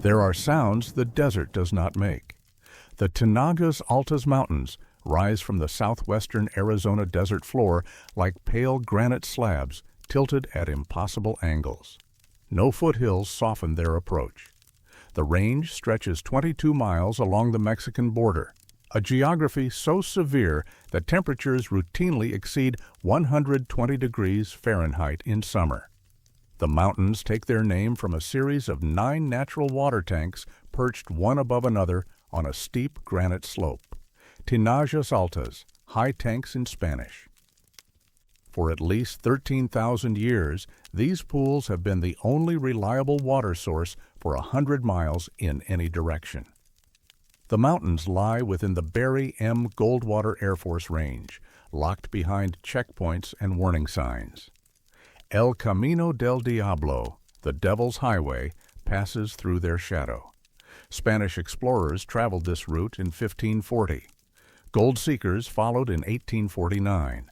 There are sounds the desert does not make. The Tinajas Altas Mountains rise from the southwestern Arizona desert floor like pale granite slabs tilted at impossible angles. No foothills soften their approach. The range stretches 22 miles along the Mexican border, a geography so severe that temperatures routinely exceed 120 degrees Fahrenheit in summer. The mountains take their name from a series of 9 natural water tanks perched one above another on a steep granite slope. Tinajas Altas, high tanks in Spanish. For at least 13,000 years, these pools have been the only reliable water source for 100 miles in any direction. The mountains lie within the Barry M. Goldwater Air Force Range, locked behind checkpoints and warning signs. El Camino del Diablo, the Devil's Highway, passes through their shadow. Spanish explorers traveled this route in 1540. Gold seekers followed in 1849.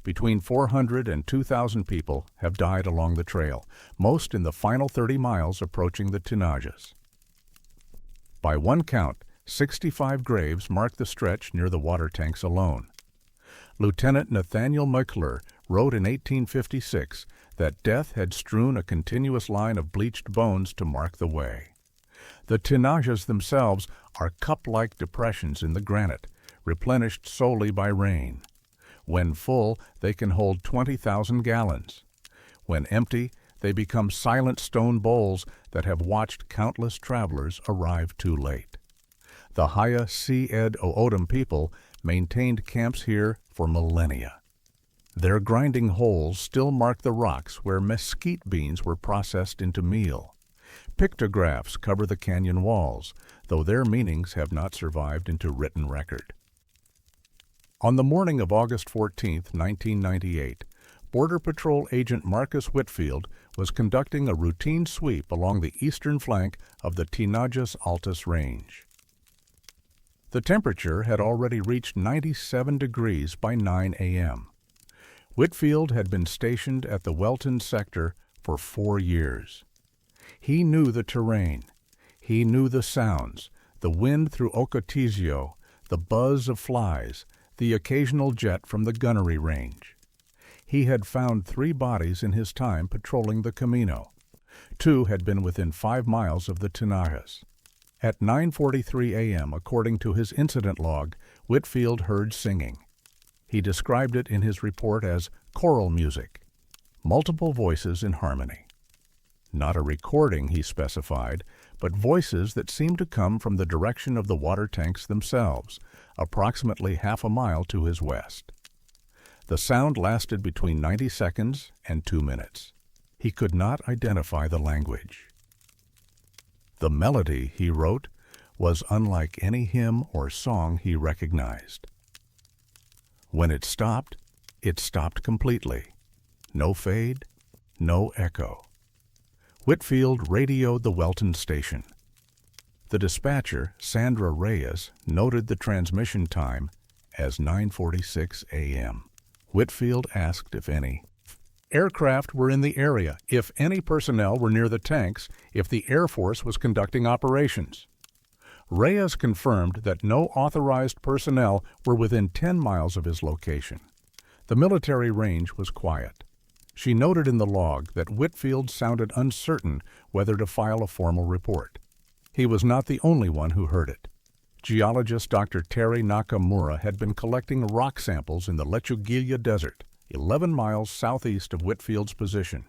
Between 400 and 2,000 people have died along the trail, most in the final 30 miles approaching the Tinajas. By one count, 65 graves mark the stretch near the water tanks alone. Lieutenant Nathaniel McClure wrote in 1856 that death had strewn a continuous line of bleached bones to mark the way. The Tinajas themselves are cup-like depressions in the granite, replenished solely by rain. When full, they can hold 20,000 gallons. When empty, they become silent stone bowls that have watched countless travelers arrive too late. The Haya Si-Ed O'odham people maintained camps here for millennia. Their grinding holes still mark the rocks where mesquite beans were processed into meal. Pictographs cover the canyon walls, though their meanings have not survived into written record. On the morning of August 14, 1998, Border Patrol Agent Marcus Whitfield was conducting a routine sweep along the eastern flank of the Tinajas Altas Range. The temperature had already reached 97 degrees by 9 a.m. Whitfield had been stationed at the Welton sector for 4 years. He knew the terrain. He knew the sounds, the wind through Ocotillo, the buzz of flies, the occasional jet from the gunnery range. He had found 3 bodies in his time patrolling the Camino. 2 had been within 5 miles of the Tinajas. At 9:43 a.m., according to his incident log, Whitfield heard singing. He described it in his report as choral music, multiple voices in harmony. Not a recording, he specified, but voices that seemed to come from the direction of the water tanks themselves, approximately half a mile to his west. The sound lasted between 90 seconds and 2 minutes. He could not identify the language. The melody, he wrote, was unlike any hymn or song he recognized. When it stopped completely. No fade, no echo. Whitfield radioed the Welton station. The dispatcher, Sandra Reyes, noted the transmission time as 9:46 a.m. Whitfield asked if any aircraft were in the area, if any personnel were near the tanks, if the Air Force was conducting operations. Reyes confirmed that no authorized personnel were within 10 miles of his location. The military range was quiet. She noted in the log that Whitfield sounded uncertain whether to file a formal report. He was not the only one who heard it. Geologist Dr. Terry Nakamura had been collecting rock samples in the Lechuguilla Desert, 11 miles southeast of Whitfield's position.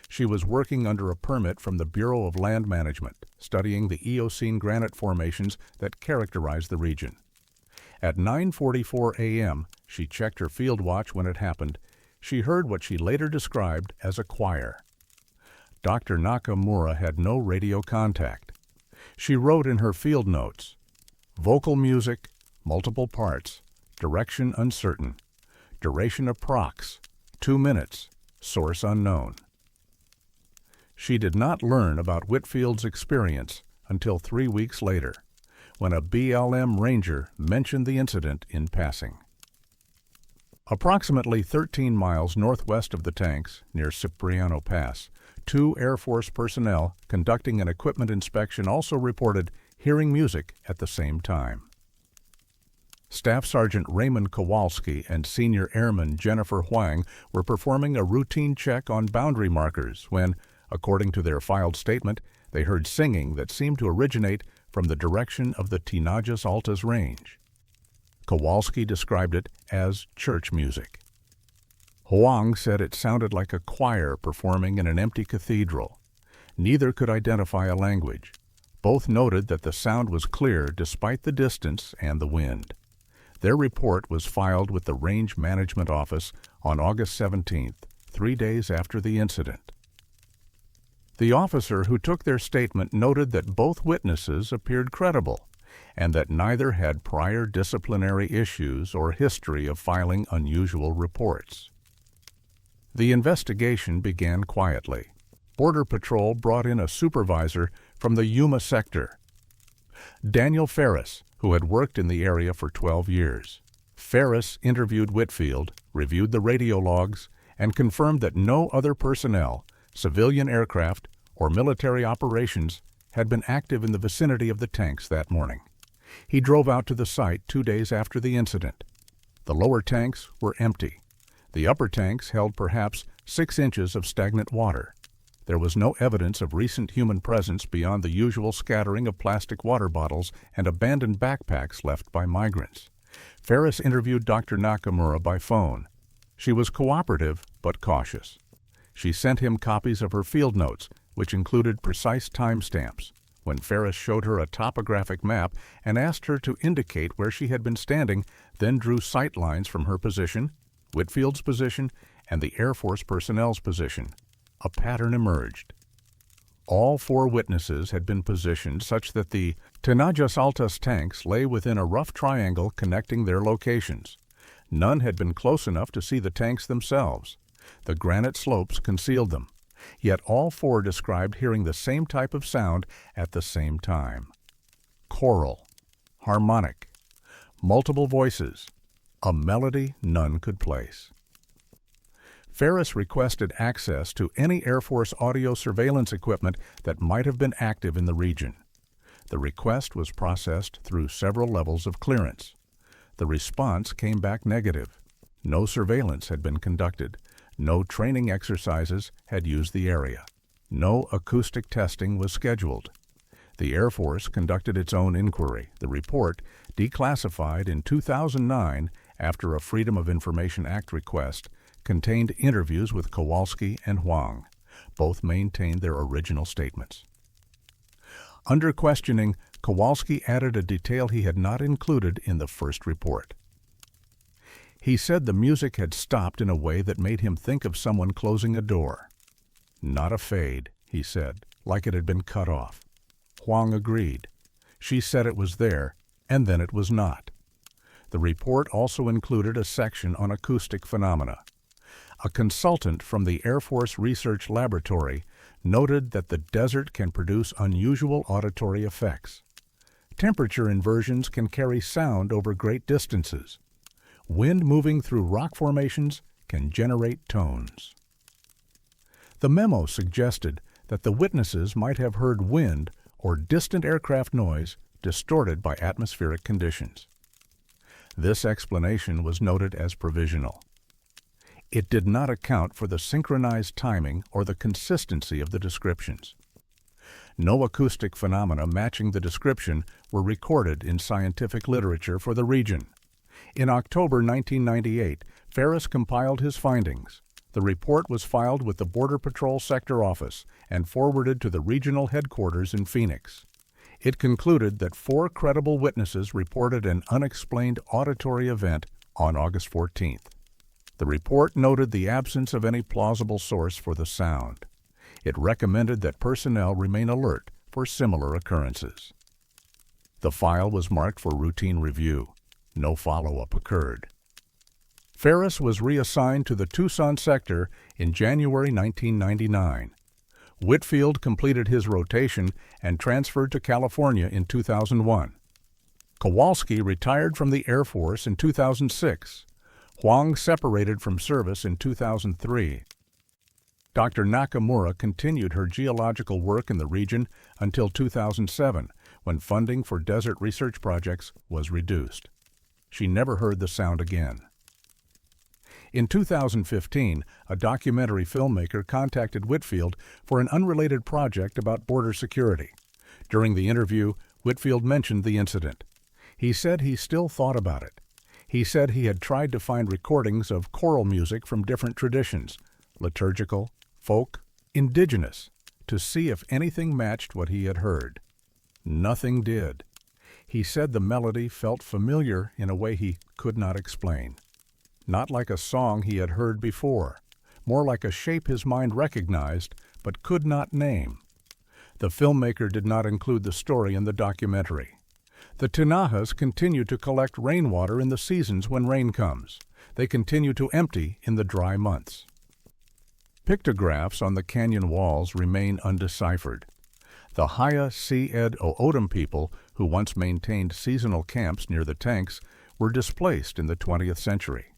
She was working under a permit from the Bureau of Land Management, studying the Eocene granite formations that characterize the region. At 9:44 a.m., she checked her field watch when it happened. She heard what she later described as a choir. Dr. Nakamura had no radio contact. She wrote in her field notes, "Vocal music, multiple parts, direction uncertain, duration approx, 2 minutes, source unknown." She did not learn about Whitfield's experience until 3 weeks later, when a BLM ranger mentioned the incident in passing. Approximately 13 miles northwest of the tanks, near Cipriano Pass, 2 Air Force personnel conducting an equipment inspection also reported hearing music at the same time. Staff Sergeant Raymond Kowalski and Senior Airman Jennifer Huang were performing a routine check on boundary markers when, according to their filed statement, they heard singing that seemed to originate from the direction of the Tinajas Altas Range. Kowalski described it as church music. Huang said it sounded like a choir performing in an empty cathedral. Neither could identify a language. Both noted that the sound was clear despite the distance and the wind. Their report was filed with the Range Management Office on August 17th, 3 days after the incident. The officer who took their statement noted that both witnesses appeared credible and that neither had prior disciplinary issues or history of filing unusual reports. The investigation began quietly. Border Patrol brought in a supervisor from the Yuma sector, Daniel Ferris, who had worked in the area for 12 years. Ferris interviewed Whitfield, reviewed the radio logs, and confirmed that no other personnel, civilian aircraft, or military operations had been active in the vicinity of the tanks that morning. He drove out to the site 2 days after the incident. The lower tanks were empty. The upper tanks held perhaps 6 inches of stagnant water. There was no evidence of recent human presence beyond the usual scattering of plastic water bottles and abandoned backpacks left by migrants. Ferris interviewed Dr. Nakamura by phone. She was cooperative but cautious. She sent him copies of her field notes, which included precise timestamps. When Ferris showed her a topographic map and asked her to indicate where she had been standing, then drew sight lines from her position, Whitfield's position, and the Air Force personnel's position, a pattern emerged. All 4 witnesses had been positioned such that the Tinajas Altas tanks lay within a rough triangle connecting their locations. None had been close enough to see the tanks themselves. The granite slopes concealed them. Yet all 4 described hearing the same type of sound at the same time. Choral, harmonic, multiple voices, a melody none could place. Ferris requested access to any Air Force audio surveillance equipment that might have been active in the region. The request was processed through several levels of clearance. The response came back negative. No surveillance had been conducted. No training exercises had used the area. No acoustic testing was scheduled. The Air Force conducted its own inquiry. The report, declassified in 2009 after a Freedom of Information Act request, contained interviews with Kowalski and Huang. Both maintained their original statements. Under questioning, Kowalski added a detail he had not included in the first report. He said the music had stopped in a way that made him think of someone closing a door. Not a fade, he said, like it had been cut off. Huang agreed. She said it was there, and then it was not. The report also included a section on acoustic phenomena. A consultant from the Air Force Research Laboratory noted that the desert can produce unusual auditory effects. Temperature inversions can carry sound over great distances. Wind moving through rock formations can generate tones. The memo suggested that the witnesses might have heard wind or distant aircraft noise distorted by atmospheric conditions. This explanation was noted as provisional. It did not account for the synchronized timing or the consistency of the descriptions. No acoustic phenomena matching the description were recorded in scientific literature for the region. In October 1998, Ferris compiled his findings. The report was filed with the Border Patrol Sector Office and forwarded to the regional headquarters in Phoenix. It concluded that 4 credible witnesses reported an unexplained auditory event on August 14th. The report noted the absence of any plausible source for the sound. It recommended that personnel remain alert for similar occurrences. The file was marked for routine review. No follow-up occurred. Ferris was reassigned to the Tucson sector in January 1999. Whitfield completed his rotation and transferred to California in 2001. Kowalski retired from the Air Force in 2006. Huang separated from service in 2003. Dr. Nakamura continued her geological work in the region until 2007, when funding for desert research projects was reduced. She never heard the sound again. In 2015, a documentary filmmaker contacted Whitfield for an unrelated project about border security. During the interview, Whitfield mentioned the incident. He said he still thought about it. He said he had tried to find recordings of choral music from different traditions, liturgical, folk, indigenous, to see if anything matched what he had heard. Nothing did. He said the melody felt familiar in a way he could not explain. Not like a song he had heard before, more like a shape his mind recognized but could not name. The filmmaker did not include the story in the documentary. The Tinahas continue to collect rainwater in the seasons when rain comes. They continue to empty in the dry months. Pictographs on the canyon walls remain undeciphered. The Haya Si-Ed O'odham people, who once maintained seasonal camps near the tanks, were displaced in the 20th century.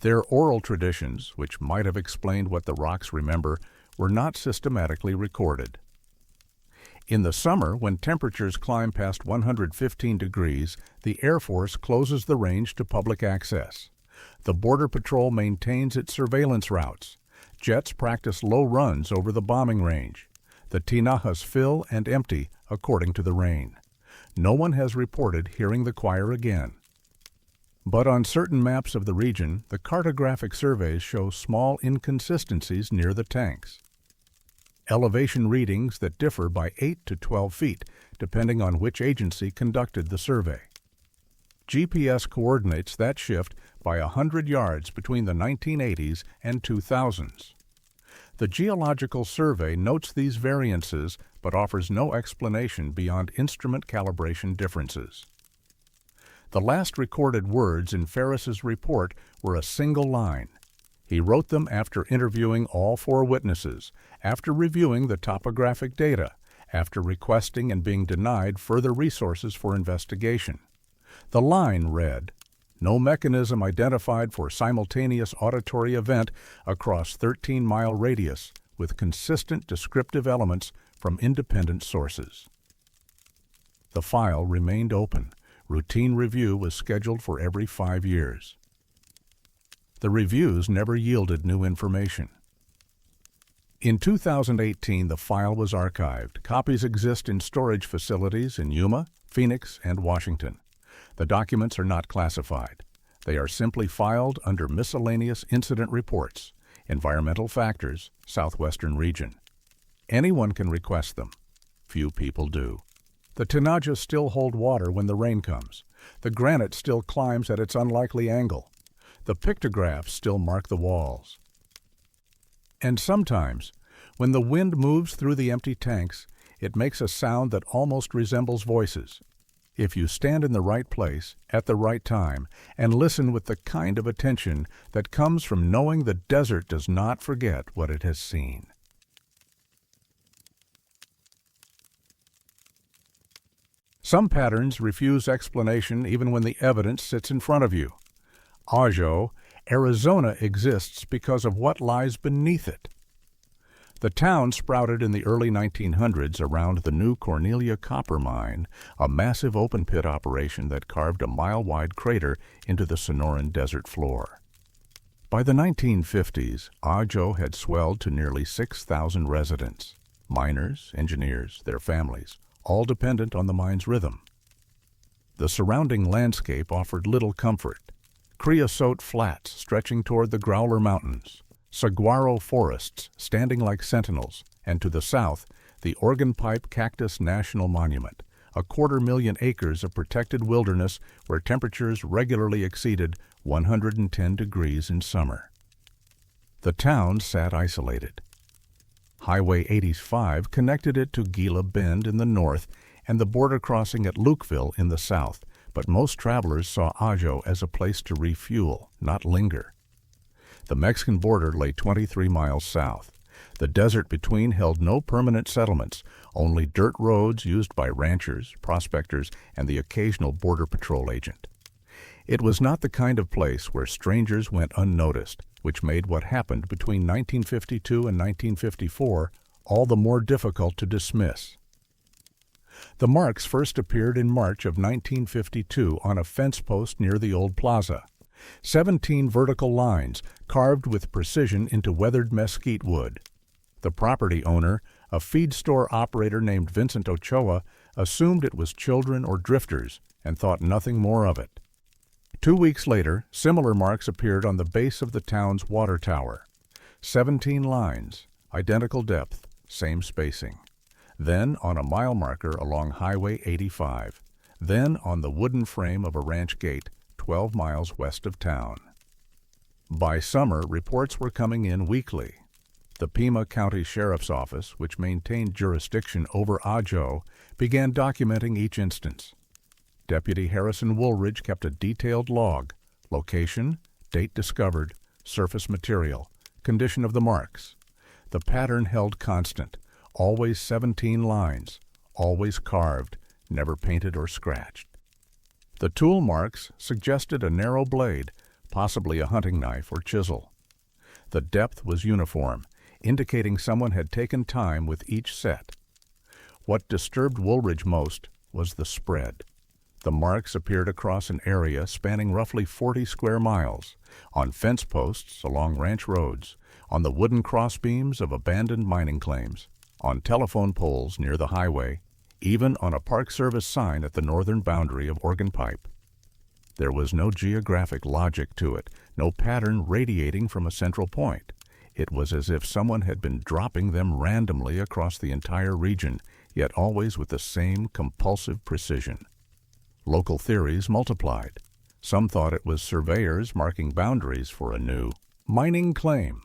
Their oral traditions, which might have explained what the rocks remember, were not systematically recorded. In the summer, when temperatures climb past 115 degrees, the Air Force closes the range to public access. The Border Patrol maintains its surveillance routes. Jets practice low runs over the bombing range. The Tinahas fill and empty according to the rain. No one has reported hearing the choir again. But on certain maps of the region, the cartographic surveys show small inconsistencies near the tanks. Elevation readings that differ by 8 to 12 feet, depending on which agency conducted the survey. GPS coordinates that shift by 100 yards between the 1980s and 2000s. The Geological Survey notes these variances but offers no explanation beyond instrument calibration differences. The last recorded words in Ferris's report were a single line. He wrote them after interviewing all 4 witnesses, after reviewing the topographic data, after requesting and being denied further resources for investigation. The line read, "No mechanism identified for simultaneous auditory event across 13-mile radius with consistent descriptive elements from independent sources." The file remained open. Routine review was scheduled for every 5 years. The reviews never yielded new information. In 2018, the file was archived. Copies exist in storage facilities in Yuma, Phoenix, and Washington. The documents are not classified. They are simply filed under Miscellaneous Incident Reports, Environmental Factors, Southwestern Region. Anyone can request them. Few people do. The Tinajas still hold water when the rain comes. The granite still climbs at its unlikely angle. The pictographs still mark the walls. And sometimes, when the wind moves through the empty tanks, it makes a sound that almost resembles voices. If you stand in the right place, at the right time, and listen with the kind of attention that comes from knowing the desert does not forget what it has seen. Some patterns refuse explanation even when the evidence sits in front of you. Ajo, Arizona exists because of what lies beneath it. The town sprouted in the early 1900s around the new Cornelia copper mine, a massive open-pit operation that carved a mile-wide crater into the Sonoran desert floor. By the 1950s, Ajo had swelled to nearly 6,000 residents, miners, engineers, their families, all dependent on the mine's rhythm. The surrounding landscape offered little comfort. Creosote flats stretching toward the Growler Mountains, saguaro forests standing like sentinels, and to the south, the Organ Pipe Cactus National Monument, a 250,000 acres of protected wilderness where temperatures regularly exceeded 110 degrees in summer. The town sat isolated. Highway 85 connected it to Gila Bend in the north and the border crossing at Lukeville in the south, but most travelers saw Ajo as a place to refuel, not linger. The Mexican border lay 23 miles south. The desert between held no permanent settlements, only dirt roads used by ranchers, prospectors, and the occasional Border Patrol agent. It was not the kind of place where strangers went unnoticed, which made what happened between 1952 and 1954 all the more difficult to dismiss. The marks first appeared in March of 1952 on a fence post near the old plaza. 17 vertical lines carved with precision into weathered mesquite wood. The property owner, a feed store operator named Vincent Ochoa, assumed it was children or drifters and thought nothing more of it. 2 weeks later, similar marks appeared on the base of the town's water tower. 17 lines, identical depth, same spacing. Then on a mile marker along Highway 85. Then on the wooden frame of a ranch gate 12 miles west of town. By summer, reports were coming in weekly. The Pima County Sheriff's Office, which maintained jurisdiction over Ajo, began documenting each instance. Deputy Harrison Woolridge kept a detailed log: location, date discovered, surface material, condition of the marks. The pattern held constant, always 17 lines, always carved, never painted or scratched. The tool marks suggested a narrow blade, possibly a hunting knife or chisel. The depth was uniform, indicating someone had taken time with each set. What disturbed Woolridge most was the spread. The marks appeared across an area spanning roughly 40 square miles, on fence posts along ranch roads, on the wooden crossbeams of abandoned mining claims, on telephone poles near the highway, even on a Park Service sign at the northern boundary of Organ Pipe. There was no geographic logic to it, no pattern radiating from a central point. It was as if someone had been dropping them randomly across the entire region, yet always with the same compulsive precision. Local theories multiplied. Some thought it was surveyors marking boundaries for a new mining claim.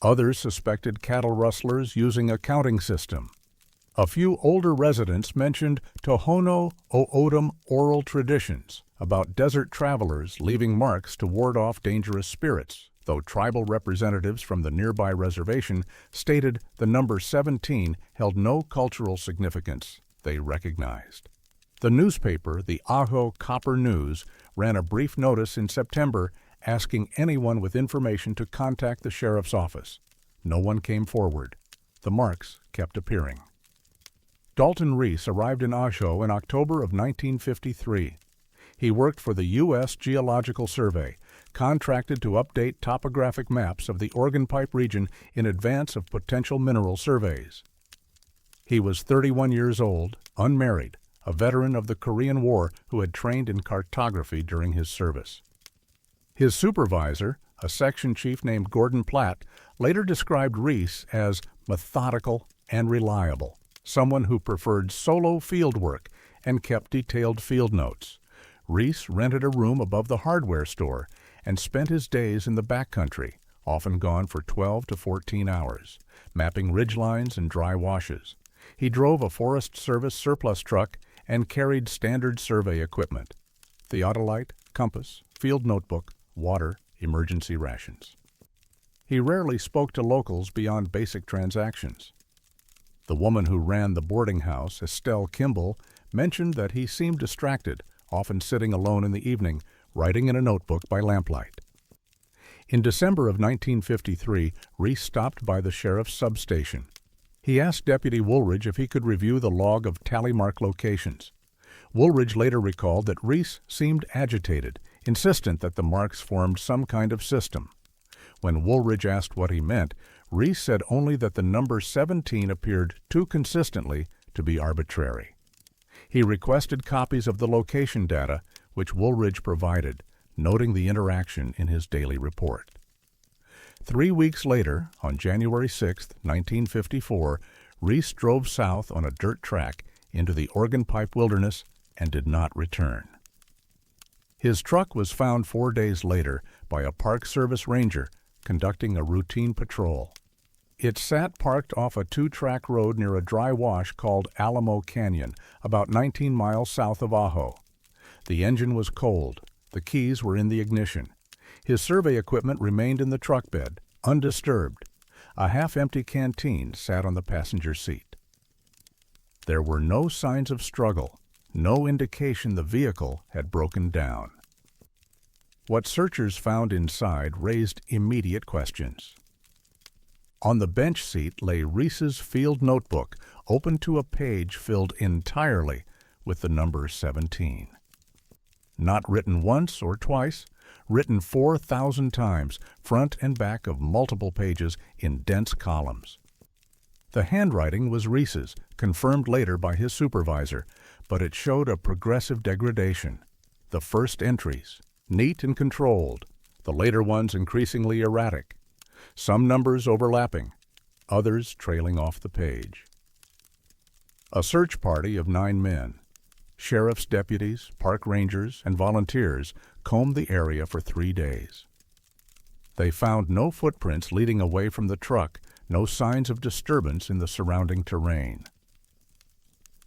Others suspected cattle rustlers using a counting system. A few older residents mentioned Tohono O'odham oral traditions about desert travelers leaving marks to ward off dangerous spirits, though tribal representatives from the nearby reservation stated the number 17 held no cultural significance they recognized. The newspaper, the Ajo Copper News, ran a brief notice in September asking anyone with information to contact the sheriff's office. No one came forward. The marks kept appearing. Dalton Reese arrived in Ajo in October of 1953. He worked for the U.S. Geological Survey, contracted to update topographic maps of the Organ Pipe region in advance of potential mineral surveys. He was 31 years old, unmarried, a veteran of the Korean War who had trained in cartography during his service. His supervisor, a section chief named Gordon Platt, later described Reese as methodical and reliable, someone who preferred solo field work and kept detailed field notes. Reese rented a room above the hardware store and spent his days in the backcountry, often gone for 12 to 14 hours, mapping ridgelines and dry washes. He drove a Forest Service surplus truck and carried standard survey equipment: theodolite, compass, field notebook, water, emergency rations. He rarely spoke to locals beyond basic transactions. The woman who ran the boarding house, Estelle Kimball, mentioned that he seemed distracted, often sitting alone in the evening, writing in a notebook by lamplight. In December of 1953, Reese stopped by the sheriff's substation. He asked Deputy Woolridge if he could review the log of tally mark locations. Woolridge later recalled that Reese seemed agitated, insistent that the marks formed some kind of system. When Woolridge asked what he meant, Reese said only that the number 17 appeared too consistently to be arbitrary. He requested copies of the location data, which Woolridge provided, noting the interaction in his daily report. 3 weeks later, on January 6, 1954, Reese drove south on a dirt track into the Organ Pipe wilderness and did not return. His truck was found 4 days later by a Park Service ranger conducting a routine patrol. It sat parked off a 2-track road near a dry wash called Alamo Canyon, about 19 miles south of Ajo. The engine was cold. The keys were in the ignition. His survey equipment remained in the truck bed, undisturbed. A half-empty canteen sat on the passenger seat. There were no signs of struggle, no indication the vehicle had broken down. What searchers found inside raised immediate questions. On the bench seat lay Reese's field notebook, open to a page filled entirely with the number 17. Not written once or twice, written 4,000 times, front and back of multiple pages in dense columns. The handwriting was Reese's, confirmed later by his supervisor, but it showed a progressive degradation. The first entries, neat and controlled, the later ones increasingly erratic, some numbers overlapping, others trailing off the page. A search party of 9 men, sheriff's deputies, park rangers, and volunteers, combed the area for 3 days. They found no footprints leading away from the truck, no signs of disturbance in the surrounding terrain.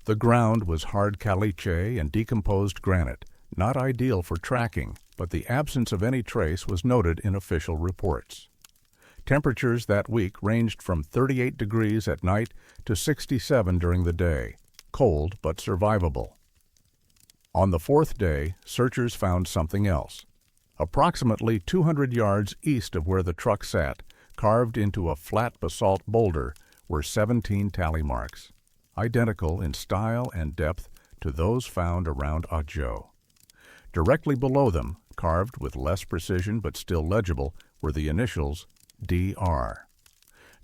The ground was hard caliche and decomposed granite, not ideal for tracking, but the absence of any trace was noted in official reports. Temperatures that week ranged from 38 degrees at night to 67 during the day, cold but survivable. On the 4th day, searchers found something else. Approximately 200 yards east of where the truck sat, carved into a flat basalt boulder, were 17 tally marks, identical in style and depth to those found around Ajo. Directly below them, carved with less precision but still legible, were the initials DR.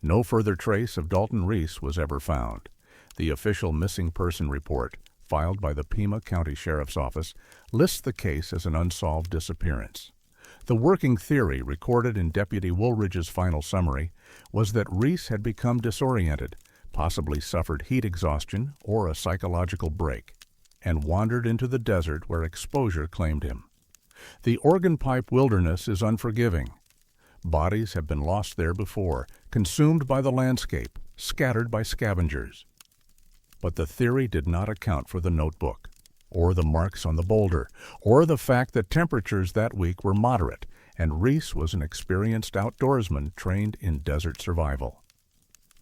No further trace of Dalton Reese was ever found. The official missing person report, filed by the Pima County Sheriff's Office, lists the case as an unsolved disappearance. The working theory recorded in Deputy Woolridge's final summary was that Reese had become disoriented, possibly suffered heat exhaustion or a psychological break, and wandered into the desert where exposure claimed him. The Organ Pipe Wilderness is unforgiving. Bodies have been lost there before, consumed by the landscape, scattered by scavengers. But the theory did not account for the notebook, or the marks on the boulder, or the fact that temperatures that week were moderate, and Reese was an experienced outdoorsman trained in desert survival.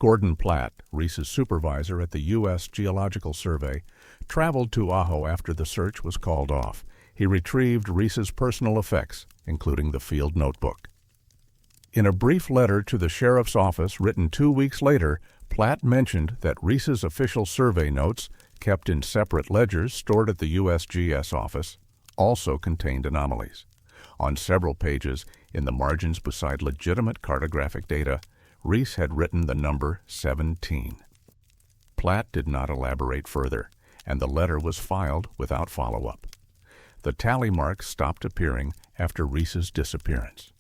Gordon Platt, Reese's supervisor at the U.S. Geological Survey, traveled to Ajo after the search was called off. He retrieved Reese's personal effects, including the field notebook. In a brief letter to the sheriff's office written 2 weeks later, Platt mentioned that Reese's official survey notes, kept in separate ledgers stored at the USGS office, also contained anomalies. On several pages, in the margins beside legitimate cartographic data, Reese had written the number 17. Platt did not elaborate further, and the letter was filed without follow-up. The tally marks stopped appearing after Reese's disappearance.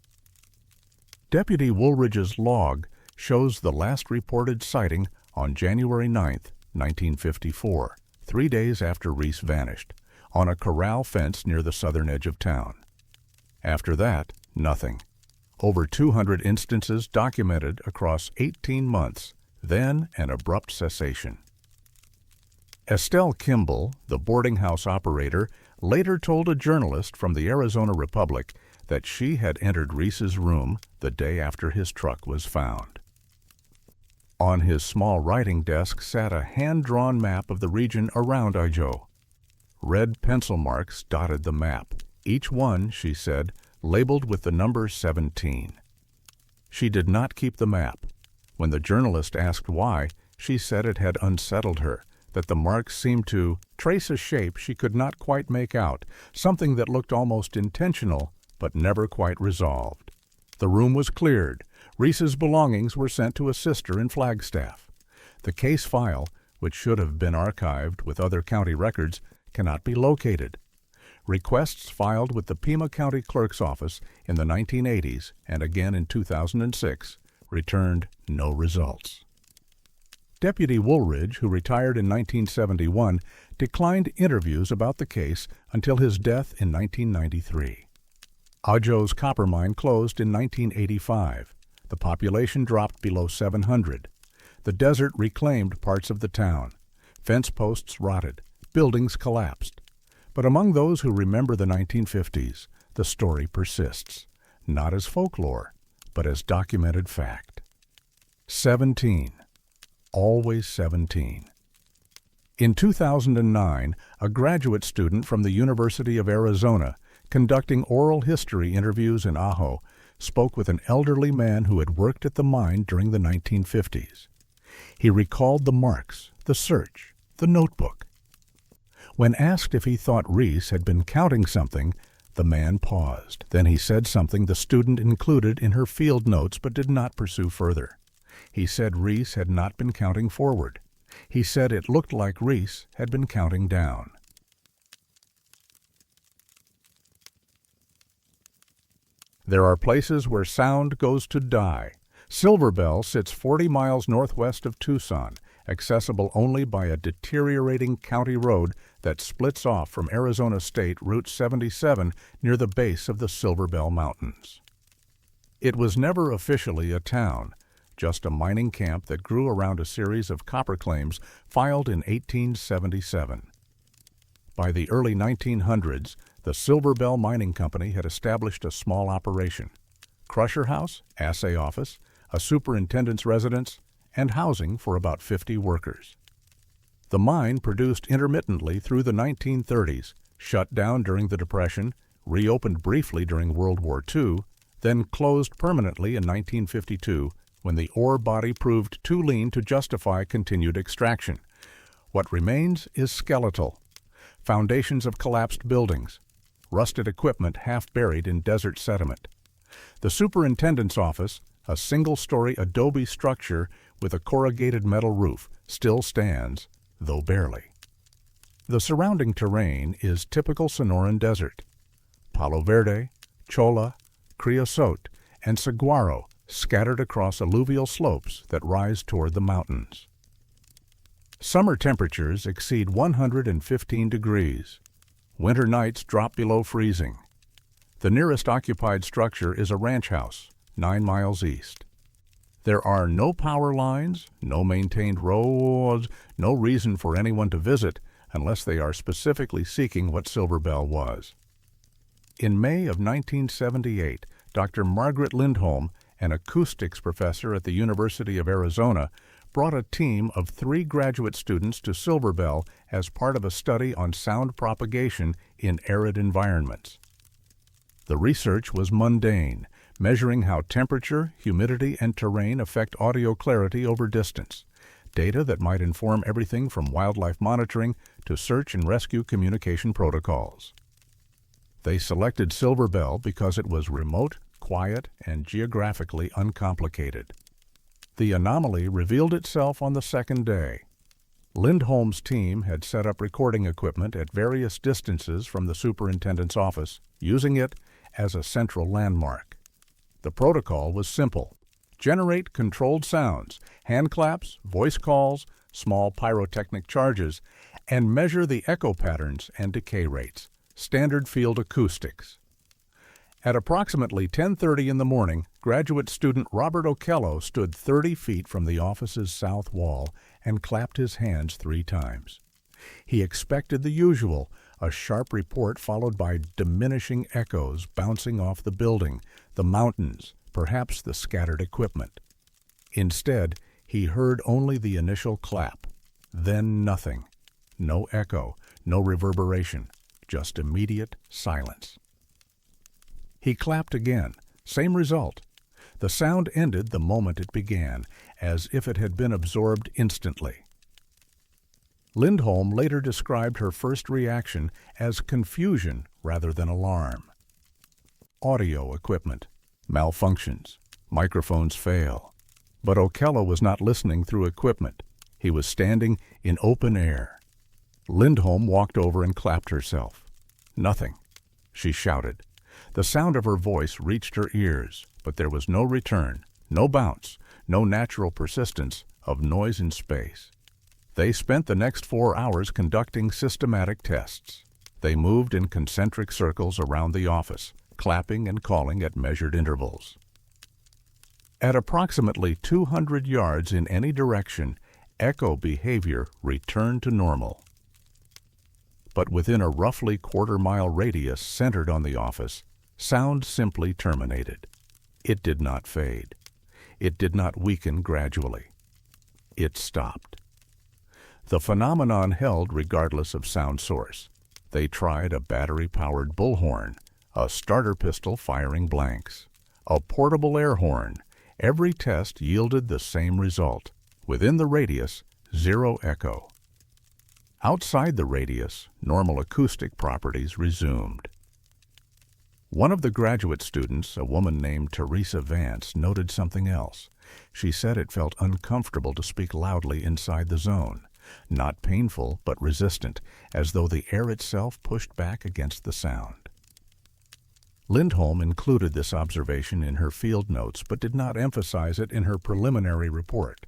Deputy Woolridge's log shows the last reported sighting on January 9, 1954, 3 days after Reese vanished, on a corral fence near the southern edge of town. After that, nothing. Over 200 instances documented across 18 months, then an abrupt cessation. Estelle Kimball, the boarding house operator, later told a journalist from the Arizona Republic that she had entered Reese's room the day after his truck was found. On his small writing desk sat a hand-drawn map of the region around Ajo. Red pencil marks dotted the map, each one, she said, labeled with the number 17. She did not keep the map. When the journalist asked why, she said it had unsettled her, that the marks seemed to trace a shape she could not quite make out, something that looked almost intentional but never quite resolved. The room was cleared. Reese's belongings were sent to a sister in Flagstaff. The case file, which should have been archived with other county records, cannot be located. Requests filed with the Pima County Clerk's Office in the 1980s and again in 2006 returned no results. Deputy Woolridge, who retired in 1971, declined interviews about the case until his death in 1993. Ajo's copper mine closed in 1985. The population dropped below 700. The desert reclaimed parts of the town. Fence posts rotted. Buildings collapsed. But among those who remember the 1950s, the story persists, not as folklore, but as documented fact. 17. Always 17. In 2009, a graduate student from the University of Arizona conducting oral history interviews in Ajo, spoke with an elderly man who had worked at the mine during the 1950s. He recalled the marks, the search, the notebook. When asked if he thought Reese had been counting something, the man paused. Then he said something the student included in her field notes but did not pursue further. He said Reese had not been counting forward. He said it looked like Reese had been counting down. There are places where sound goes to die. Silver Bell sits 40 miles northwest of Tucson, accessible only by a deteriorating county road that splits off from Arizona State Route 77 near the base of the Silver Bell Mountains. It was never officially a town, just a mining camp that grew around a series of copper claims filed in 1877. By the early 1900s, the Silver Bell Mining Company had established a small operation: crusher house, assay office, a superintendent's residence, and housing for about 50 workers. The mine produced intermittently through the 1930s, shut down during the Depression, reopened briefly during World War II, then closed permanently in 1952 when the ore body proved too lean to justify continued extraction. What remains is skeletal: foundations of collapsed buildings, rusted equipment half buried in desert sediment. The superintendent's office, a single-story adobe structure with a corrugated metal roof, still stands, though barely. The surrounding terrain is typical Sonoran desert. Palo Verde, cholla, creosote, and saguaro scattered across alluvial slopes that rise toward the mountains. Summer temperatures exceed 115 degrees. Winter nights drop below freezing. The nearest occupied structure is a ranch house, 9 miles east. There are no power lines, no maintained roads, no reason for anyone to visit unless they are specifically seeking what Silver Bell was. In May of 1978, Dr. Margaret Lindholm, an acoustics professor at the University of Arizona, brought a team of 3 graduate students to Silver Bell as part of a study on sound propagation in arid environments. The research was mundane, measuring how temperature, humidity, and terrain affect audio clarity over distance, data that might inform everything from wildlife monitoring to search and rescue communication protocols. They selected Silver Bell because it was remote, quiet, and geographically uncomplicated. The anomaly revealed itself on the second day. Lindholm's team had set up recording equipment at various distances from the superintendent's office, using it as a central landmark. The protocol was simple: generate controlled sounds, hand claps, voice calls, small pyrotechnic charges, and measure the echo patterns and decay rates, standard field acoustics. At approximately 10:30 in the morning, graduate student Robert Okello stood 30 feet from the office's south wall and clapped his hands 3 times. He expected the usual, a sharp report followed by diminishing echoes bouncing off the building, the mountains, perhaps the scattered equipment. Instead, he heard only the initial clap, then nothing. No echo, no reverberation, just immediate silence. He clapped again. Same result. The sound ended the moment it began, as if it had been absorbed instantly. Lindholm later described her first reaction as confusion rather than alarm. Audio equipment, malfunctions, microphones fail. But Okello was not listening through equipment. He was standing in open air. Lindholm walked over and clapped herself. Nothing. She shouted. The sound of her voice reached her ears, but there was no return, no bounce, no natural persistence of noise in space. They spent the next 4 hours conducting systematic tests. They moved in concentric circles around the office, clapping and calling at measured intervals. At approximately 200 yards in any direction, echo behavior returned to normal. But within a roughly quarter-mile radius centered on the office, sound simply terminated. It did not fade. It did not weaken gradually. It stopped. The phenomenon held regardless of sound source. They tried a battery-powered bullhorn, a starter pistol firing blanks, a portable air horn. Every test yielded the same result. Within the radius, zero echo. Outside the radius, normal acoustic properties resumed. One of the graduate students, a woman named Teresa Vance, noted something else. She said it felt uncomfortable to speak loudly inside the zone, not painful but resistant, as though the air itself pushed back against the sound. Lindholm included this observation in her field notes but did not emphasize it in her preliminary report.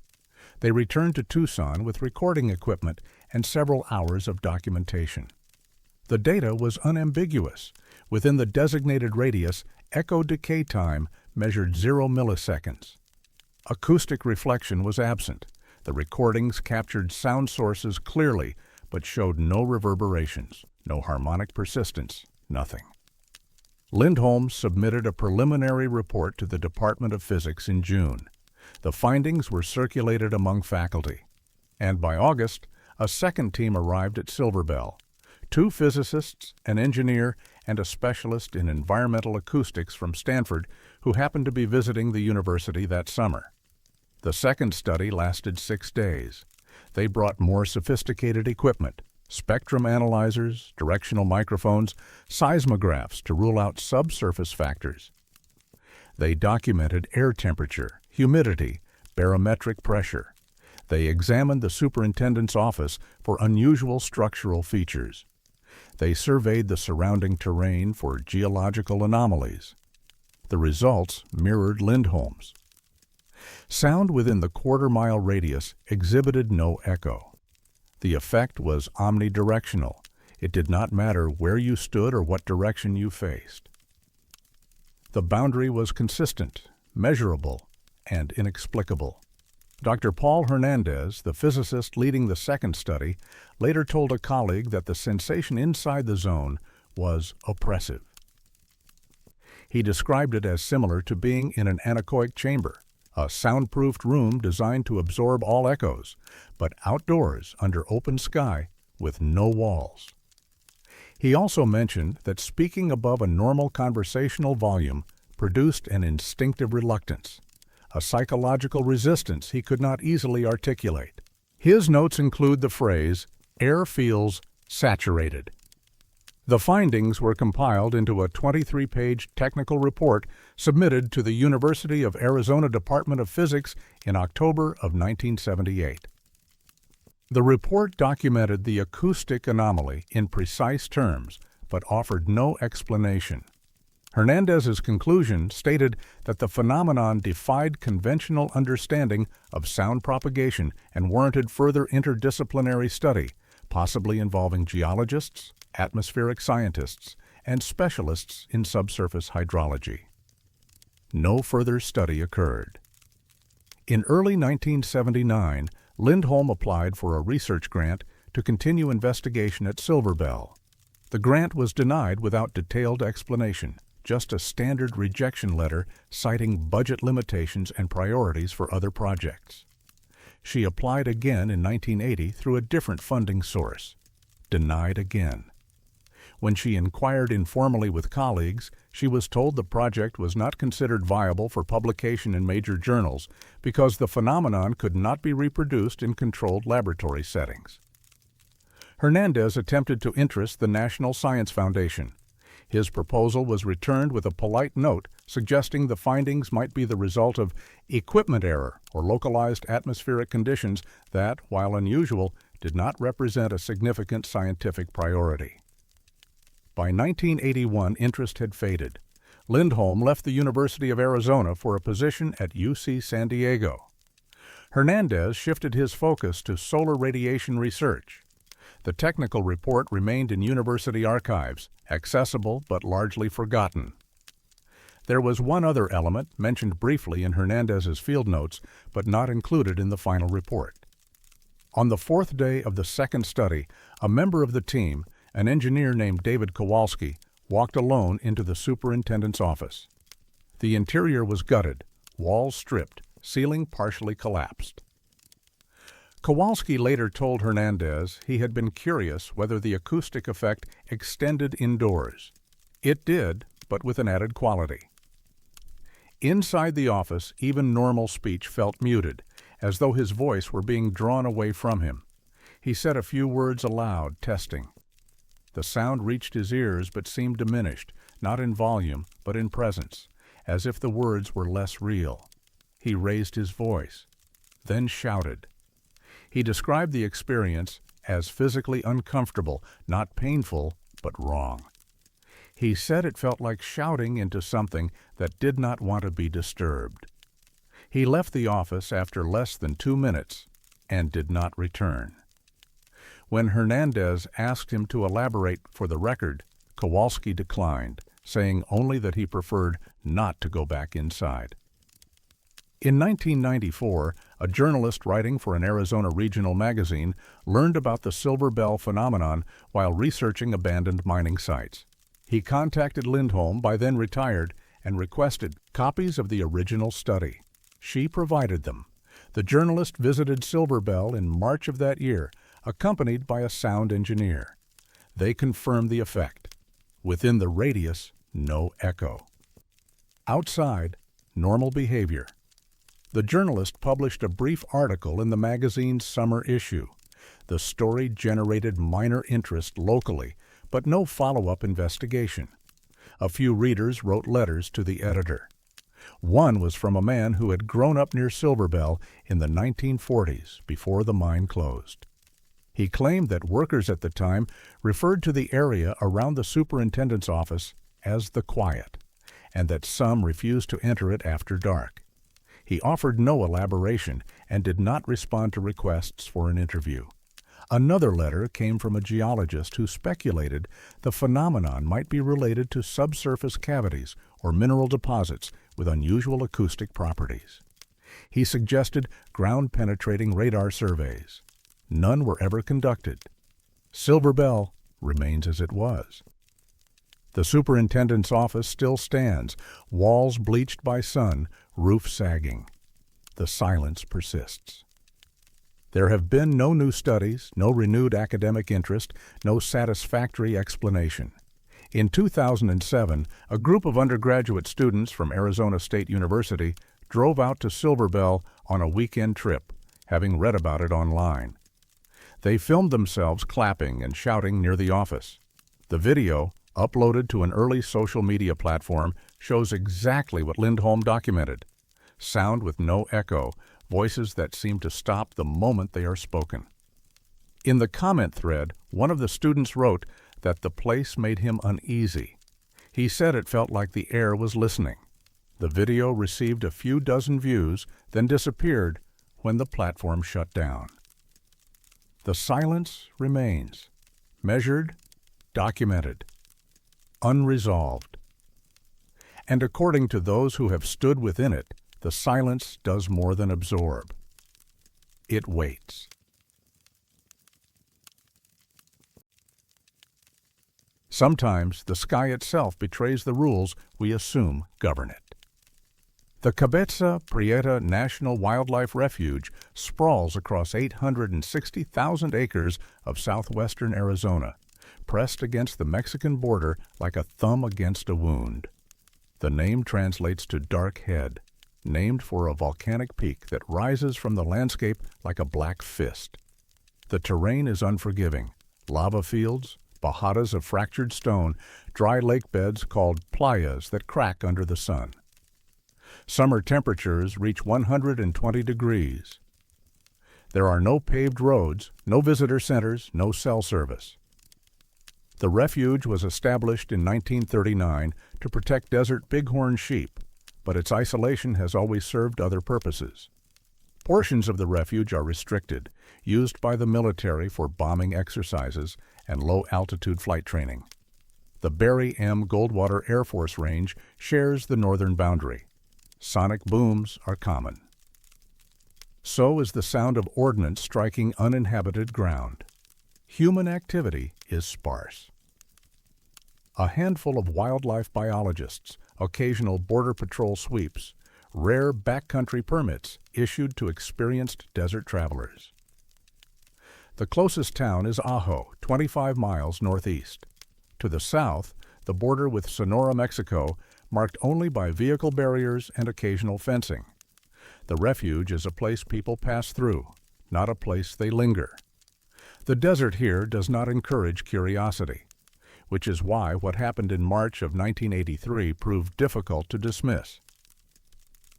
They returned to Tucson with recording equipment and several hours of documentation. The data was unambiguous. Within the designated radius, echo decay time measured 0 milliseconds. Acoustic reflection was absent. The recordings captured sound sources clearly, but showed no reverberations, no harmonic persistence, nothing. Lindholm submitted a preliminary report to the Department of Physics in June. The findings were circulated among faculty, and by August, a second team arrived at Silver Bell. 2 physicists, an engineer, and a specialist in environmental acoustics from Stanford who happened to be visiting the university that summer. The second study lasted 6 days. They brought more sophisticated equipment, spectrum analyzers, directional microphones, seismographs to rule out subsurface factors. They documented air temperature, humidity, barometric pressure. They examined the superintendent's office for unusual structural features. They surveyed the surrounding terrain for geological anomalies. The results mirrored Lindholm's. Sound within the quarter-mile radius exhibited no echo. The effect was omnidirectional. It did not matter where you stood or what direction you faced. The boundary was consistent, measurable, and inexplicable. Dr. Paul Hernandez, the physicist leading the second study, later told a colleague that the sensation inside the zone was oppressive. He described it as similar to being in an anechoic chamber, a soundproofed room designed to absorb all echoes, but outdoors under open sky with no walls. He also mentioned that speaking above a normal conversational volume produced an instinctive reluctance, a psychological resistance he could not easily articulate. His notes include the phrase, "Air feels saturated." The findings were compiled into a 23-page technical report submitted to the University of Arizona Department of Physics in October of 1978. The report documented the acoustic anomaly in precise terms, but offered no explanation. Hernandez's conclusion stated that the phenomenon defied conventional understanding of sound propagation and warranted further interdisciplinary study, possibly involving geologists, atmospheric scientists, and specialists in subsurface hydrology. No further study occurred. In early 1979, Lindholm applied for a research grant to continue investigation at Silver Bell. The grant was denied without detailed explanation, just a standard rejection letter citing budget limitations and priorities for other projects. She applied again in 1980 through a different funding source. Denied again. When she inquired informally with colleagues, she was told the project was not considered viable for publication in major journals because the phenomenon could not be reproduced in controlled laboratory settings. Hernandez attempted to interest the National Science Foundation. His proposal was returned with a polite note suggesting the findings might be the result of equipment error or localized atmospheric conditions that, while unusual, did not represent a significant scientific priority. By 1981, interest had faded. Lindholm left the University of Arizona for a position at UC San Diego. Hernandez shifted his focus to solar radiation research. The technical report remained in university archives, accessible but largely forgotten. There was one other element mentioned briefly in Hernandez's field notes, but not included in the final report. On the 4th day of the second study, a member of the team, an engineer named David Kowalski, walked alone into the superintendent's office. The interior was gutted, walls stripped, ceiling partially collapsed. Kowalski later told Hernandez he had been curious whether the acoustic effect extended indoors. It did, but with an added quality. Inside the office, even normal speech felt muted, as though his voice were being drawn away from him. He said a few words aloud, testing. The sound reached his ears but seemed diminished, not in volume, but in presence, as if the words were less real. He raised his voice, then shouted. He described the experience as physically uncomfortable, not painful, but wrong. He said it felt like shouting into something that did not want to be disturbed. He left the office after less than 2 minutes and did not return. When Hernandez asked him to elaborate for the record, Kowalski declined, saying only that he preferred not to go back inside. In 1994, a journalist writing for an Arizona regional magazine learned about the Silver Bell phenomenon while researching abandoned mining sites. He contacted Lindholm, by then retired, and requested copies of the original study. She provided them. The journalist visited Silver Bell in March of that year, accompanied by a sound engineer. They confirmed the effect. Within the radius, no echo. Outside, normal behavior. The journalist published a brief article in the magazine's summer issue. The story generated minor interest locally, but no follow-up investigation. A few readers wrote letters to the editor. One was from a man who had grown up near Silver Bell in the 1940s, before the mine closed. He claimed that workers at the time referred to the area around the superintendent's office as the Quiet, and that some refused to enter it after dark. He offered no elaboration and did not respond to requests for an interview. Another letter came from a geologist who speculated the phenomenon might be related to subsurface cavities or mineral deposits with unusual acoustic properties. He suggested ground-penetrating radar surveys. None were ever conducted. Silver Bell remains as it was. The superintendent's office still stands, walls bleached by sun, roof sagging. The silence persists. There have been no new studies, no renewed academic interest, no satisfactory explanation. In 2007, a group of undergraduate students from Arizona State University drove out to Silver Bell on a weekend trip, having read about it online. They filmed themselves clapping and shouting near the office. The video, uploaded to an early social media platform, shows exactly what Lindholm documented. Sound with no echo, voices that seem to stop the moment they are spoken. In the comment thread, one of the students wrote that the place made him uneasy. He said it felt like the air was listening. The video received a few dozen views, then disappeared when the platform shut down. The silence remains, measured, documented, unresolved. And according to those who have stood within it, the silence does more than absorb. It waits. Sometimes the sky itself betrays the rules we assume govern it. The Cabeza Prieta National Wildlife Refuge sprawls across 860,000 acres of southwestern Arizona, pressed against the Mexican border like a thumb against a wound. The name translates to Dark Head, named for a volcanic peak that rises from the landscape like a black fist. The terrain is unforgiving. Lava fields, bajadas of fractured stone, dry lake beds called playas that crack under the sun. Summer temperatures reach 120 degrees. There are no paved roads, no visitor centers, no cell service. The refuge was established in 1939 to protect desert bighorn sheep, but its isolation has always served other purposes. Portions of the refuge are restricted, used by the military for bombing exercises and low-altitude flight training. The Barry M. Goldwater Air Force Range shares the northern boundary. Sonic booms are common. So is the sound of ordnance striking uninhabited ground. Human activity is sparse. A handful of wildlife biologists, occasional Border Patrol sweeps, rare backcountry permits issued to experienced desert travelers. The closest town is Ajo, 25 miles northeast. To the south, the border with Sonora, Mexico, marked only by vehicle barriers and occasional fencing. The refuge is a place people pass through, not a place they linger. The desert here does not encourage curiosity, which is why what happened in March of 1983 proved difficult to dismiss.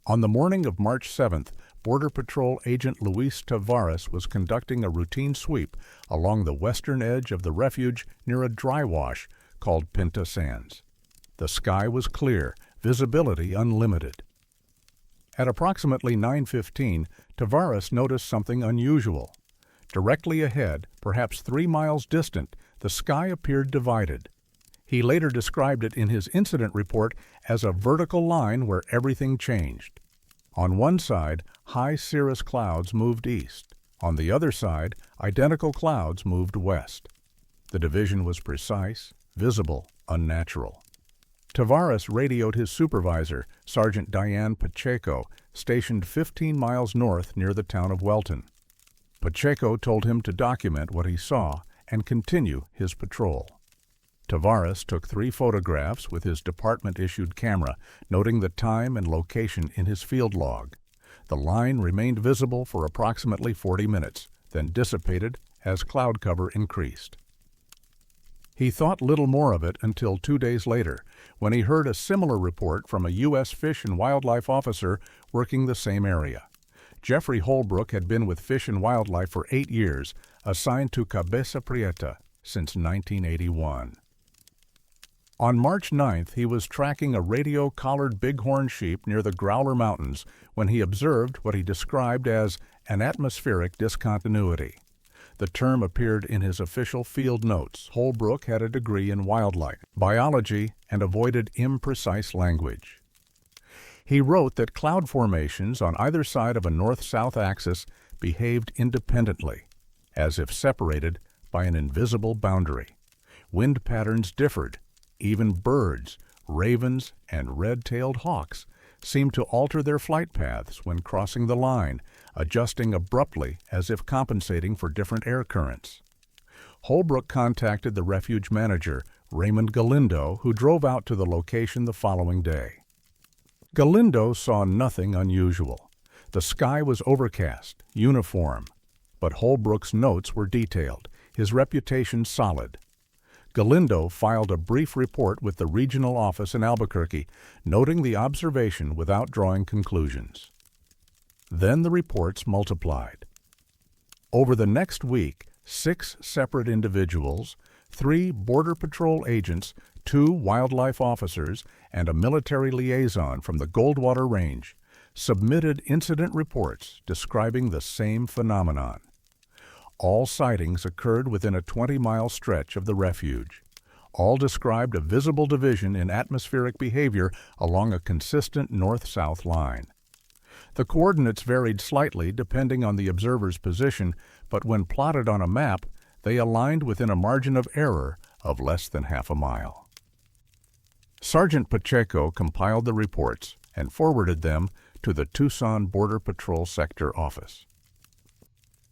On the morning of March 7th, Border Patrol Agent Luis Tavares was conducting a routine sweep along the western edge of the refuge near a dry wash called Pinta Sands. The sky was clear, visibility unlimited. At approximately 9:15, Tavares noticed something unusual. Directly ahead, perhaps 3 miles distant, the sky appeared divided. He later described it in his incident report as a vertical line where everything changed. On one side, high cirrus clouds moved east. On the other side, identical clouds moved west. The division was precise, visible, unnatural. Tavares radioed his supervisor, Sergeant Diane Pacheco, stationed 15 miles north near the town of Welton. Pacheco told him to document what he saw and continue his patrol. Tavares took 3 photographs with his department-issued camera, noting the time and location in his field log. The line remained visible for approximately 40 minutes, then dissipated as cloud cover increased. He thought little more of it until 2 days later, when he heard a similar report from a U.S. Fish and Wildlife officer working the same area. Jeffrey Holbrook had been with Fish and Wildlife for 8 years, assigned to Cabeza Prieta since 1981. On March 9th, he was tracking a radio-collared bighorn sheep near the Growler Mountains when he observed what he described as an atmospheric discontinuity. The term appeared in his official field notes. Holbrook had a degree in wildlife biology and avoided imprecise language. He wrote that cloud formations on either side of a north-south axis behaved independently, as if separated by an invisible boundary. Wind patterns differed. Even birds, ravens, and red-tailed hawks seemed to alter their flight paths when crossing the line, adjusting abruptly as if compensating for different air currents. Holbrook contacted the refuge manager, Raymond Galindo, who drove out to the location the following day. Galindo saw nothing unusual. The sky was overcast, uniform, but Holbrook's notes were detailed, his reputation solid. Galindo filed a brief report with the regional office in Albuquerque, noting the observation without drawing conclusions. Then the reports multiplied. Over the next week, 6 separate individuals, 3 Border Patrol agents, 2 wildlife officers, and a military liaison from the Goldwater Range submitted incident reports describing the same phenomenon. All sightings occurred within a 20-mile stretch of the refuge. All described a visible division in atmospheric behavior along a consistent north-south line. The coordinates varied slightly depending on the observer's position, but when plotted on a map, they aligned within a margin of error of less than half a mile. Sergeant Pacheco compiled the reports and forwarded them to the Tucson Border Patrol Sector Office.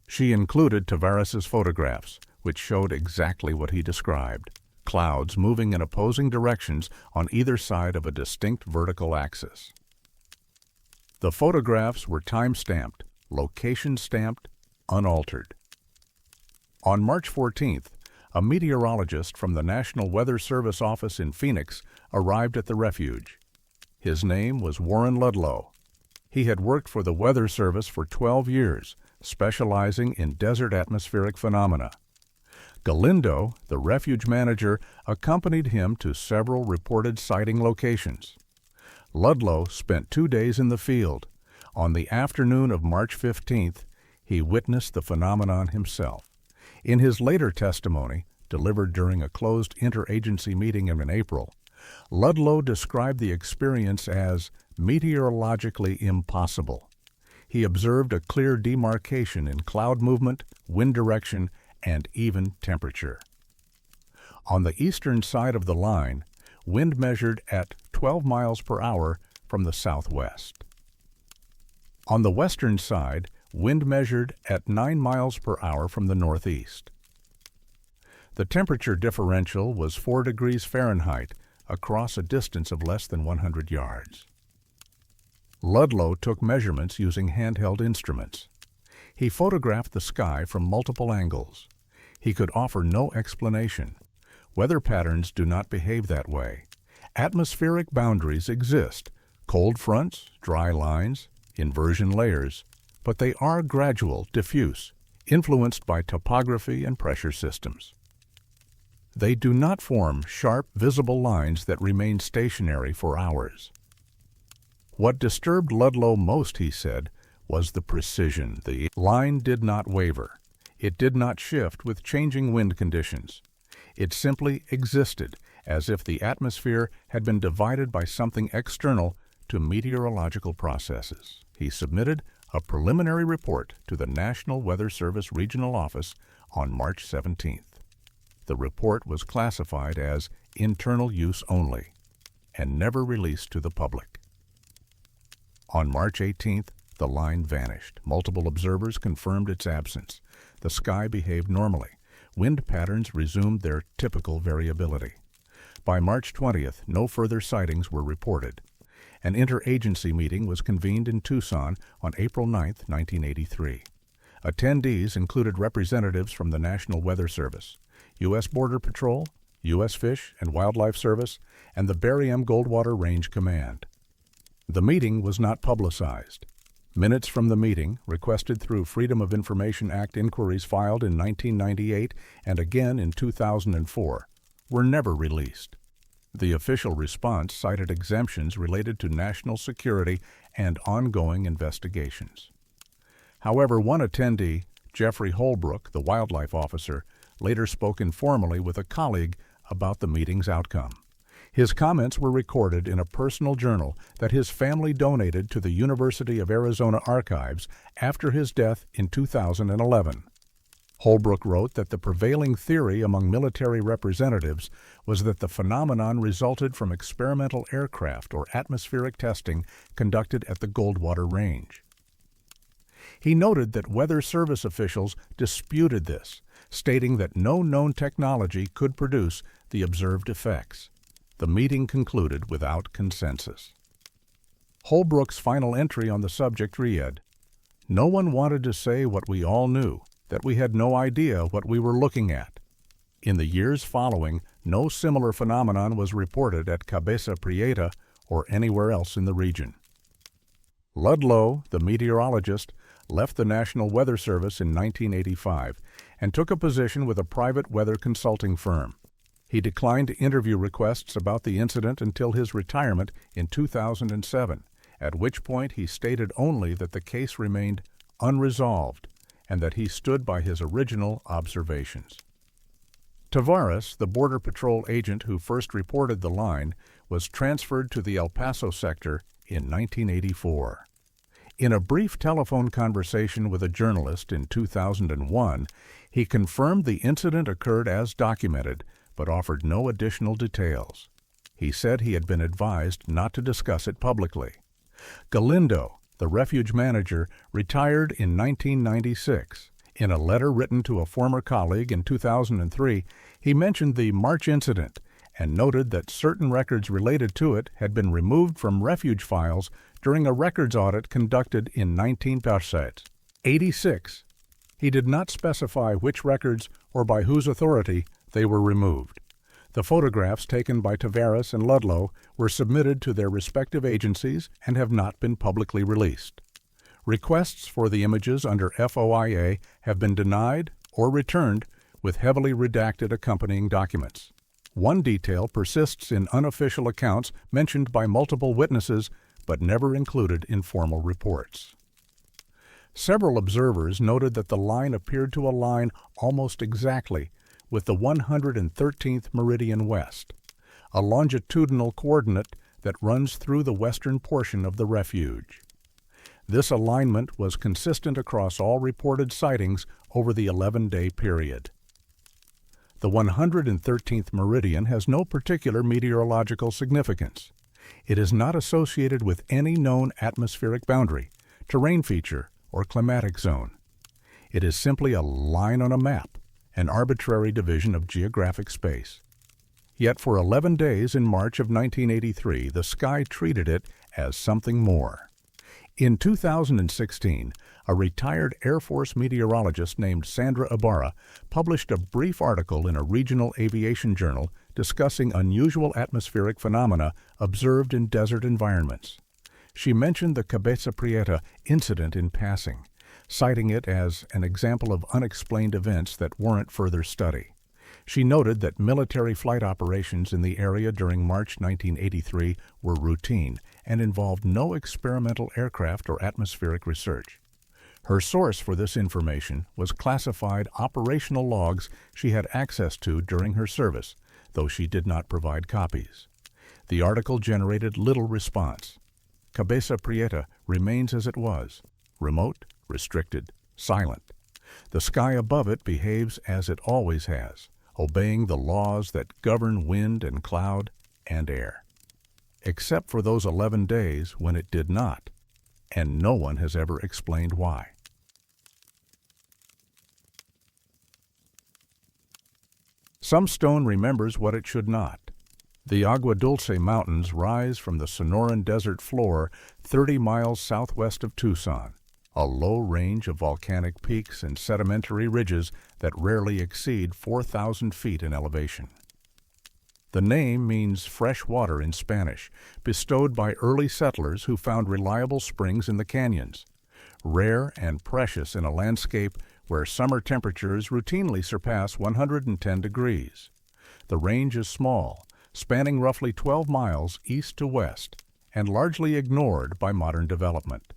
She included Tavares's photographs, which showed exactly what he described, clouds moving in opposing directions on either side of a distinct vertical axis. The photographs were time-stamped, location-stamped, unaltered. On March 14th, a meteorologist from the National Weather Service office in Phoenix arrived at the refuge. His name was Warren Ludlow. He had worked for the Weather Service for 12 years, specializing in desert atmospheric phenomena. Galindo, the refuge manager, accompanied him to several reported sighting locations. Ludlow spent 2 days in the field. On the afternoon of March 15th, he witnessed the phenomenon himself. In his later testimony, delivered during a closed interagency meeting in April, Ludlow described the experience as meteorologically impossible. He observed a clear demarcation in cloud movement, wind direction, and even temperature. On the eastern side of the line, wind measured at 12 miles per hour from the southwest. On the western side, wind measured at 9 miles per hour from the northeast. The temperature differential was 4 degrees Fahrenheit, across a distance of less than 100 yards. Ludlow took measurements using handheld instruments. He photographed the sky from multiple angles. He could offer no explanation. Weather patterns do not behave that way. Atmospheric boundaries exist, cold fronts, dry lines, inversion layers, but they are gradual, diffuse, influenced by topography and pressure systems. They do not form sharp, visible lines that remain stationary for hours. What disturbed Ludlow most, he said, was the precision. The line did not waver. It did not shift with changing wind conditions. It simply existed, as if the atmosphere had been divided by something external to meteorological processes. He submitted a preliminary report to the National Weather Service Regional Office on March 17th. The report was classified as internal use only and never released to the public. On March 18th, the line vanished. Multiple observers confirmed its absence. The sky behaved normally. Wind patterns resumed their typical variability. By March 20th, no further sightings were reported. An interagency meeting was convened in Tucson on April 9, 1983. Attendees included representatives from the National Weather Service, U.S. Border Patrol, U.S. Fish and Wildlife Service, and the Barry M. Goldwater Range Command. The meeting was not publicized. Minutes from the meeting, requested through Freedom of Information Act inquiries filed in 1998 and again in 2004, were never released. The official response cited exemptions related to national security and ongoing investigations. However, one attendee, Jeffrey Holbrook, the wildlife officer, later spoke informally with a colleague about the meeting's outcome. His comments were recorded in a personal journal that his family donated to the University of Arizona Archives after his death in 2011. Holbrook wrote that the prevailing theory among military representatives was that the phenomenon resulted from experimental aircraft or atmospheric testing conducted at the Goldwater Range. He noted that Weather Service officials disputed this, stating that no known technology could produce the observed effects. The meeting concluded without consensus. Holbrook's final entry on the subject read, "No one wanted to say what we all knew, that we had no idea what we were looking at." In the years following, no similar phenomenon was reported at Cabeza Prieta or anywhere else in the region. Ludlow, the meteorologist, left the National Weather Service in 1985 and took a position with a private weather consulting firm. He declined interview requests about the incident until his retirement in 2007, at which point he stated only that the case remained unresolved and that he stood by his original observations. Tavares, the Border Patrol agent who first reported the line, was transferred to the El Paso sector in 1984. In a brief telephone conversation with a journalist in 2001, he confirmed the incident occurred as documented, but offered no additional details. He said he had been advised not to discuss it publicly. Galindo, the refuge manager, retired in 1996. In a letter written to a former colleague in 2003, he mentioned the March incident and noted that certain records related to it had been removed from refuge files during a records audit conducted in 1986. He did not specify which records or by whose authority they were removed. The photographs taken by Tavares and Ludlow were submitted to their respective agencies and have not been publicly released. Requests for the images under FOIA have been denied or returned with heavily redacted accompanying documents. One detail persists in unofficial accounts mentioned by multiple witnesses but never included in formal reports. Several observers noted that the line appeared to align almost exactly with the 113th meridian west, a longitudinal coordinate that runs through the western portion of the refuge. This alignment was consistent across all reported sightings over the 11-day period. The 113th meridian has no particular meteorological significance. It is not associated with any known atmospheric boundary, terrain feature, or climatic zone. It is simply a line on a map, an arbitrary division of geographic space. Yet for 11 days in March of 1983, the sky treated it as something more. In 2016, a retired Air Force meteorologist named Sandra Ibarra published a brief article in a regional aviation journal discussing unusual atmospheric phenomena observed in desert environments. She mentioned the Cabeza Prieta incident in passing, citing it as an example of unexplained events that warrant further study. She noted that military flight operations in the area during March 1983 were routine and involved no experimental aircraft or atmospheric research. Her source for this information was classified operational logs she had access to during her service, though she did not provide copies. The article generated little response. Cabeza Prieta remains as it was, remote, restricted, silent. The sky above it behaves as it always has, obeying the laws that govern wind and cloud and air. Except for those 11 days when it did not, and no one has ever explained why. Some stone remembers what it should not. The Agua Dulce Mountains rise from the Sonoran Desert floor 30 miles southwest of Tucson, a low range of volcanic peaks and sedimentary ridges that rarely exceed 4,000 feet in elevation. The name means fresh water in Spanish, bestowed by early settlers who found reliable springs in the canyons, rare and precious in a landscape where summer temperatures routinely surpass 110 degrees. The range is small, spanning roughly 12 miles east to west, and largely ignored by modern development.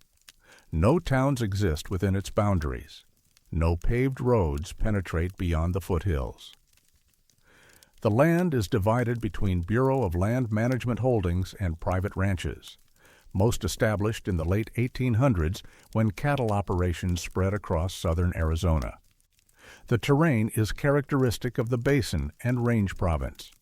No towns exist within its boundaries. No paved roads penetrate beyond the foothills. The land is divided between Bureau of Land Management holdings and private ranches, most established in the late 1800s when cattle operations spread across southern Arizona. The terrain is characteristic of the basin and range province.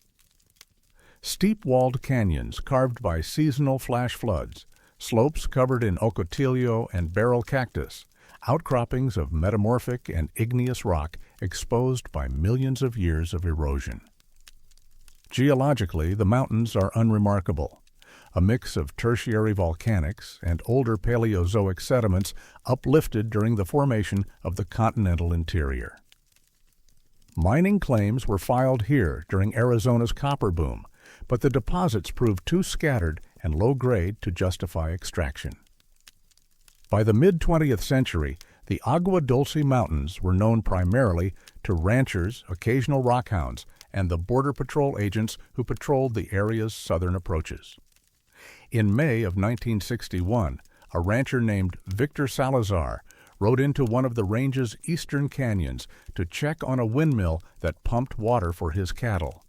Steep-walled canyons carved by seasonal flash floods, slopes covered in ocotillo and barrel cactus, outcroppings of metamorphic and igneous rock exposed by millions of years of erosion. Geologically, the mountains are unremarkable, a mix of tertiary volcanics and older Paleozoic sediments uplifted during the formation of the continental interior. Mining claims were filed here during Arizona's copper boom, but the deposits proved too scattered and low-grade to justify extraction. By the mid-20th century, the Agua Dulce Mountains were known primarily to ranchers, occasional rockhounds, and the Border Patrol agents who patrolled the area's southern approaches. In May of 1961, a rancher named Victor Salazar rode into one of the range's eastern canyons to check on a windmill that pumped water for his cattle.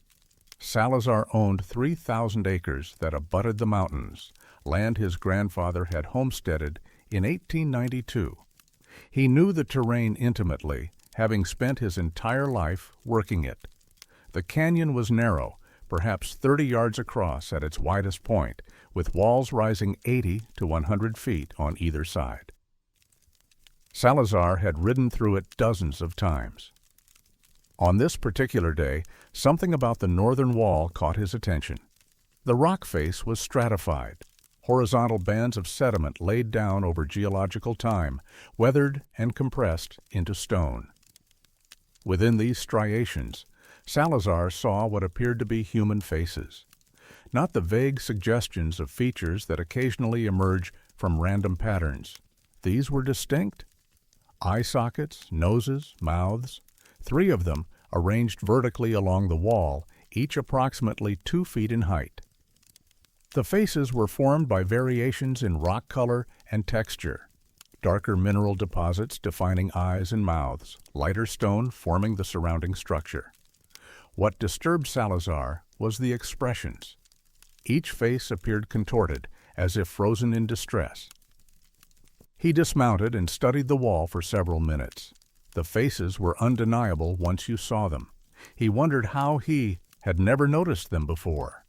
Salazar owned 3,000 acres that abutted the mountains, land his grandfather had homesteaded in 1892. He knew the terrain intimately, having spent his entire life working it. The canyon was narrow, perhaps 30 yards across at its widest point, with walls rising 80 to 100 feet on either side. Salazar had ridden through it dozens of times. On this particular day, something about the northern wall caught his attention. The rock face was stratified, horizontal bands of sediment laid down over geological time, weathered and compressed into stone. Within these striations, Salazar saw what appeared to be human faces, not the vague suggestions of features that occasionally emerge from random patterns. These were distinct. Eye sockets, noses, mouths, 3 of them arranged vertically along the wall, each approximately 2 feet in height. The faces were formed by variations in rock color and texture, darker mineral deposits defining eyes and mouths, lighter stone forming the surrounding structure. What disturbed Salazar was the expressions. Each face appeared contorted, as if frozen in distress. He dismounted and studied the wall for several minutes. The faces were undeniable once you saw them. He wondered how he had never noticed them before.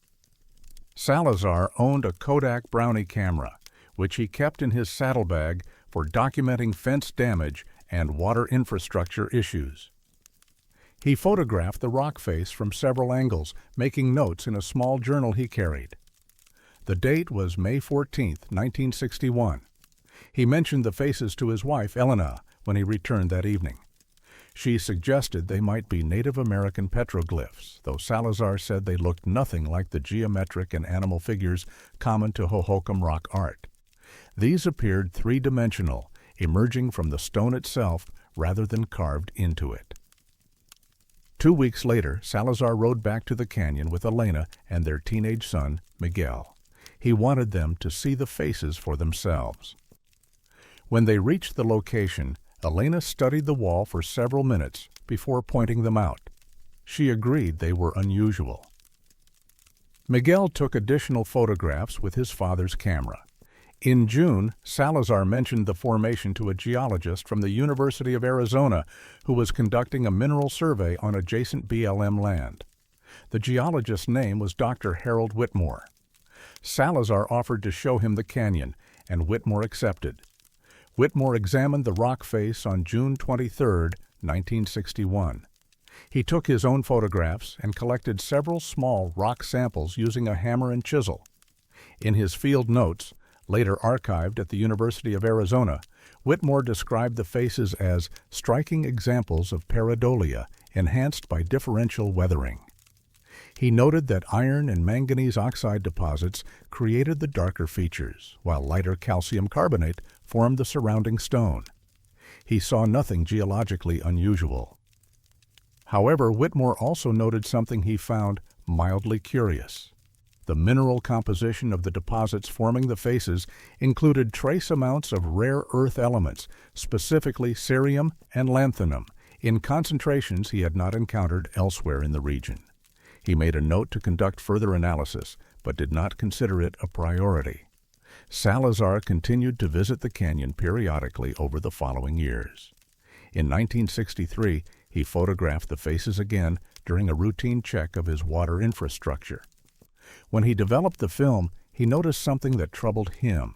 Salazar owned a Kodak Brownie camera, which he kept in his saddlebag for documenting fence damage and water infrastructure issues. He photographed the rock face from several angles, making notes in a small journal he carried. The date was May 14, 1961. He mentioned the faces to his wife, Elena, when he returned that evening. She suggested they might be Native American petroglyphs, though Salazar said they looked nothing like the geometric and animal figures common to Hohokam rock art. These appeared three-dimensional, emerging from the stone itself rather than carved into it. 2 weeks later, Salazar rode back to the canyon with Elena and their teenage son, Miguel. He wanted them to see the faces for themselves. When they reached the location, Elena studied the wall for several minutes before pointing them out. She agreed they were unusual. Miguel took additional photographs with his father's camera. In June, Salazar mentioned the formation to a geologist from the University of Arizona who was conducting a mineral survey on adjacent BLM land. The geologist's name was Dr. Harold Whitmore. Salazar offered to show him the canyon, and Whitmore accepted. Whitmore examined the rock face on June 23, 1961. He took his own photographs and collected several small rock samples using a hammer and chisel. In his field notes, later archived at the University of Arizona, Whitmore described the faces as striking examples of pareidolia enhanced by differential weathering. He noted that iron and manganese oxide deposits created the darker features, while lighter calcium carbonate formed the surrounding stone. He saw nothing geologically unusual. However, Whitmore also noted something he found mildly curious. The mineral composition of the deposits forming the faces included trace amounts of rare earth elements, specifically cerium and lanthanum, in concentrations he had not encountered elsewhere in the region. He made a note to conduct further analysis, but did not consider it a priority. Salazar continued to visit the canyon periodically over the following years. In 1963, he photographed the faces again during a routine check of his water infrastructure. When he developed the film, he noticed something that troubled him.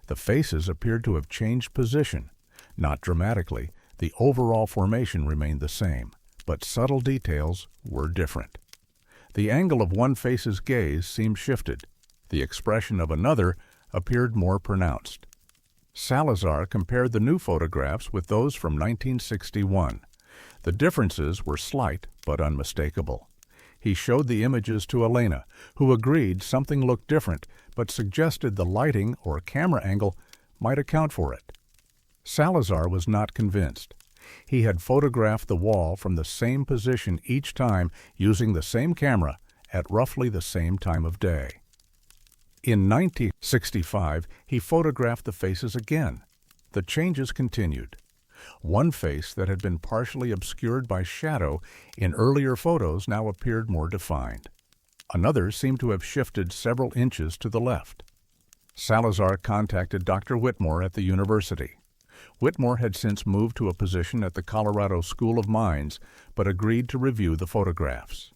The faces appeared to have changed position. Not dramatically, the overall formation remained the same, but subtle details were different. The angle of one face's gaze seemed shifted. The expression of another appeared more pronounced. Salazar compared the new photographs with those from 1961. The differences were slight but unmistakable. He showed the images to Elena, who agreed something looked different, but suggested the lighting or camera angle might account for it. Salazar was not convinced. He had photographed the wall from the same position each time using the same camera at roughly the same time of day. In 1965, he photographed the faces again. The changes continued. One face that had been partially obscured by shadow in earlier photos now appeared more defined. Another seemed to have shifted several inches to the left. Salazar contacted Dr. Whitmore at the university. Whitmore had since moved to a position at the Colorado School of Mines, but agreed to review the photographs.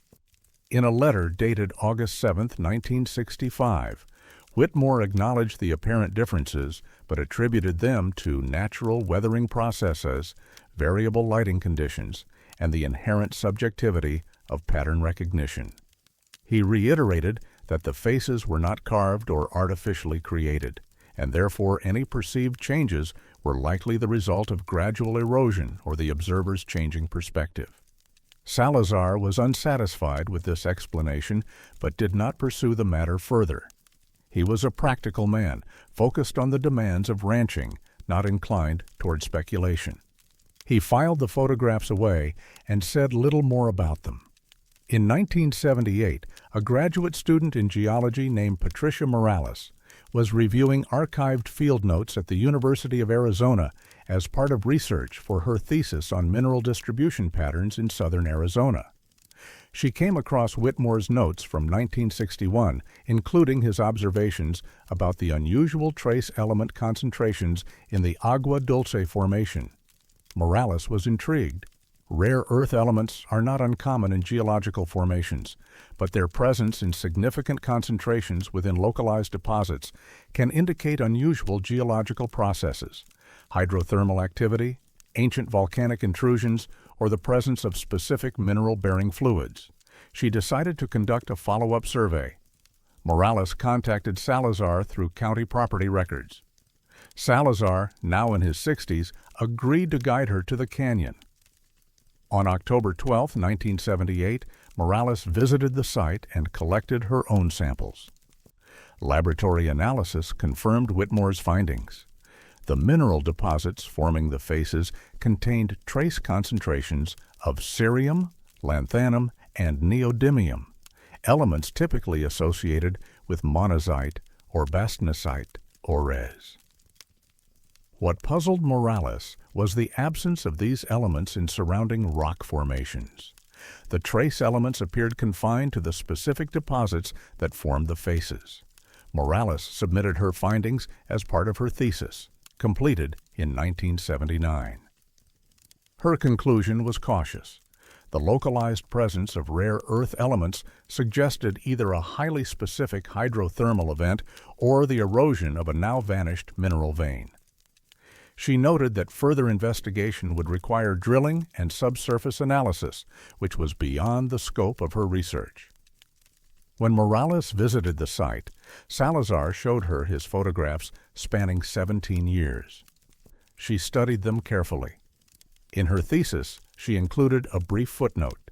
In a letter dated August 7, 1965, Whitmore acknowledged the apparent differences, but attributed them to natural weathering processes, variable lighting conditions, and the inherent subjectivity of pattern recognition. He reiterated that the faces were not carved or artificially created, and therefore any perceived changes were likely the result of gradual erosion or the observer's changing perspective. Salazar was unsatisfied with this explanation, but did not pursue the matter further. He was a practical man, focused on the demands of ranching, not inclined toward speculation. He filed the photographs away and said little more about them. In 1978, a graduate student in geology named Patricia Morales was reviewing archived field notes at the University of Arizona as part of research for her thesis on mineral distribution patterns in southern Arizona. She came across Whitmore's notes from 1961, including his observations about the unusual trace element concentrations in the Agua Dulce Formation. Morales was intrigued. Rare earth elements are not uncommon in geological formations, but their presence in significant concentrations within localized deposits can indicate unusual geological processes, hydrothermal activity, ancient volcanic intrusions, or the presence of specific mineral-bearing fluids. She decided to conduct a follow-up survey. Morales contacted Salazar through county property records. Salazar, now in his 60s, agreed to guide her to the canyon. On October 12, 1978, Morales visited the site and collected her own samples. Laboratory analysis confirmed Whitmore's findings. The mineral deposits forming the faces contained trace concentrations of cerium, lanthanum, and neodymium, elements typically associated with monazite or bastnasite ores. What puzzled Morales was the absence of these elements in surrounding rock formations. The trace elements appeared confined to the specific deposits that formed the faces. Morales submitted her findings as part of her thesis, completed in 1979. Her conclusion was cautious. The localized presence of rare earth elements suggested either a highly specific hydrothermal event or the erosion of a now vanished mineral vein. She noted that further investigation would require drilling and subsurface analysis, which was beyond the scope of her research. When Morales visited the site, Salazar showed her his photographs spanning 17 years. She studied them carefully. In her thesis, she included a brief footnote.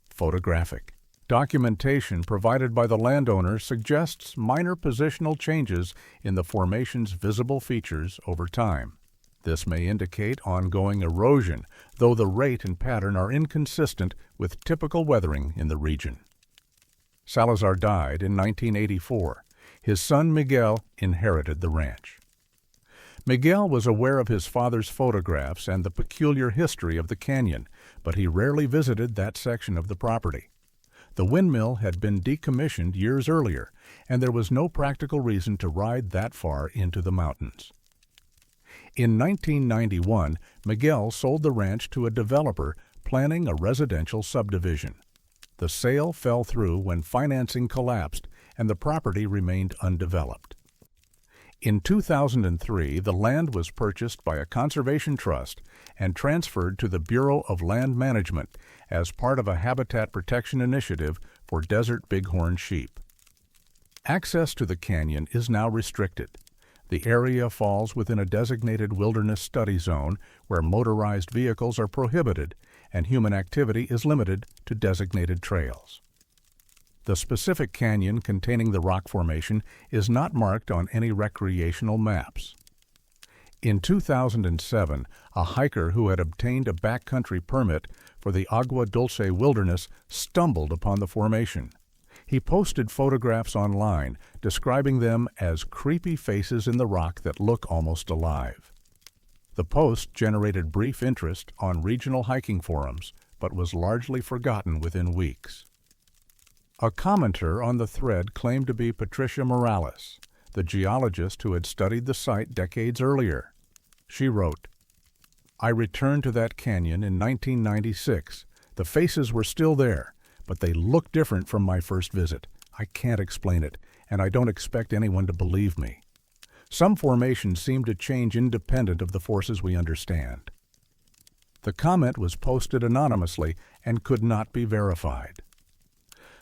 Photographic. Documentation provided by the landowner suggests minor positional changes in the formation's visible features over time. This may indicate ongoing erosion, though the rate and pattern are inconsistent with typical weathering in the region. Salazar died in 1984. His son Miguel inherited the ranch. Miguel was aware of his father's photographs and the peculiar history of the canyon, but he rarely visited that section of the property. The windmill had been decommissioned years earlier, and there was no practical reason to ride that far into the mountains. In 1991, Miguel sold the ranch to a developer planning a residential subdivision. The sale fell through when financing collapsed and the property remained undeveloped. In 2003, the land was purchased by a conservation trust and transferred to the Bureau of Land Management as part of a habitat protection initiative for desert bighorn sheep. Access to the canyon is now restricted. The area falls within a designated wilderness study zone where motorized vehicles are prohibited and human activity is limited to designated trails. The specific canyon containing the rock formation is not marked on any recreational maps. In 2007, a hiker who had obtained a backcountry permit for the Agua Dulce Wilderness stumbled upon the formation. He posted photographs online, describing them as creepy faces in the rock that look almost alive. The post generated brief interest on regional hiking forums, but was largely forgotten within weeks. A commenter on the thread claimed to be Patricia Morales, the geologist who had studied the site decades earlier. She wrote, "I returned to that canyon in 1996. The faces were still there, but they look different from my first visit. I can't explain it, and I don't expect anyone to believe me. Some formations seem to change independent of the forces we understand." The comment was posted anonymously and could not be verified.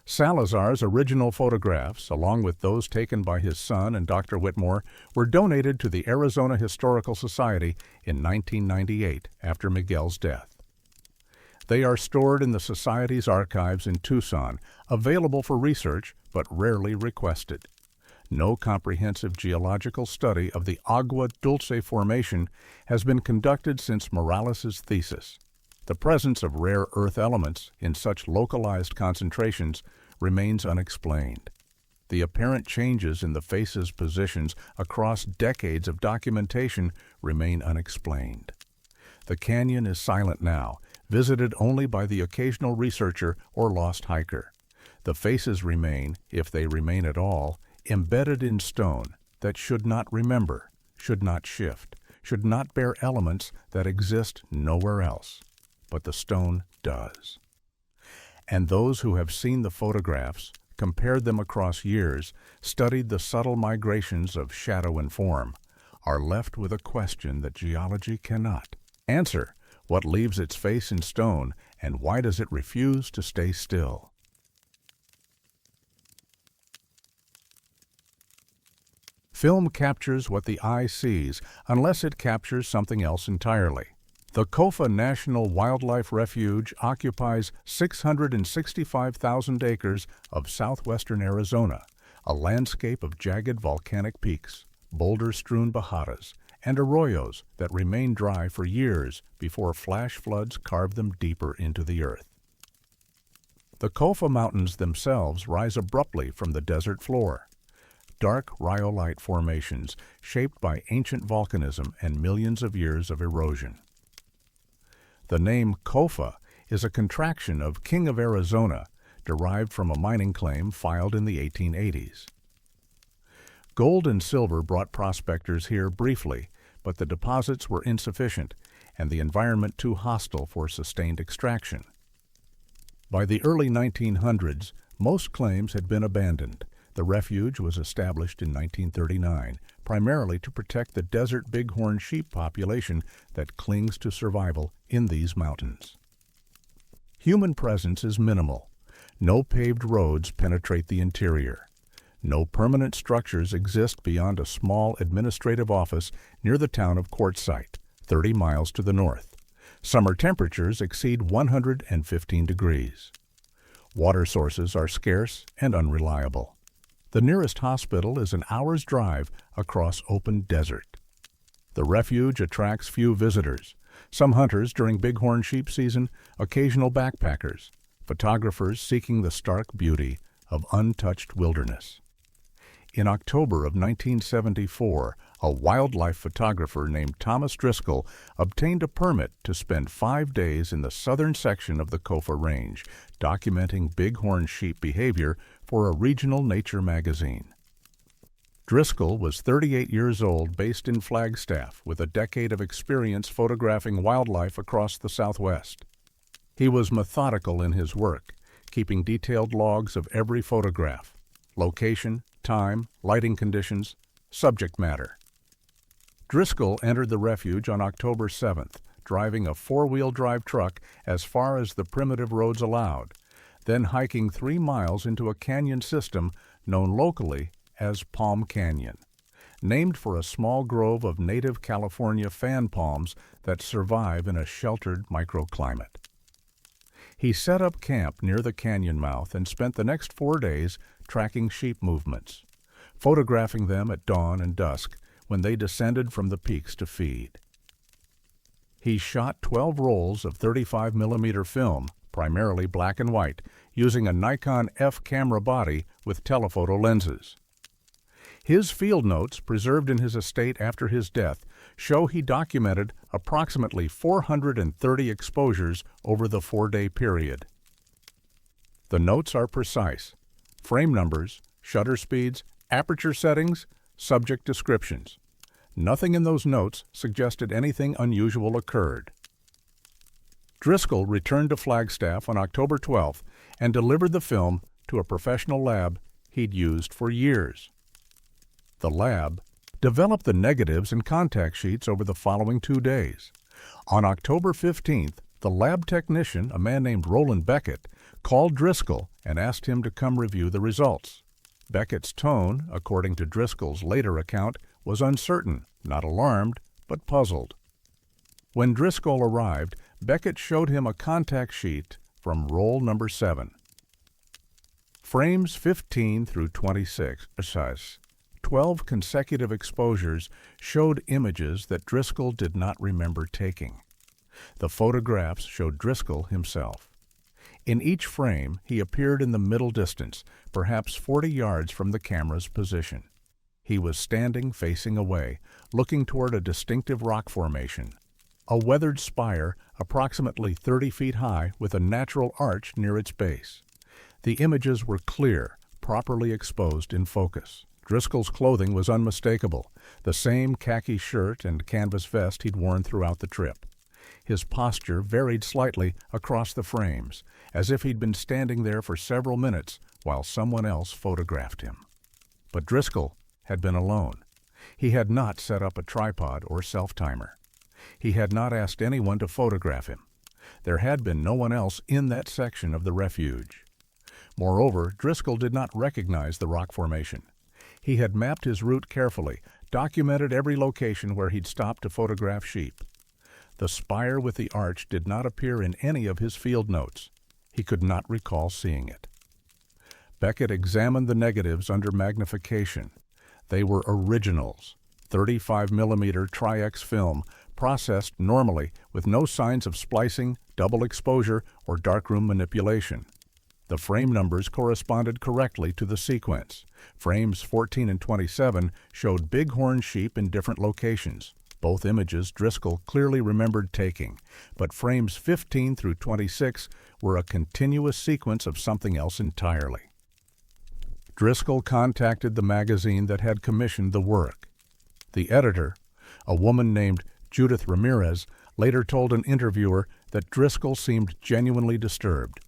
Salazar's original photographs, along with those taken by his son and Dr. Whitmore, were donated to the Arizona Historical Society in 1998 after Miguel's death. They are stored in the Society's archives in Tucson, available for research but rarely requested. No comprehensive geological study of the Agua Dulce Formation has been conducted since Morales' thesis. The presence of rare earth elements in such localized concentrations remains unexplained. The apparent changes in the faces' positions across decades of documentation remain unexplained. The canyon is silent now, visited only by the occasional researcher or lost hiker. The faces remain, if they remain at all, embedded in stone that should not remember, should not shift, should not bear elements that exist nowhere else. But the stone does. And those who have seen the photographs, compared them across years, studied the subtle migrations of shadow and form, are left with a question that geology cannot Answer: what leaves its face in stone, and why does it refuse to stay still? Film captures what the eye sees unless it captures something else entirely. The Kofa National Wildlife Refuge occupies 665,000 acres of southwestern Arizona, a landscape of jagged volcanic peaks, boulder-strewn bajadas, and arroyos that remain dry for years before flash floods carve them deeper into the earth. The Kofa Mountains themselves rise abruptly from the desert floor. Dark rhyolite formations shaped by ancient volcanism and millions of years of erosion. The name Kofa is a contraction of King of Arizona, derived from a mining claim filed in the 1880s. Gold and silver brought prospectors here briefly, but the deposits were insufficient and the environment too hostile for sustained extraction. By the early 1900s, most claims had been abandoned. The refuge was established in 1939, primarily to protect the desert bighorn sheep population that clings to survival in these mountains. Human presence is minimal. No paved roads penetrate the interior. No permanent structures exist beyond a small administrative office near the town of Quartzsite, 30 miles to the north. Summer temperatures exceed 115 degrees. Water sources are scarce and unreliable. The nearest hospital is an hour's drive across open desert. The refuge attracts few visitors, some hunters during bighorn sheep season, occasional backpackers, photographers seeking the stark beauty of untouched wilderness. In October of 1974, a wildlife photographer named Thomas Driscoll obtained a permit to spend 5 days in the southern section of the Kofa Range, documenting bighorn sheep behavior for a regional nature magazine. Driscoll was 38 years old, based in Flagstaff, with a decade of experience photographing wildlife across the Southwest. He was methodical in his work, keeping detailed logs of every photograph: location, time, lighting conditions, subject matter. Driscoll entered the refuge on October 7th, driving a four-wheel drive truck as far as the primitive roads allowed, then hiking 3 miles into a canyon system known locally as Palm Canyon, named for a small grove of native California fan palms that survive in a sheltered microclimate. He set up camp near the canyon mouth and spent the next 4 days tracking sheep movements, photographing them at dawn and dusk when they descended from the peaks to feed. He shot 12 rolls of 35mm film, primarily black and white, using a Nikon F camera body with telephoto lenses. His field notes, preserved in his estate after his death, show he documented approximately 430 exposures over the 4-day period. The notes are precise: frame numbers, shutter speeds, aperture settings, subject descriptions. Nothing in those notes suggested anything unusual occurred. Driscoll returned to Flagstaff on October 12th and delivered the film to a professional lab he'd used for years. The lab developed the negatives and contact sheets over the following 2 days. On October 15th, the lab technician, a man named Roland Beckett, called Driscoll and asked him to come review the results. Beckett's tone, according to Driscoll's later account, was uncertain, not alarmed, but puzzled. When Driscoll arrived, Beckett showed him a contact sheet from roll number 7. Frames 15 through 26, 12 consecutive exposures, showed images that Driscoll did not remember taking. The photographs showed Driscoll himself. In each frame, he appeared in the middle distance, perhaps 40 yards from the camera's position. He was standing facing away, looking toward a distinctive rock formation, a weathered spire approximately 30 feet high with a natural arch near its base. The images were clear, properly exposed in focus. Driscoll's clothing was unmistakable, the same khaki shirt and canvas vest he'd worn throughout the trip. His posture varied slightly across the frames, as if he'd been standing there for several minutes while someone else photographed him. But Driscoll had been alone. He had not set up a tripod or self-timer. He had not asked anyone to photograph him. There had been no one else in that section of the refuge. Moreover, Driscoll did not recognize the rock formation. He had mapped his route carefully, documented every location where he'd stopped to photograph sheep. The spire with the arch did not appear in any of his field notes. He could not recall seeing it. Beckett examined the negatives under magnification. They were originals, 35mm Tri-X film, processed normally with no signs of splicing, double exposure, or darkroom manipulation. The frame numbers corresponded correctly to the sequence. Frames 14 and 27 showed bighorn sheep in different locations. Both images Driscoll clearly remembered taking, but frames 15 through 26 were a continuous sequence of something else entirely. Driscoll contacted the magazine that had commissioned the work. The editor, a woman named Judith Ramirez, later told an interviewer that Driscoll seemed genuinely disturbed.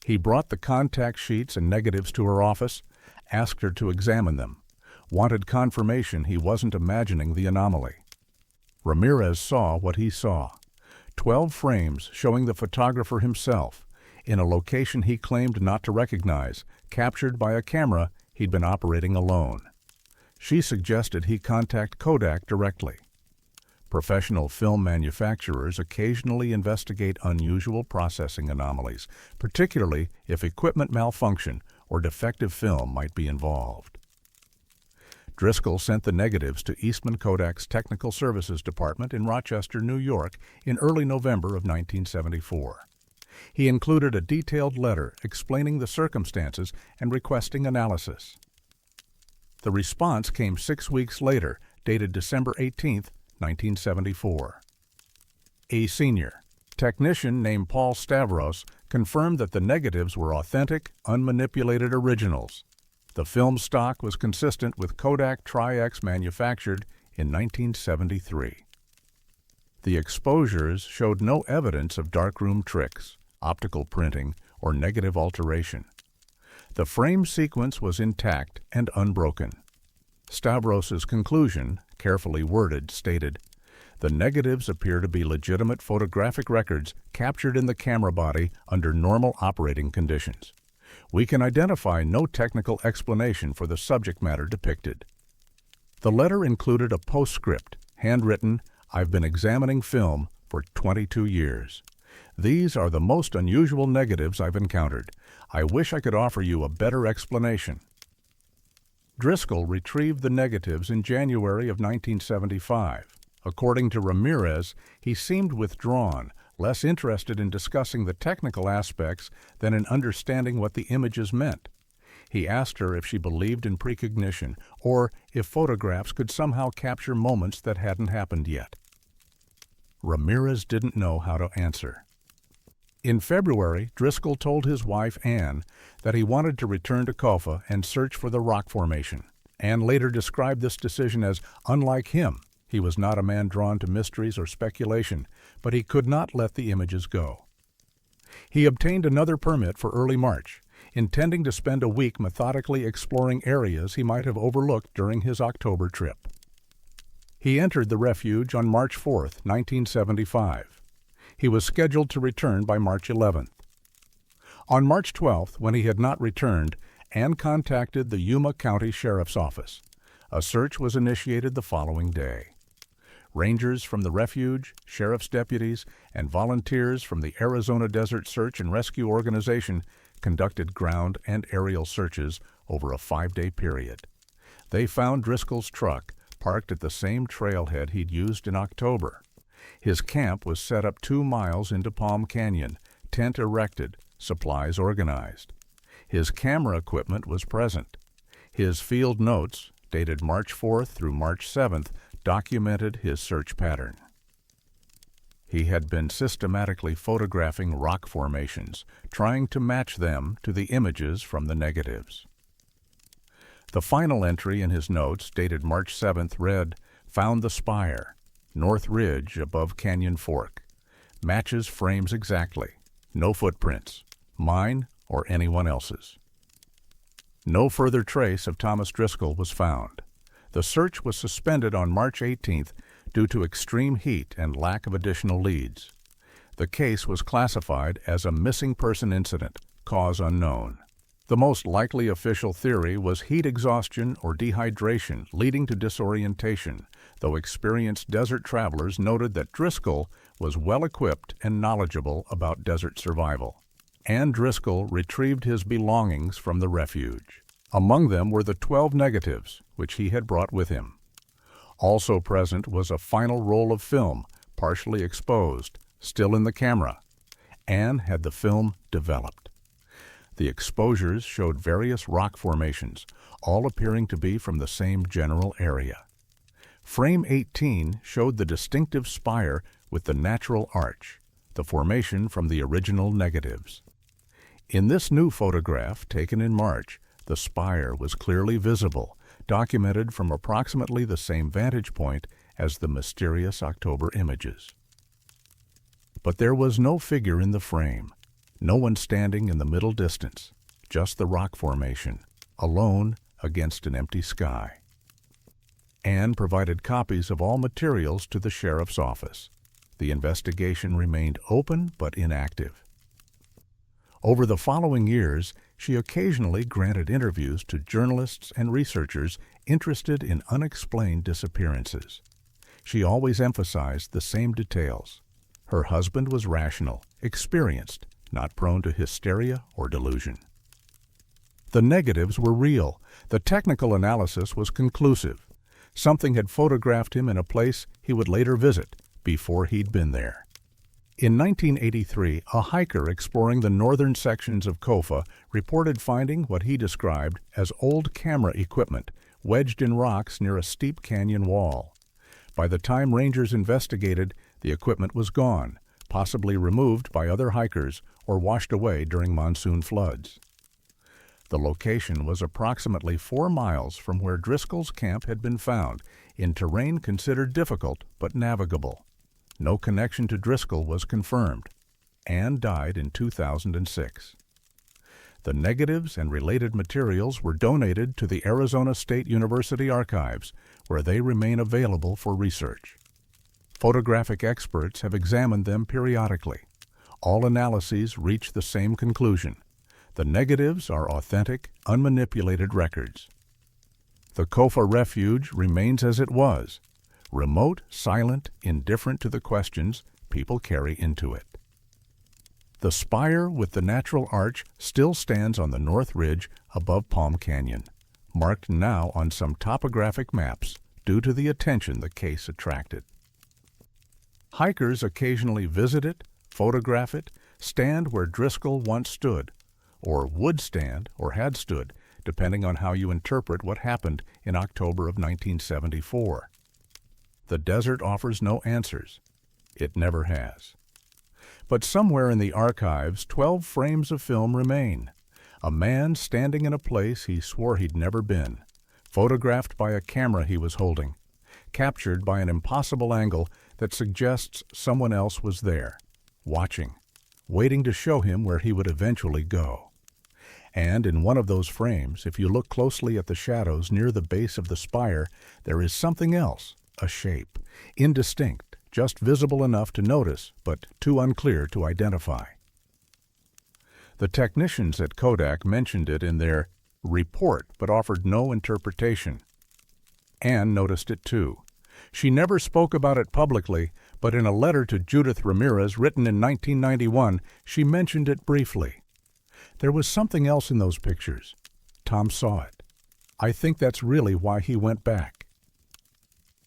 He brought the contact sheets and negatives to her office, asked her to examine them, wanted confirmation he wasn't imagining the anomaly. Ramirez saw what he saw: 12 frames showing the photographer himself, in a location he claimed not to recognize, captured by a camera he'd been operating alone. She suggested he contact Kodak directly. Professional film manufacturers occasionally investigate unusual processing anomalies, particularly if equipment malfunction or defective film might be involved. Driscoll sent the negatives to Eastman Kodak's Technical Services Department in Rochester, New York, in early November of 1974. He included a detailed letter explaining the circumstances and requesting analysis. The response came 6 weeks later, dated December 18, 1974. A senior technician named Paul Stavros confirmed that the negatives were authentic, unmanipulated originals. The film stock was consistent with Kodak Tri-X manufactured in 1973. The exposures showed no evidence of darkroom tricks, optical printing, or negative alteration. The frame sequence was intact and unbroken. Stavros's conclusion, carefully worded, stated, "The negatives appear to be legitimate photographic records captured in the camera body under normal operating conditions. We can identify no technical explanation for the subject matter depicted." The letter included a postscript, handwritten, "I've been examining film for 22 years. These are the most unusual negatives I've encountered. I wish I could offer you a better explanation." Driscoll retrieved the negatives in January of 1975. According to Ramirez, he seemed withdrawn, less interested in discussing the technical aspects than in understanding what the images meant. He asked her if she believed in precognition or if photographs could somehow capture moments that hadn't happened yet. Ramirez didn't know how to answer. In February, Driscoll told his wife, Anne, that he wanted to return to Kofa and search for the rock formation. Anne later described this decision as unlike him. He was not a man drawn to mysteries or speculation, but he could not let the images go. He obtained another permit for early March, intending to spend a week methodically exploring areas he might have overlooked during his October trip. He entered the refuge on March 4, 1975. He was scheduled to return by March 11th. On March 12th, when he had not returned, Anne contacted the Yuma County Sheriff's Office. A search was initiated the following day. Rangers from the refuge, sheriff's deputies, and volunteers from the Arizona Desert Search and Rescue Organization conducted ground and aerial searches over a 5-day period. They found Driscoll's truck parked at the same trailhead he'd used in October. His camp was set up 2 miles into Palm Canyon, tent erected, supplies organized. His camera equipment was present. His field notes, dated March 4th through March 7th, documented his search pattern. He had been systematically photographing rock formations, trying to match them to the images from the negatives. The final entry in his notes, dated March 7th, read, "Found the spire, North Ridge above Canyon Fork. Matches frames exactly. No footprints, mine or anyone else's." No further trace of Thomas Driscoll was found. The search was suspended on March 18th due to extreme heat and lack of additional leads. The case was classified as a missing person incident, cause unknown. The most likely official theory was heat exhaustion or dehydration leading to disorientation, though experienced desert travelers noted that Driscoll was well-equipped and knowledgeable about desert survival. And Driscoll retrieved his belongings from the refuge. Among them were the 12 negatives, which he had brought with him. Also present was a final roll of film, partially exposed, still in the camera. Anne had the film developed. The exposures showed various rock formations, all appearing to be from the same general area. Frame 18 showed the distinctive spire with the natural arch, the formation from the original negatives. In this new photograph, taken in March, the spire was clearly visible, documented from approximately the same vantage point as the mysterious October images. But there was no figure in the frame, no one standing in the middle distance, just the rock formation, alone against an empty sky. Anne provided copies of all materials to the sheriff's office. The investigation remained open but inactive. Over the following years, she occasionally granted interviews to journalists and researchers interested in unexplained disappearances. She always emphasized the same details. Her husband was rational, experienced, not prone to hysteria or delusion. The negatives were real. The technical analysis was conclusive. Something had photographed him in a place he would later visit, before he'd been there. In 1983, a hiker exploring the northern sections of Kofa reported finding what he described as old camera equipment wedged in rocks near a steep canyon wall. By the time rangers investigated, the equipment was gone, possibly removed by other hikers or washed away during monsoon floods. The location was approximately 4 miles from where Driscoll's camp had been found, in terrain considered difficult but navigable. No connection to Driscoll was confirmed. Anne died in 2006. The negatives and related materials were donated to the Arizona State University Archives, where they remain available for research. Photographic experts have examined them periodically. All analyses reach the same conclusion. The negatives are authentic, unmanipulated records. The Kofa Refuge remains as it was, remote, silent, indifferent to the questions people carry into it. The spire with the natural arch still stands on the north ridge above Palm Canyon, marked now on some topographic maps due to the attention the case attracted. Hikers occasionally visit it, photograph it, stand where Driscoll once stood, or would stand or had stood, depending on how you interpret what happened in October of 1974. The desert offers no answers. It never has. But somewhere in the archives, 12 frames of film remain. A man standing in a place he swore he'd never been, photographed by a camera he was holding, captured by an impossible angle that suggests someone else was there, watching, waiting to show him where he would eventually go. And in one of those frames, if you look closely at the shadows near the base of the spire, there is something else. A shape, indistinct, just visible enough to notice, but too unclear to identify. The technicians at Kodak mentioned it in their report, but offered no interpretation. Anne noticed it too. She never spoke about it publicly, but in a letter to Judith Ramirez written in 1991, she mentioned it briefly. There was something else in those pictures. Tom saw it. I think that's really why he went back.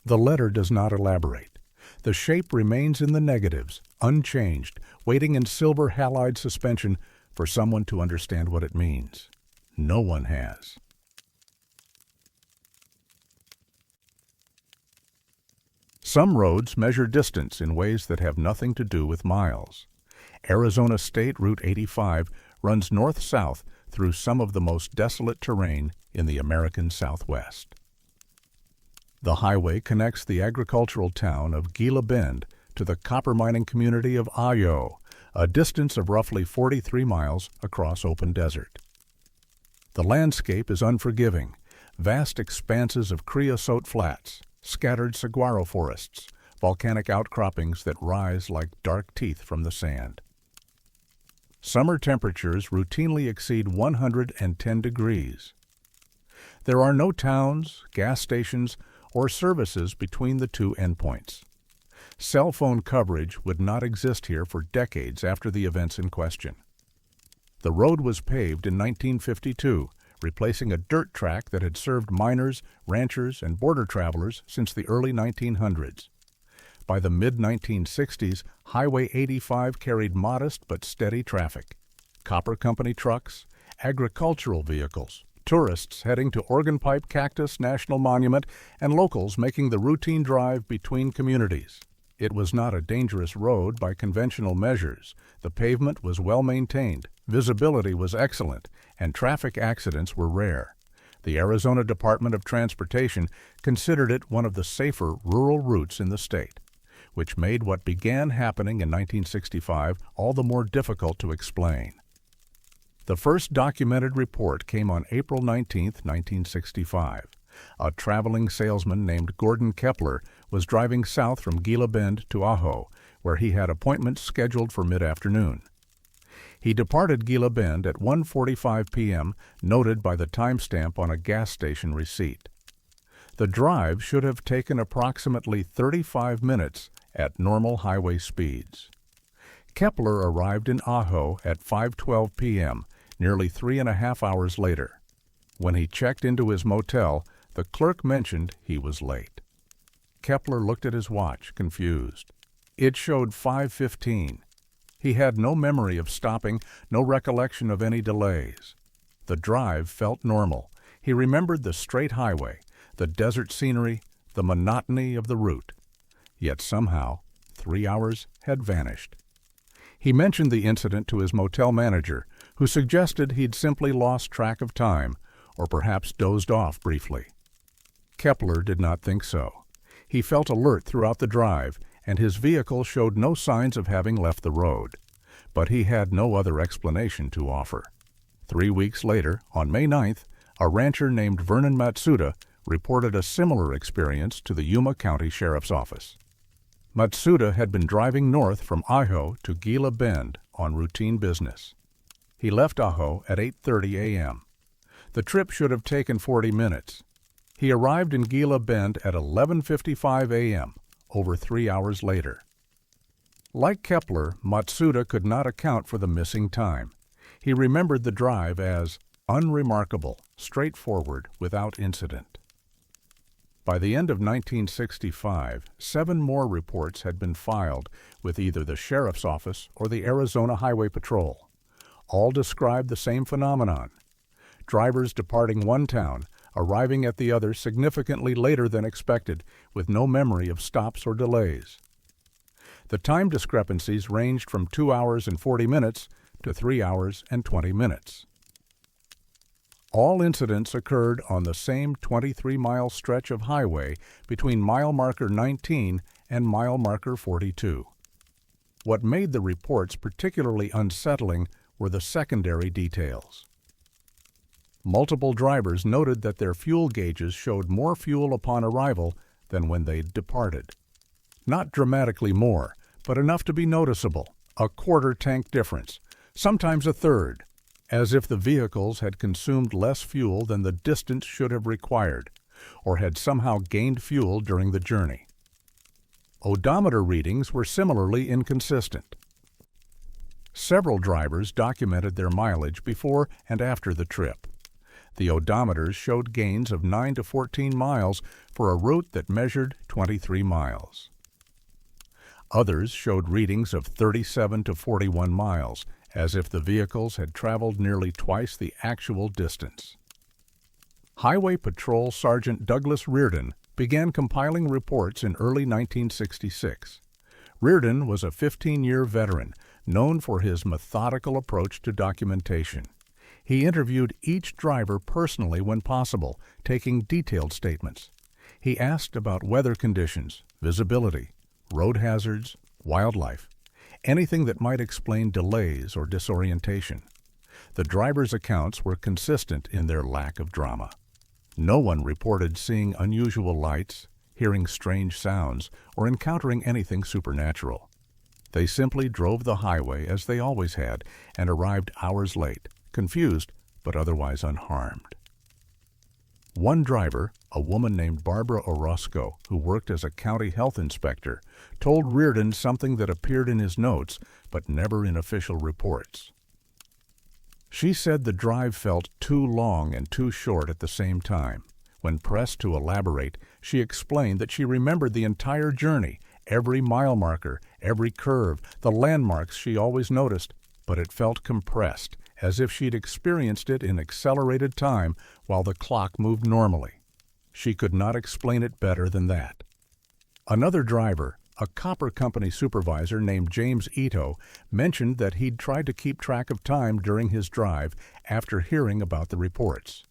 The letter does not elaborate. The shape remains in the negatives, unchanged, waiting in silver halide suspension for someone to understand what it means. No one has. Some roads measure distance in ways that have nothing to do with miles. Arizona State Route 85 runs north-south through some of the most desolate terrain in the American Southwest. The highway connects the agricultural town of Gila Bend to the copper mining community of Ayo, a distance of roughly 43 miles across open desert. The landscape is unforgiving, vast expanses of creosote flats, scattered saguaro forests, volcanic outcroppings that rise like dark teeth from the sand. Summer temperatures routinely exceed 110 degrees. There are no towns, gas stations, or services between the two endpoints. Cell phone coverage would not exist here for decades after the events in question. The road was paved in 1952, replacing a dirt track that had served miners, ranchers, and border travelers since the early 1900s. By the mid-1960s, Highway 85 carried modest but steady traffic. Copper Company trucks, agricultural vehicles, tourists heading to Organ Pipe Cactus National Monument, and locals making the routine drive between communities. It was not a dangerous road by conventional measures. The pavement was well maintained, visibility was excellent, and traffic accidents were rare. The Arizona Department of Transportation considered it one of the safer rural routes in the state, which made what began happening in 1965 all the more difficult to explain. The first documented report came on April 19, 1965. A traveling salesman named Gordon Kepler was driving south from Gila Bend to Ajo, where he had appointments scheduled for mid-afternoon. He departed Gila Bend at 1:45 p.m., noted by the timestamp on a gas station receipt. The drive should have taken approximately 35 minutes at normal highway speeds. Kepler arrived in Ajo at 5:12 p.m., nearly 3.5 hours later. When he checked into his motel, the clerk mentioned he was late. Kepler looked at his watch, confused. It showed 5:15. He had no memory of stopping, no recollection of any delays. The drive felt normal. He remembered the straight highway, the desert scenery, the monotony of the route. Yet somehow, 3 hours had vanished. He mentioned the incident to his motel manager, who suggested he'd simply lost track of time, or perhaps dozed off briefly. Kepler did not think so. He felt alert throughout the drive, and his vehicle showed no signs of having left the road. But he had no other explanation to offer. 3 weeks later, on May 9th, a rancher named Vernon Matsuda reported a similar experience to the Yuma County Sheriff's Office. Matsuda had been driving north from Ajo to Gila Bend on routine business. He left Ajo at 8:30 a.m. The trip should have taken 40 minutes. He arrived in Gila Bend at 11:55 a.m., over 3 hours later. Like Kepler, Matsuda could not account for the missing time. He remembered the drive as unremarkable, straightforward, without incident. By the end of 1965, 7 more reports had been filed with either the Sheriff's Office or the Arizona Highway Patrol. All described the same phenomenon. Drivers departing one town, arriving at the other significantly later than expected, with no memory of stops or delays. The time discrepancies ranged from 2 hours and 40 minutes to 3 hours and 20 minutes. All incidents occurred on the same 23-mile stretch of highway between mile marker 19 and mile marker 42. What made the reports particularly unsettling were the secondary details. Multiple drivers noted that their fuel gauges showed more fuel upon arrival than when they departed. Not dramatically more, but enough to be noticeable, a quarter tank difference, sometimes a third, as if the vehicles had consumed less fuel than the distance should have required, or had somehow gained fuel during the journey. Odometer readings were similarly inconsistent. Several drivers documented their mileage before and after the trip. The odometers showed gains of 9 to 14 miles for a route that measured 23 miles. Others showed readings of 37 to 41 miles, as if the vehicles had traveled nearly twice the actual distance. Highway Patrol Sergeant Douglas Reardon began compiling reports in early 1966. Reardon was a 15-year veteran, known for his methodical approach to documentation. He interviewed each driver personally when possible, taking detailed statements. He asked about weather conditions, visibility, road hazards, wildlife, anything that might explain delays or disorientation. The drivers' accounts were consistent in their lack of drama. No one reported seeing unusual lights, hearing strange sounds, or encountering anything supernatural. They simply drove the highway as they always had and arrived hours late, confused but otherwise unharmed. One driver, a woman named Barbara Orozco, who worked as a county health inspector, told Reardon something that appeared in his notes but never in official reports. She said the drive felt too long and too short at the same time. When pressed to elaborate, she explained that she remembered the entire journey, every mile marker, every curve, the landmarks she always noticed, but it felt compressed, as if she'd experienced it in accelerated time while the clock moved normally. She could not explain it better than that. Another driver, a copper company supervisor named James Ito, mentioned that he'd tried to keep track of time during his drive after hearing about the reports.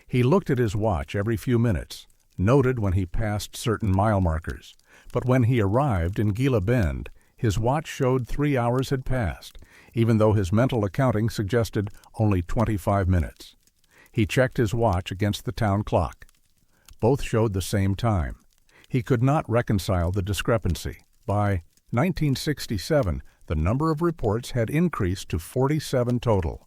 He looked at his watch every few minutes, noted when he passed certain mile markers, but when he arrived in Gila Bend, his watch showed 3 hours had passed, even though his mental accounting suggested only 25 minutes. He checked his watch against the town clock. Both showed the same time. He could not reconcile the discrepancy. By 1967, the number of reports had increased to 47 total.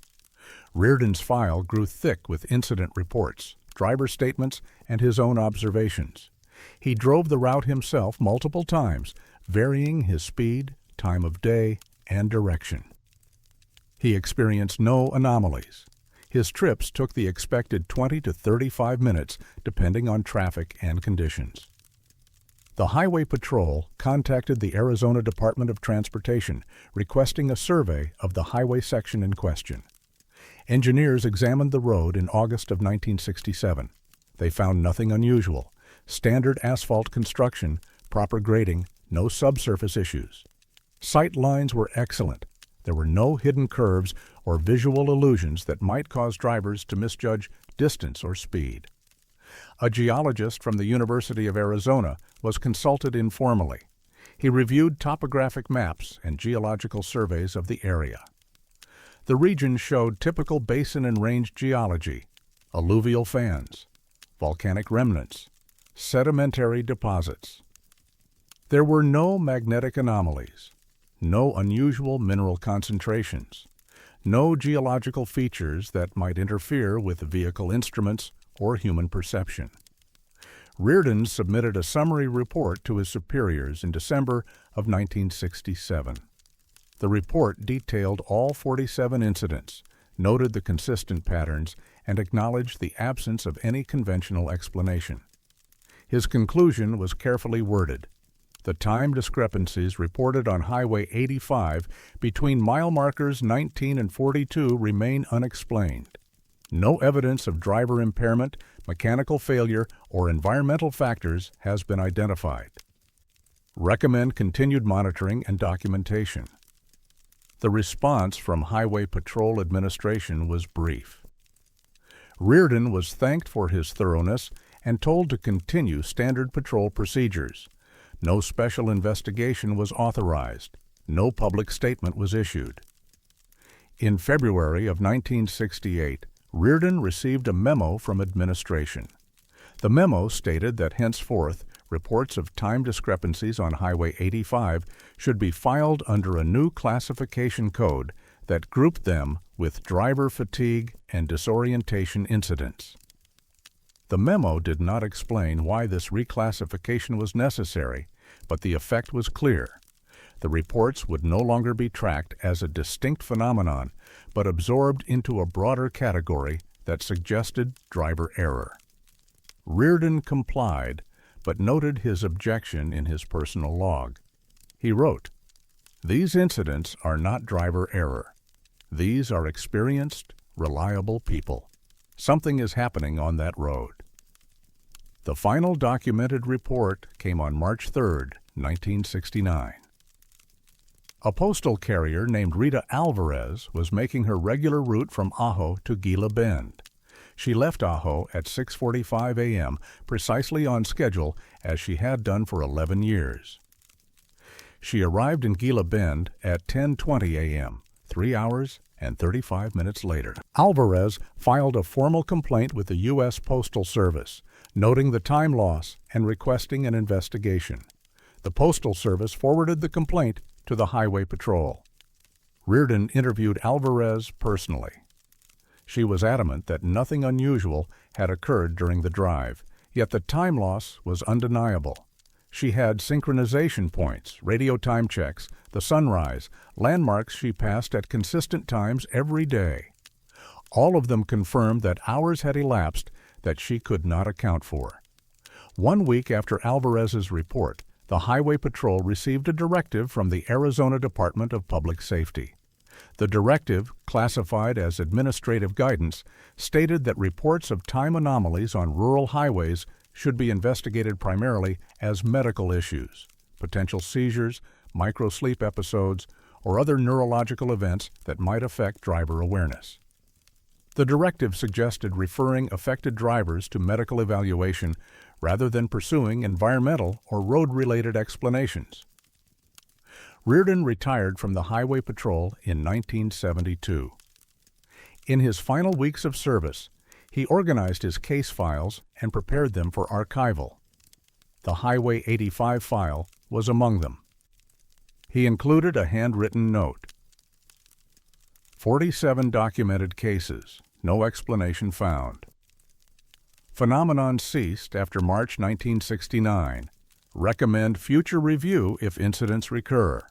Reardon's file grew thick with incident reports, driver statements, and his own observations. He drove the route himself multiple times, varying his speed, time of day, and direction. He experienced no anomalies. His trips took the expected 20 to 35 minutes, depending on traffic and conditions. The Highway Patrol contacted the Arizona Department of Transportation, requesting a survey of the highway section in question. Engineers examined the road in August of 1967. They found nothing unusual: standard asphalt construction, proper grading, no subsurface issues. Sight lines were excellent. There were no hidden curves or visual illusions that might cause drivers to misjudge distance or speed. A geologist from the University of Arizona was consulted informally. He reviewed topographic maps and geological surveys of the area. The region showed typical basin and range geology, alluvial fans, volcanic remnants, sedimentary deposits. There were no magnetic anomalies, no unusual mineral concentrations, no geological features that might interfere with vehicle instruments or human perception. Reardon submitted a summary report to his superiors in December of 1967. The report detailed all 47 incidents, noted the consistent patterns, and acknowledged the absence of any conventional explanation. His conclusion was carefully worded. The time discrepancies reported on Highway 85 between mile markers 19 and 42 remain unexplained. No evidence of driver impairment, mechanical failure, or environmental factors has been identified. Recommend continued monitoring and documentation. The response from Highway Patrol Administration was brief. Reardon was thanked for his thoroughness and told to continue standard patrol procedures. No special investigation was authorized. No public statement was issued. In February of 1968, Reardon received a memo from administration. The memo stated that henceforth, reports of time discrepancies on Highway 85 should be filed under a new classification code that grouped them with driver fatigue and disorientation incidents. The memo did not explain why this reclassification was necessary, but the effect was clear. The reports would no longer be tracked as a distinct phenomenon, but absorbed into a broader category that suggested driver error. Reardon complied, but noted his objection in his personal log. He wrote, "These incidents are not driver error. These are experienced, reliable people. Something is happening on that road." The final documented report came on March 3, 1969. A postal carrier named Rita Alvarez was making her regular route from Ajo to Gila Bend. She left Ajo at 6:45 a.m., precisely on schedule as she had done for 11 years. She arrived in Gila Bend at 10:20 a.m., 3 hours and 35 minutes later. Alvarez filed a formal complaint with the U.S. Postal Service, noting the time loss and requesting an investigation. The Postal Service forwarded the complaint to the Highway Patrol. Reardon interviewed Alvarez personally. She was adamant that nothing unusual had occurred during the drive, yet the time loss was undeniable. She had synchronization points, radio time checks, the sunrise, landmarks she passed at consistent times every day. All of them confirmed that hours had elapsed that she could not account for. 1 week after Alvarez's report, the Highway Patrol received a directive from the Arizona Department of Public Safety. The directive, classified as administrative guidance, stated that reports of time anomalies on rural highways should be investigated primarily as medical issues, potential seizures, microsleep episodes, or other neurological events that might affect driver awareness. The directive suggested referring affected drivers to medical evaluation rather than pursuing environmental or road-related explanations. Reardon retired from the Highway Patrol in 1972. In his final weeks of service, he organized his case files and prepared them for archival. The Highway 85 file was among them. He included a handwritten note. 47 documented cases, no explanation found. Phenomenon ceased after March 1969. Recommend future review if incidents recur.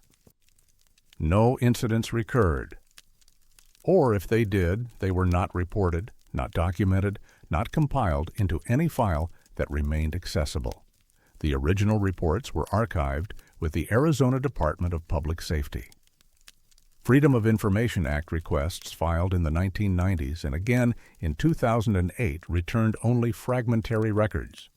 No incidents recurred. Or if they did, they were not reported, not documented, not compiled into any file that remained accessible. The original reports were archived with the Arizona Department of Public Safety. Freedom of Information Act requests filed in the 1990s and again in 2008 returned only fragmentary records.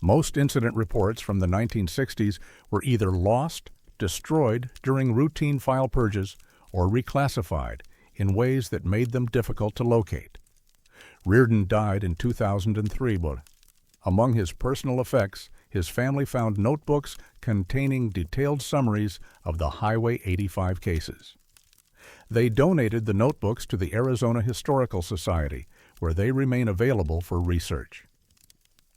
Most incident reports from the 1960s were either lost, destroyed during routine file purges, or reclassified in ways that made them difficult to locate. Reardon died in 2003, but among his personal effects, his family found notebooks containing detailed summaries of the Highway 85 cases. They donated the notebooks to the Arizona Historical Society, where they remain available for research.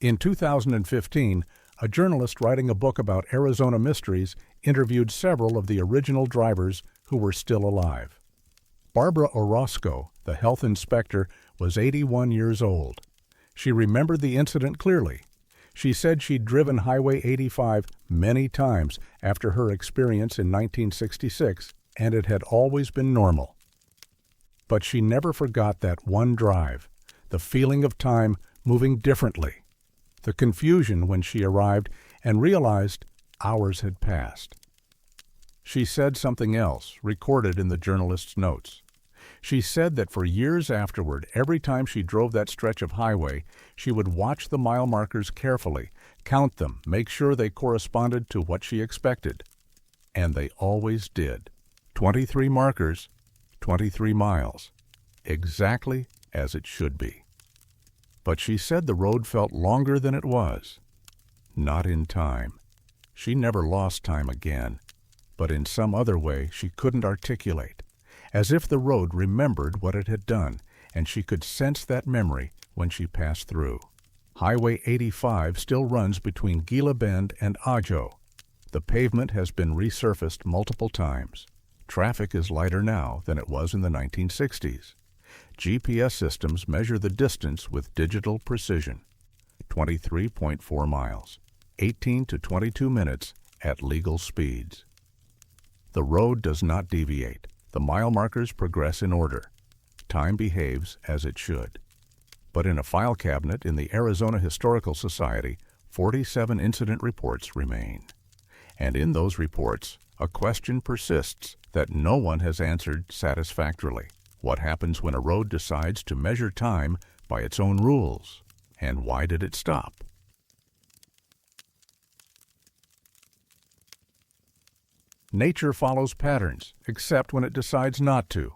In 2015, a journalist writing a book about Arizona mysteries interviewed several of the original drivers who were still alive. Barbara Orozco, the health inspector, was 81 years old. She remembered the incident clearly. She said she'd driven Highway 85 many times after her experience in 1966, and it had always been normal. But she never forgot that one drive, the feeling of time moving differently, the confusion when she arrived and realized hours had passed. She said something else, recorded in the journalist's notes. She said that for years afterward, every time she drove that stretch of highway, she would watch the mile markers carefully, count them, make sure they corresponded to what she expected. And they always did. 23 markers, 23 miles. Exactly as it should be. But she said the road felt longer than it was. Not in time. She never lost time again, but in some other way she couldn't articulate, as if the road remembered what it had done, and she could sense that memory when she passed through. Highway 85 still runs between Gila Bend and Ajo. The pavement has been resurfaced multiple times. Traffic is lighter now than it was in the 1960s. GPS systems measure the distance with digital precision. 23.4 miles, 18 to 22 minutes at legal speeds. The road does not deviate. The mile markers progress in order. Time behaves as it should. But in a file cabinet in the Arizona Historical Society, 47 incident reports remain. And in those reports, a question persists that no one has answered satisfactorily. What happens when a road decides to measure time by its own rules? And why did it stop? Nature follows patterns, except when it decides not to.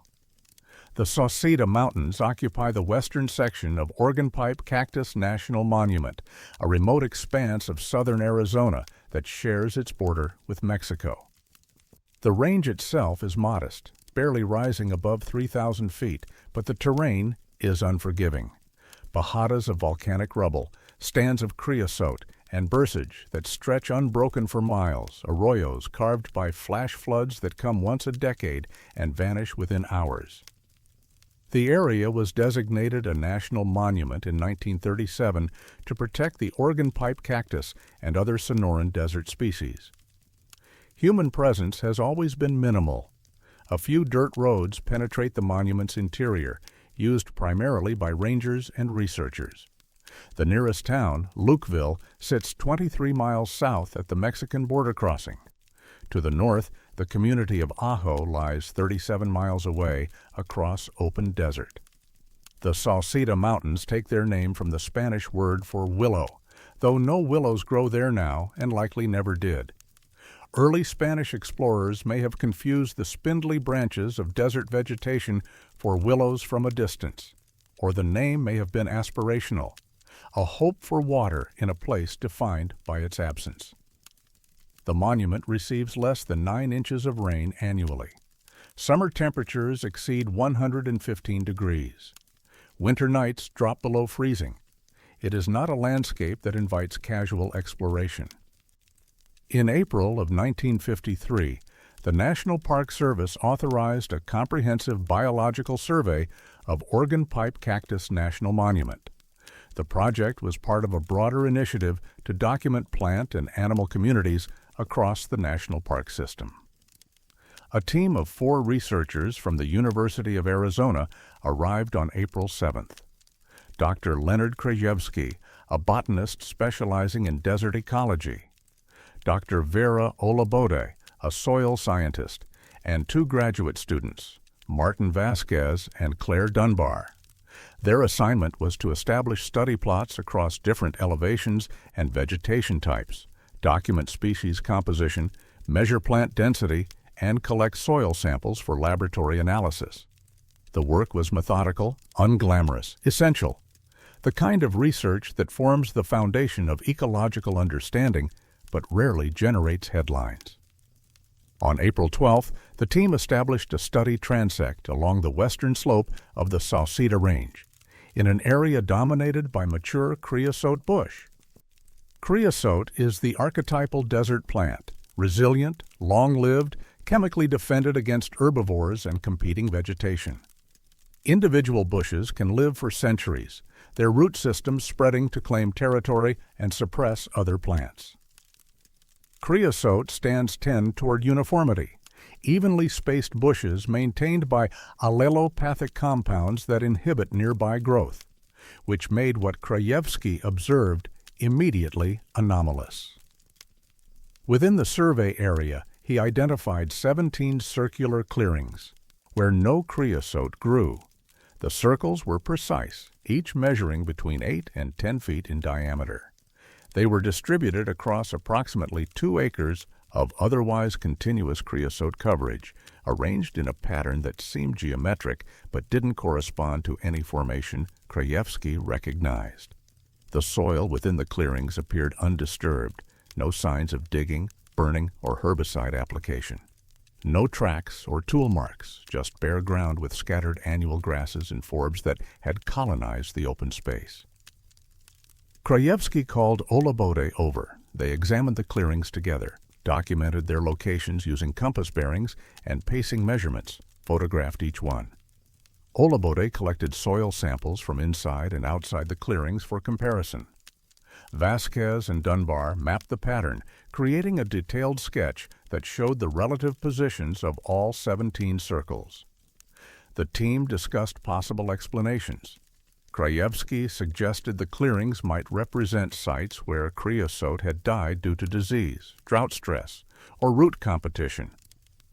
The Sauceda Mountains occupy the western section of Organ Pipe Cactus National Monument, a remote expanse of southern Arizona that shares its border with Mexico. The range itself is modest, barely rising above 3,000 feet, but the terrain is unforgiving. Bajadas of volcanic rubble, stands of creosote and bursage that stretch unbroken for miles, arroyos carved by flash floods that come once a decade and vanish within hours. The area was designated a national monument in 1937 to protect the Oregon pipe cactus and other Sonoran desert species. Human presence has always been minimal. A few dirt roads penetrate the monument's interior, used primarily by rangers and researchers. The nearest town, Lukeville, sits 23 miles south at the Mexican border crossing. To the north, the community of Ajo lies 37 miles away across open desert. The Salcida Mountains take their name from the Spanish word for willow, though no willows grow there now and likely never did. Early Spanish explorers may have confused the spindly branches of desert vegetation for willows from a distance, or the name may have been aspirational, a hope for water in a place defined by its absence. The monument receives less than 9 inches of rain annually. Summer temperatures exceed 115 degrees. Winter nights drop below freezing. It is not a landscape that invites casual exploration. In April of 1953, the National Park Service authorized a comprehensive biological survey of Oregon Pipe Cactus National Monument. The project was part of a broader initiative to document plant and animal communities across the national park system. A team of 4 researchers from the University of Arizona arrived on April 7th. Dr. Leonard Krajewski, a botanist specializing in desert ecology, Dr. Vera Olabode, a soil scientist, and 2 graduate students, Martin Vasquez and Claire Dunbar. Their assignment was to establish study plots across different elevations and vegetation types, document species composition, measure plant density, and collect soil samples for laboratory analysis. The work was methodical, unglamorous, essential, the kind of research that forms the foundation of ecological understanding but rarely generates headlines. On April 12th, the team established a study transect along the western slope of the Salcida Range, in an area dominated by mature creosote bush. Creosote is the archetypal desert plant, resilient, long-lived, chemically defended against herbivores and competing vegetation. Individual bushes can live for centuries, their root systems spreading to claim territory and suppress other plants. Creosote stands tend toward uniformity, evenly spaced bushes maintained by allelopathic compounds that inhibit nearby growth, which made what Krajewski observed immediately anomalous. Within the survey area, he identified 17 circular clearings, where no creosote grew. The circles were precise, each measuring between 8 and 10 feet in diameter. They were distributed across approximately 2 acres of otherwise continuous creosote coverage, arranged in a pattern that seemed geometric but didn't correspond to any formation Krajewski recognized. The soil within the clearings appeared undisturbed, no signs of digging, burning, or herbicide application. No tracks or tool marks, just bare ground with scattered annual grasses and forbs that had colonized the open space. Krajewski called Olabode over. They examined the clearings together, documented their locations using compass bearings and pacing measurements, photographed each one. Olabode collected soil samples from inside and outside the clearings for comparison. Vasquez and Dunbar mapped the pattern, creating a detailed sketch that showed the relative positions of all 17 circles. The team discussed possible explanations. Krajewski suggested the clearings might represent sites where creosote had died due to disease, drought stress, or root competition.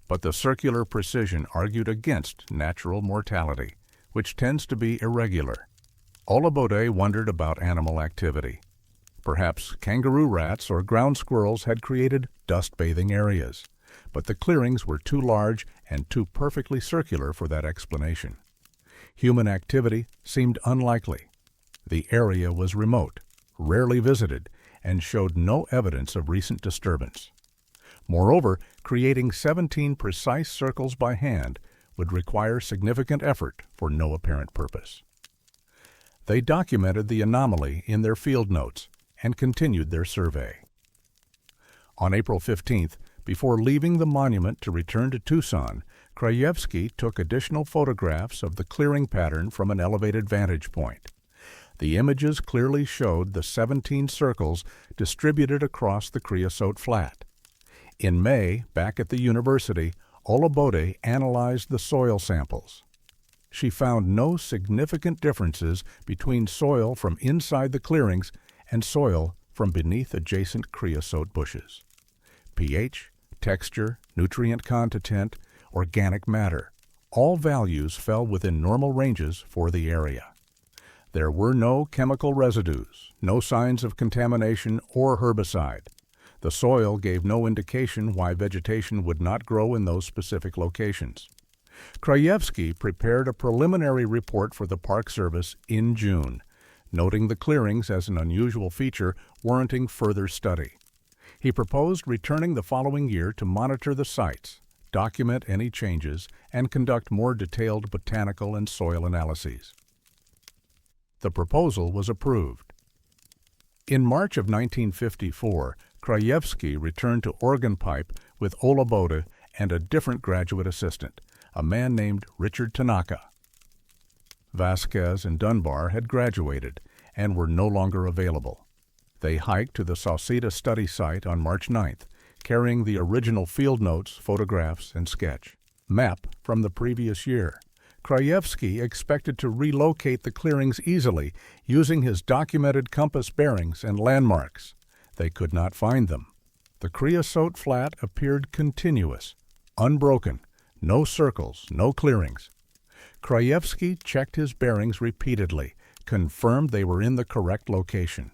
But the circular precision argued against natural mortality, which tends to be irregular. Olabode wondered about animal activity. Perhaps kangaroo rats or ground squirrels had created dust-bathing areas, but the clearings were too large and too perfectly circular for that explanation. Human activity seemed unlikely. The area was remote, rarely visited, and showed no evidence of recent disturbance. Moreover, creating 17 precise circles by hand would require significant effort for no apparent purpose. They documented the anomaly in their field notes and continued their survey. On April 15th, before leaving the monument to return to Tucson, Krajewski took additional photographs of the clearing pattern from an elevated vantage point. The images clearly showed the 17 circles distributed across the creosote flat. In May, back at the university, Olabode analyzed the soil samples. She found no significant differences between soil from inside the clearings and soil from beneath adjacent creosote bushes. pH, texture, nutrient content, organic matter, all values fell within normal ranges for the area. There were no chemical residues, no signs of contamination or herbicide. The soil gave no indication why vegetation would not grow in those specific locations. Krajewski prepared a preliminary report for the Park Service in June, noting the clearings as an unusual feature warranting further study. He proposed returning the following year to monitor the sites, document any changes, and conduct more detailed botanical and soil analyses. The proposal was approved. In March of 1954, Krajewski returned to Organ Pipe with Olabode and a different graduate assistant, a man named Richard Tanaka. Vasquez and Dunbar had graduated and were no longer available. They hiked to the Sauceda study site on March 9th, carrying the original field notes, photographs, and sketch map from the previous year. Krajewski expected to relocate the clearings easily using his documented compass bearings and landmarks. They could not find them. The creosote flat appeared continuous, unbroken, no circles, no clearings. Krajewski checked his bearings repeatedly, confirmed they were in the correct location.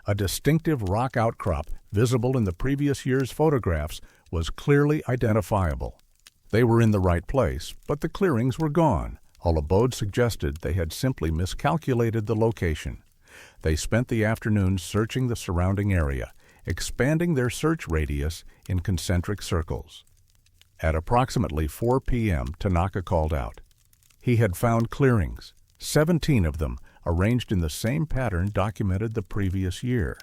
A distinctive rock outcrop visible in the previous year's photographs was clearly identifiable. They were in the right place, but the clearings were gone. Olabode suggested they had simply miscalculated the location. They spent the afternoon searching the surrounding area, expanding their search radius in concentric circles. At approximately 4 p.m., Tanaka called out. He had found clearings, 17 of them arranged in the same pattern documented the previous year.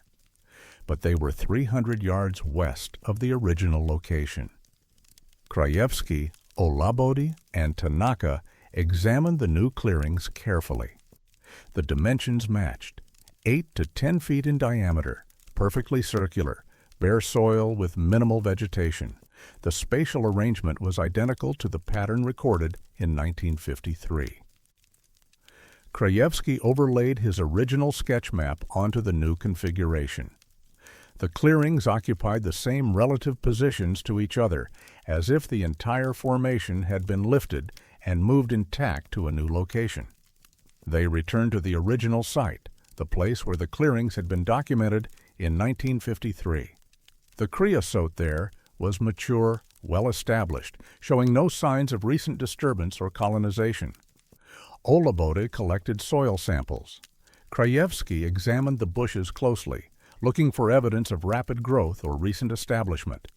But they were 300 yards west of the original location. Krajewski, Olabode, and Tanaka examined the new clearings carefully. The dimensions matched, 8 to 10 feet in diameter, perfectly circular, bare soil with minimal vegetation. The spatial arrangement was identical to the pattern recorded in 1953. Krajewski overlaid his original sketch map onto the new configuration. The clearings occupied the same relative positions to each other, as if the entire formation had been lifted and moved intact to a new location. They returned to the original site, the place where the clearings had been documented in 1953. The creosote there was mature, well-established, showing no signs of recent disturbance or colonization. Olabode collected soil samples. Krajewski examined the bushes closely, looking for evidence of rapid growth or recent establishment.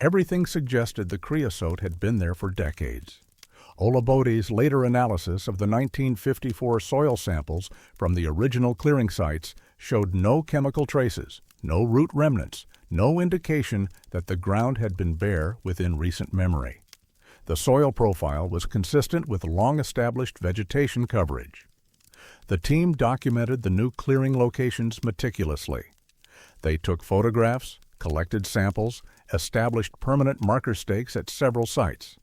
Everything suggested the creosote had been there for decades. Olabode's later analysis of the 1954 soil samples from the original clearing sites showed no chemical traces, no root remnants, no indication that the ground had been bare within recent memory. The soil profile was consistent with long-established vegetation coverage. The team documented the new clearing locations meticulously. They took photographs, collected samples, established permanent marker stakes at several sites.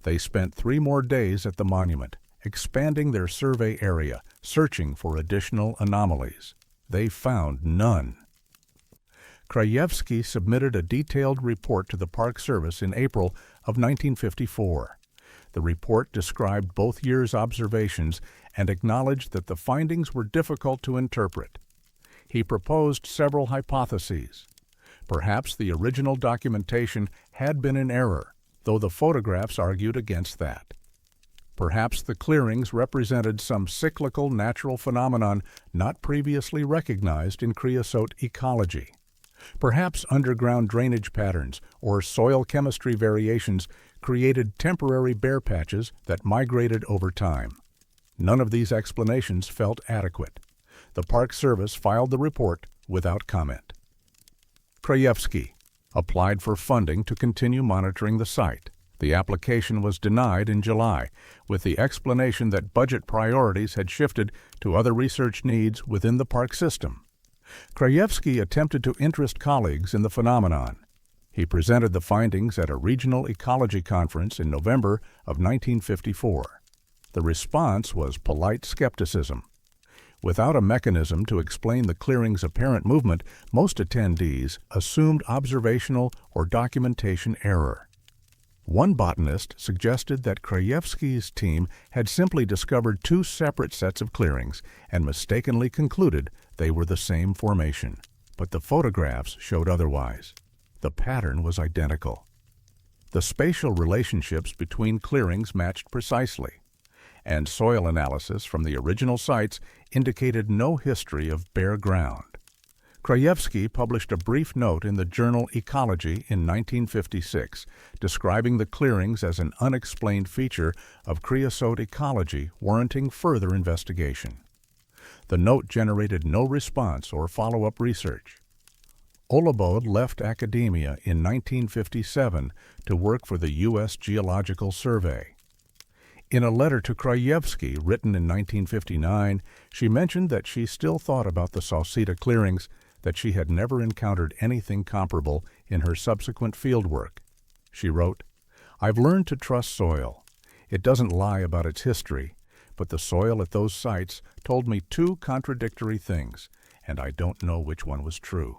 They spent 3 more days at the monument, expanding their survey area, searching for additional anomalies. They found none. Krajewski submitted a detailed report to the Park Service in April of 1954. The report described both years' observations and acknowledged that the findings were difficult to interpret. He proposed several hypotheses. Perhaps the original documentation had been in error, though the photographs argued against that. Perhaps the clearings represented some cyclical natural phenomenon not previously recognized in creosote ecology. Perhaps underground drainage patterns or soil chemistry variations created temporary bare patches that migrated over time. None of these explanations felt adequate. The Park Service filed the report without comment. Krajewski applied for funding to continue monitoring the site. The application was denied in July, with the explanation that budget priorities had shifted to other research needs within the park system. Krajewski attempted to interest colleagues in the phenomenon. He presented the findings at a regional ecology conference in November of 1954. The response was polite skepticism. Without a mechanism to explain the clearing's apparent movement, most attendees assumed observational or documentation error. One botanist suggested that Krajewski's team had simply discovered two separate sets of clearings and mistakenly concluded they were the same formation. But the photographs showed otherwise. The pattern was identical. The spatial relationships between clearings matched precisely, and soil analysis from the original sites indicated no history of bare ground. Krajewski published a brief note in the journal Ecology in 1956, describing the clearings as an unexplained feature of creosote ecology warranting further investigation. The note generated no response or follow-up research. Olabode left academia in 1957 to work for the U.S. Geological Survey. In a letter to Krajewski written in 1959, she mentioned that she still thought about the Sauceda clearings, that she had never encountered anything comparable in her subsequent fieldwork. She wrote, "I've learned to trust soil. It doesn't lie about its history, but the soil at those sites told me two contradictory things, and I don't know which one was true."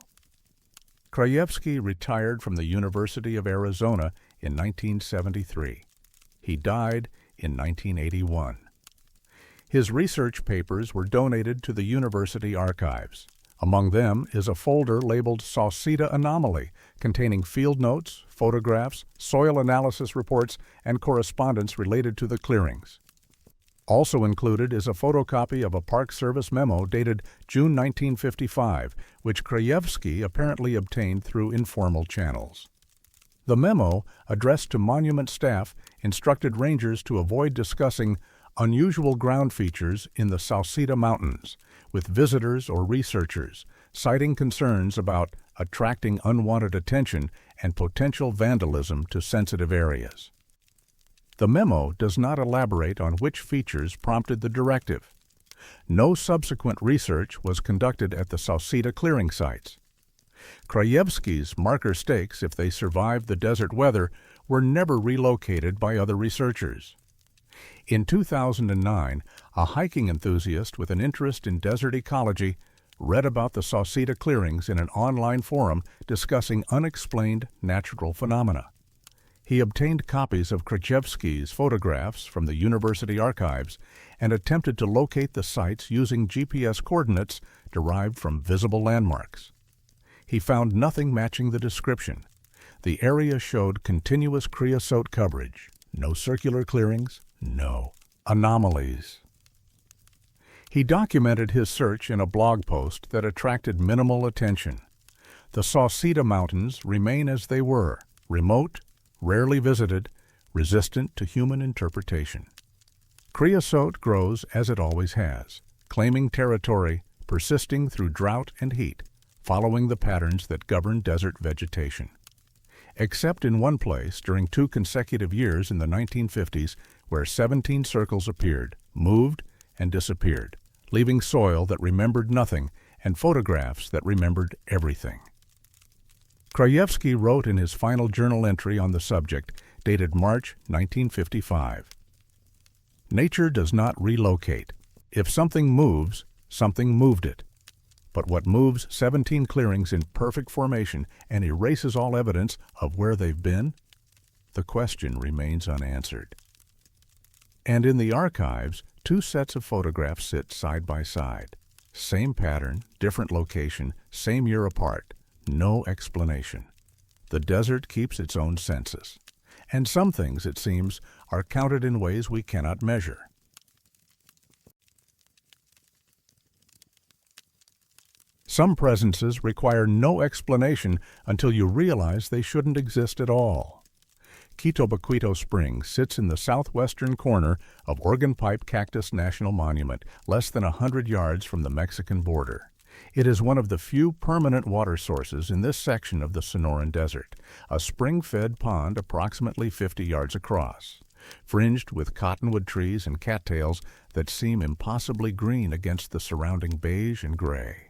Krajewski retired from the University of Arizona in 1973. He died in 1981. His research papers were donated to the university archives. Among them is a folder labeled Sauceda Anomaly, containing field notes, photographs, soil analysis reports, and correspondence related to the clearings. Also included is a photocopy of a Park Service memo dated June 1955, which Krajewski apparently obtained through informal channels. The memo, addressed to monument staff, instructed rangers to avoid discussing unusual ground features in the Sauceda Mountains with visitors or researchers, citing concerns about attracting unwanted attention and potential vandalism to sensitive areas. The memo does not elaborate on which features prompted the directive. No subsequent research was conducted at the Sauceda clearing sites. Krajewski's marker stakes, if they survived the desert weather, were never relocated by other researchers. In 2009, a hiking enthusiast with an interest in desert ecology read about the Sauceda clearings in an online forum discussing unexplained natural phenomena. He obtained copies of Krajewski's photographs from the university archives and attempted to locate the sites using GPS coordinates derived from visible landmarks. He found nothing matching the description. The area showed continuous creosote coverage. No circular clearings, no anomalies. He documented his search in a blog post that attracted minimal attention. The Sauceda Mountains remain as they were, remote, rarely visited, resistant to human interpretation. Creosote grows as it always has, claiming territory, persisting through drought and heat, following the patterns that govern desert vegetation. Except in one place during 2 consecutive years in the 1950s where 17 circles appeared, moved, and disappeared, leaving soil that remembered nothing and photographs that remembered everything. Krajewski wrote in his final journal entry on the subject, dated March 1955, "Nature does not relocate. If something moves, something moved it. But what moves 17 clearings in perfect formation and erases all evidence of where they've been? The question remains unanswered." And in the archives, 2 sets of photographs sit side by side. Same pattern, different location, same year apart. No explanation. The desert keeps its own census. And some things, it seems, are counted in ways we cannot measure. Some presences require no explanation until you realize they shouldn't exist at all. Quito Baquito Spring sits in the southwestern corner of Organ Pipe Cactus National Monument, less than 100 yards from the Mexican border. It is one of the few permanent water sources in this section of the Sonoran Desert, a spring-fed pond approximately 50 yards across, fringed with cottonwood trees and cattails that seem impossibly green against the surrounding beige and gray.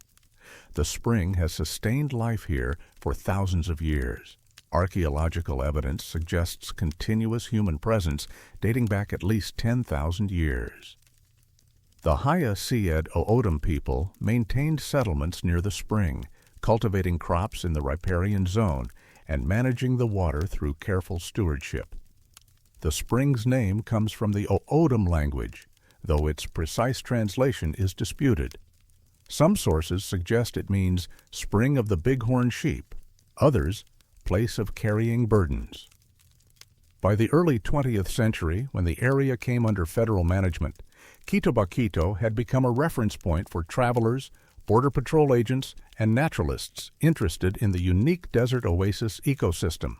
The spring has sustained life here for thousands of years. Archaeological evidence suggests continuous human presence dating back at least 10,000 years. The Haya Sied O'odham people maintained settlements near the spring, cultivating crops in the riparian zone and managing the water through careful stewardship. The spring's name comes from the O'odham language, though its precise translation is disputed. Some sources suggest it means spring of the bighorn sheep, others place of carrying burdens. By the early 20th century, when the area came under federal management, Quito Baquito had become a reference point for travelers, Border Patrol agents, and naturalists interested in the unique desert oasis ecosystem.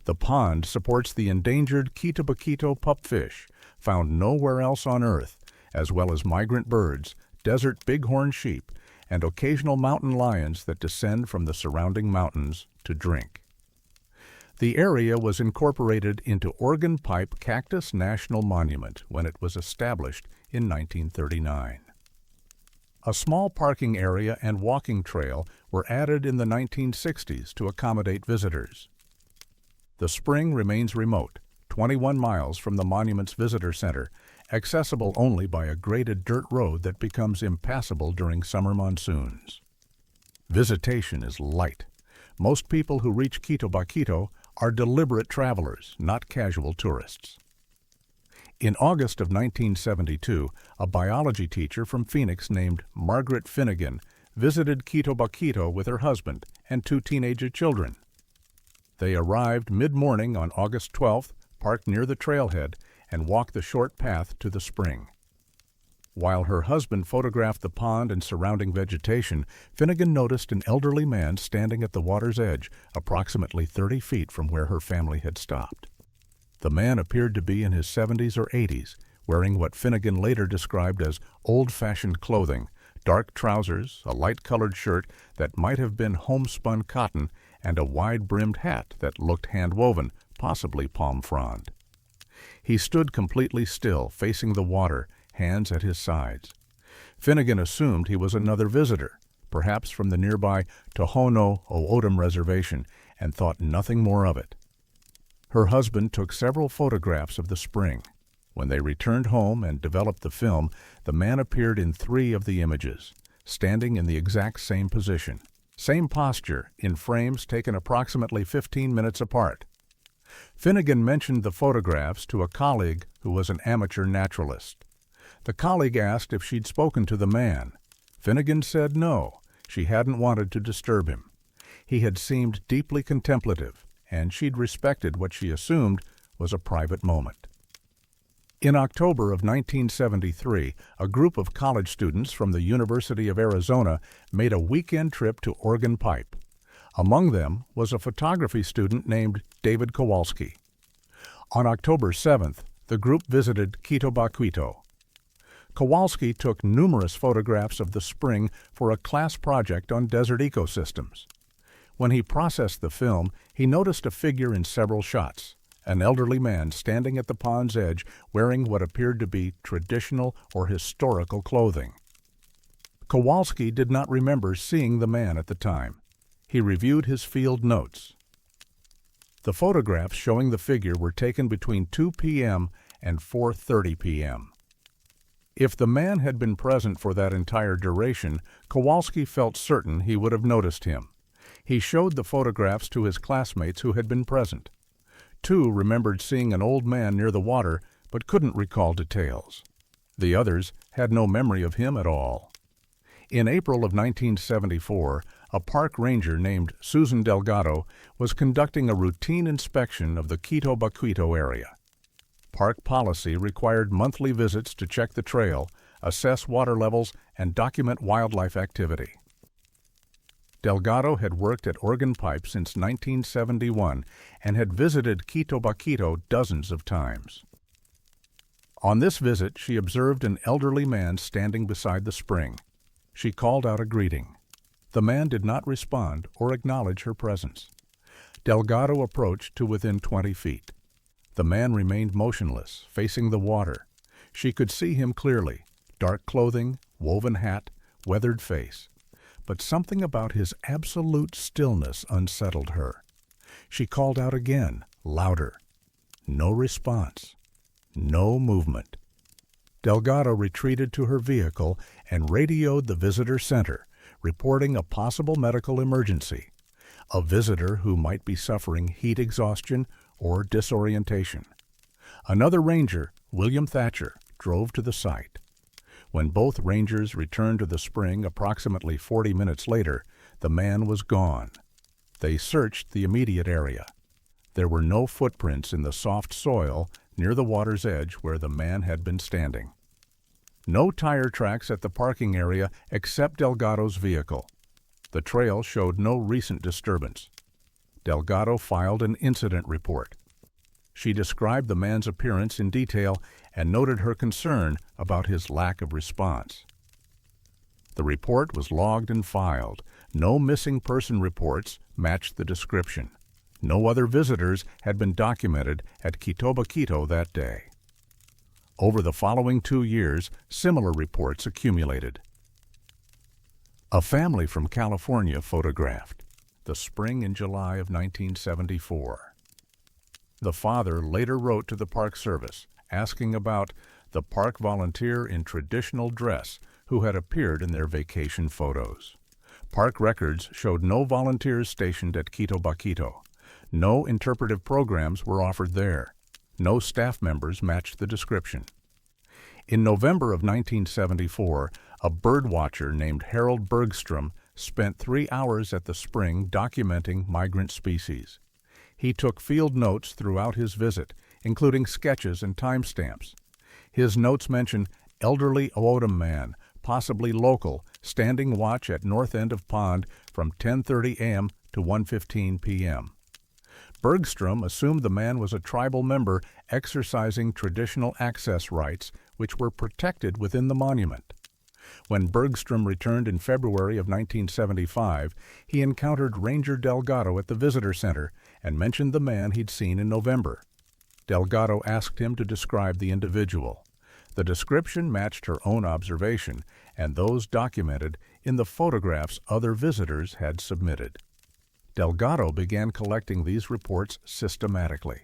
The pond supports the endangered Quito Baquito pupfish, found nowhere else on Earth, as well as migrant birds, desert bighorn sheep, and occasional mountain lions that descend from the surrounding mountains to drink. The area was incorporated into Organ Pipe Cactus National Monument when it was established in 1939. A small parking area and walking trail were added in the 1960s to accommodate visitors. The spring remains remote, 21 miles from the monument's visitor center, accessible only by a graded dirt road that becomes impassable during summer monsoons. Visitation is light. Most people who reach Quito Baquito are deliberate travelers, not casual tourists. In August of 1972, a biology teacher from Phoenix named Margaret Finnegan visited Quito Baquito with her husband and 2 teenage children. They arrived mid-morning on August 12th, parked near the trailhead, and walked the short path to the spring. While her husband photographed the pond and surrounding vegetation, Finnegan noticed an elderly man standing at the water's edge, approximately 30 feet from where her family had stopped. The man appeared to be in his 70s or 80s, wearing what Finnegan later described as old-fashioned clothing, dark trousers, a light-colored shirt that might have been homespun cotton, and a wide-brimmed hat that looked hand-woven, possibly palm frond. He stood completely still, facing the water, hands at his sides. Finnegan assumed he was another visitor, perhaps from the nearby Tohono O'odham Reservation, and thought nothing more of it. Her husband took several photographs of the spring. When they returned home and developed the film, the man appeared in 3 of the images, standing in the exact same position, same posture, in frames taken approximately 15 minutes apart. Finnegan mentioned the photographs to a colleague who was an amateur naturalist. The colleague asked if she'd spoken to the man. Finnegan said no, she hadn't wanted to disturb him. He had seemed deeply contemplative, and she'd respected what she assumed was a private moment. In October of 1973, a group of college students from the University of Arizona made a weekend trip to Organ Pipe. Among them was a photography student named David Kowalski. On October 7th, the group visited Quito Baquito. Kowalski took numerous photographs of the spring for a class project on desert ecosystems. When he processed the film, he noticed a figure in several shots, an elderly man standing at the pond's edge wearing what appeared to be traditional or historical clothing. Kowalski did not remember seeing the man at the time. He reviewed his field notes. The photographs showing the figure were taken between 2 p.m. and 4:30 p.m. If the man had been present for that entire duration, Kowalski felt certain he would have noticed him. He showed the photographs to his classmates who had been present. 2 remembered seeing an old man near the water, but couldn't recall details. The others had no memory of him at all. In April of 1974, a park ranger named Susan Delgado was conducting a routine inspection of the Quito Baquito area. Park policy required monthly visits to check the trail, assess water levels, and document wildlife activity. Delgado had worked at Organ Pipe since 1971 and had visited Quito Baquito dozens of times. On this visit, she observed an elderly man standing beside the spring. She called out a greeting. The man did not respond or acknowledge her presence. Delgado approached to within 20 feet. The man remained motionless, facing the water. She could see him clearly, dark clothing, woven hat, weathered face. But something about his absolute stillness unsettled her. She called out again, louder. No response. No movement. Delgado retreated to her vehicle and radioed the visitor center, reporting a possible medical emergency, a visitor who might be suffering heat exhaustion or disorientation. Another ranger, William Thatcher, drove to the site. When both rangers returned to the spring approximately 40 minutes later, the man was gone. They searched the immediate area. There were no footprints in the soft soil near the water's edge where the man had been standing. No tire tracks at the parking area except Delgado's vehicle. The trail showed no recent disturbance. Delgado filed an incident report. She described the man's appearance in detail and noted her concern about his lack of response. The report was logged and filed. No missing person reports matched the description. No other visitors had been documented at Quito Baquito that day. Over the following 2 years, similar reports accumulated. A family from California photographed the spring in July of 1974. The father later wrote to the Park Service asking about the park volunteer in traditional dress who had appeared in their vacation photos. Park records showed no volunteers stationed at Quito Baquito. No interpretive programs were offered there. No staff members matched the description. In November of 1974, a birdwatcher named Harold Bergstrom spent 3 hours at the spring documenting migrant species. He took field notes throughout his visit, including sketches and timestamps. His notes mention elderly O'odham man, possibly local, standing watch at north end of pond from 10:30 a.m. to 1:15 p.m. Bergstrom assumed the man was a tribal member exercising traditional access rights which were protected within the monument. When Bergstrom returned in February of 1975, he encountered Ranger Delgado at the visitor center and mentioned the man he'd seen in November. Delgado asked him to describe the individual. The description matched her own observation and those documented in the photographs other visitors had submitted. Delgado began collecting these reports systematically.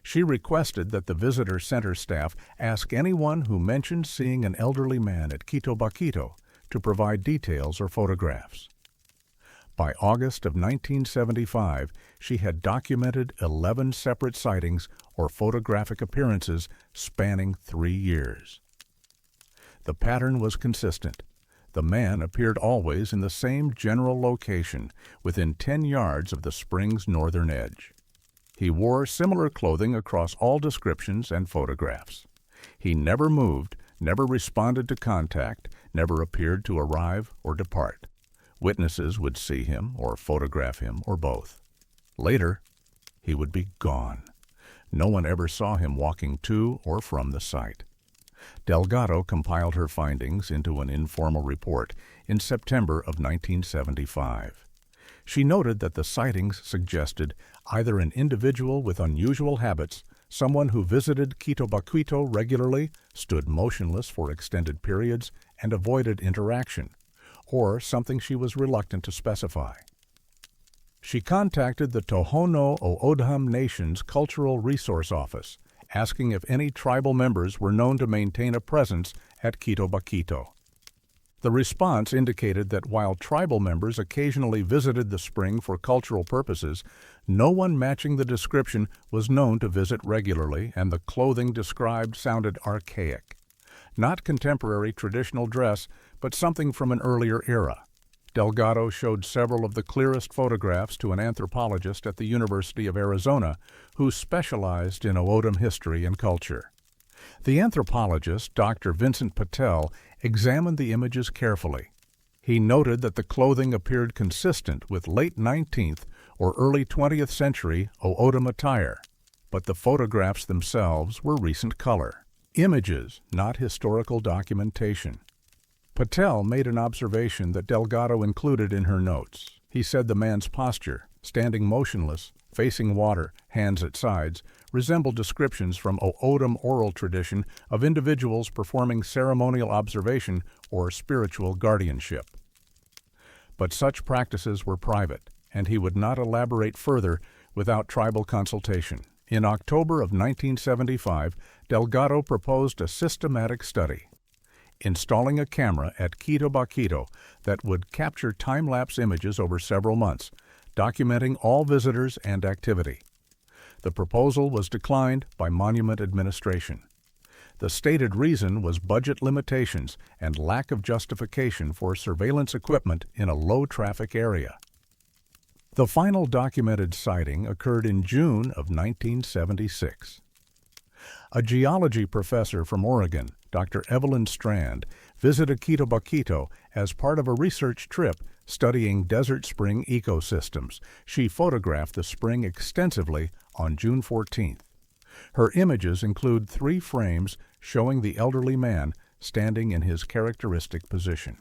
She requested that the visitor center staff ask anyone who mentioned seeing an elderly man at Quito Baquito to provide details or photographs. By August of 1975, she had documented 11 separate sightings or photographic appearances spanning 3 years. The pattern was consistent. The man appeared always in the same general location, within 10 yards of the spring's northern edge. He wore similar clothing across all descriptions and photographs. He never moved, never responded to contact, never appeared to arrive or depart. Witnesses would see him or photograph him or both. Later, he would be gone. No one ever saw him walking to or from the site. Delgado compiled her findings into an informal report in September of 1975. She noted that the sightings suggested either an individual with unusual habits, someone who visited Quito Baquito regularly, stood motionless for extended periods, and avoided interaction, or something she was reluctant to specify. She contacted the Tohono O'odham Nation's Cultural Resource Office, asking if any tribal members were known to maintain a presence at Quito Baquito. The response indicated that while tribal members occasionally visited the spring for cultural purposes, no one matching the description was known to visit regularly, and the clothing described sounded archaic. Not contemporary traditional dress, but something from an earlier era. Delgado showed several of the clearest photographs to an anthropologist at the University of Arizona who specialized in O'odham history and culture. The anthropologist, Dr. Vincent Patel, examined the images carefully. He noted that the clothing appeared consistent with late 19th or early 20th century O'odham attire, but the photographs themselves were recent color. Images, not historical documentation. Patel made an observation that Delgado included in her notes. He said the man's posture, standing motionless, facing water, hands at sides, resembled descriptions from O'odham oral tradition of individuals performing ceremonial observation or spiritual guardianship. But such practices were private, and he would not elaborate further without tribal consultation. In October of 1975, Delgado proposed a systematic study, installing a camera at Quito Baquito that would capture time-lapse images over several months, documenting all visitors and activity. The proposal was declined by Monument Administration. The stated reason was budget limitations and lack of justification for surveillance equipment in a low-traffic area. The final documented sighting occurred in June of 1976. A geology professor from Oregon, Dr. Evelyn Strand, visited Quito Baquito as part of a research trip studying desert spring ecosystems. She photographed the spring extensively on June 14th. Her images include 3 frames showing the elderly man standing in his characteristic position.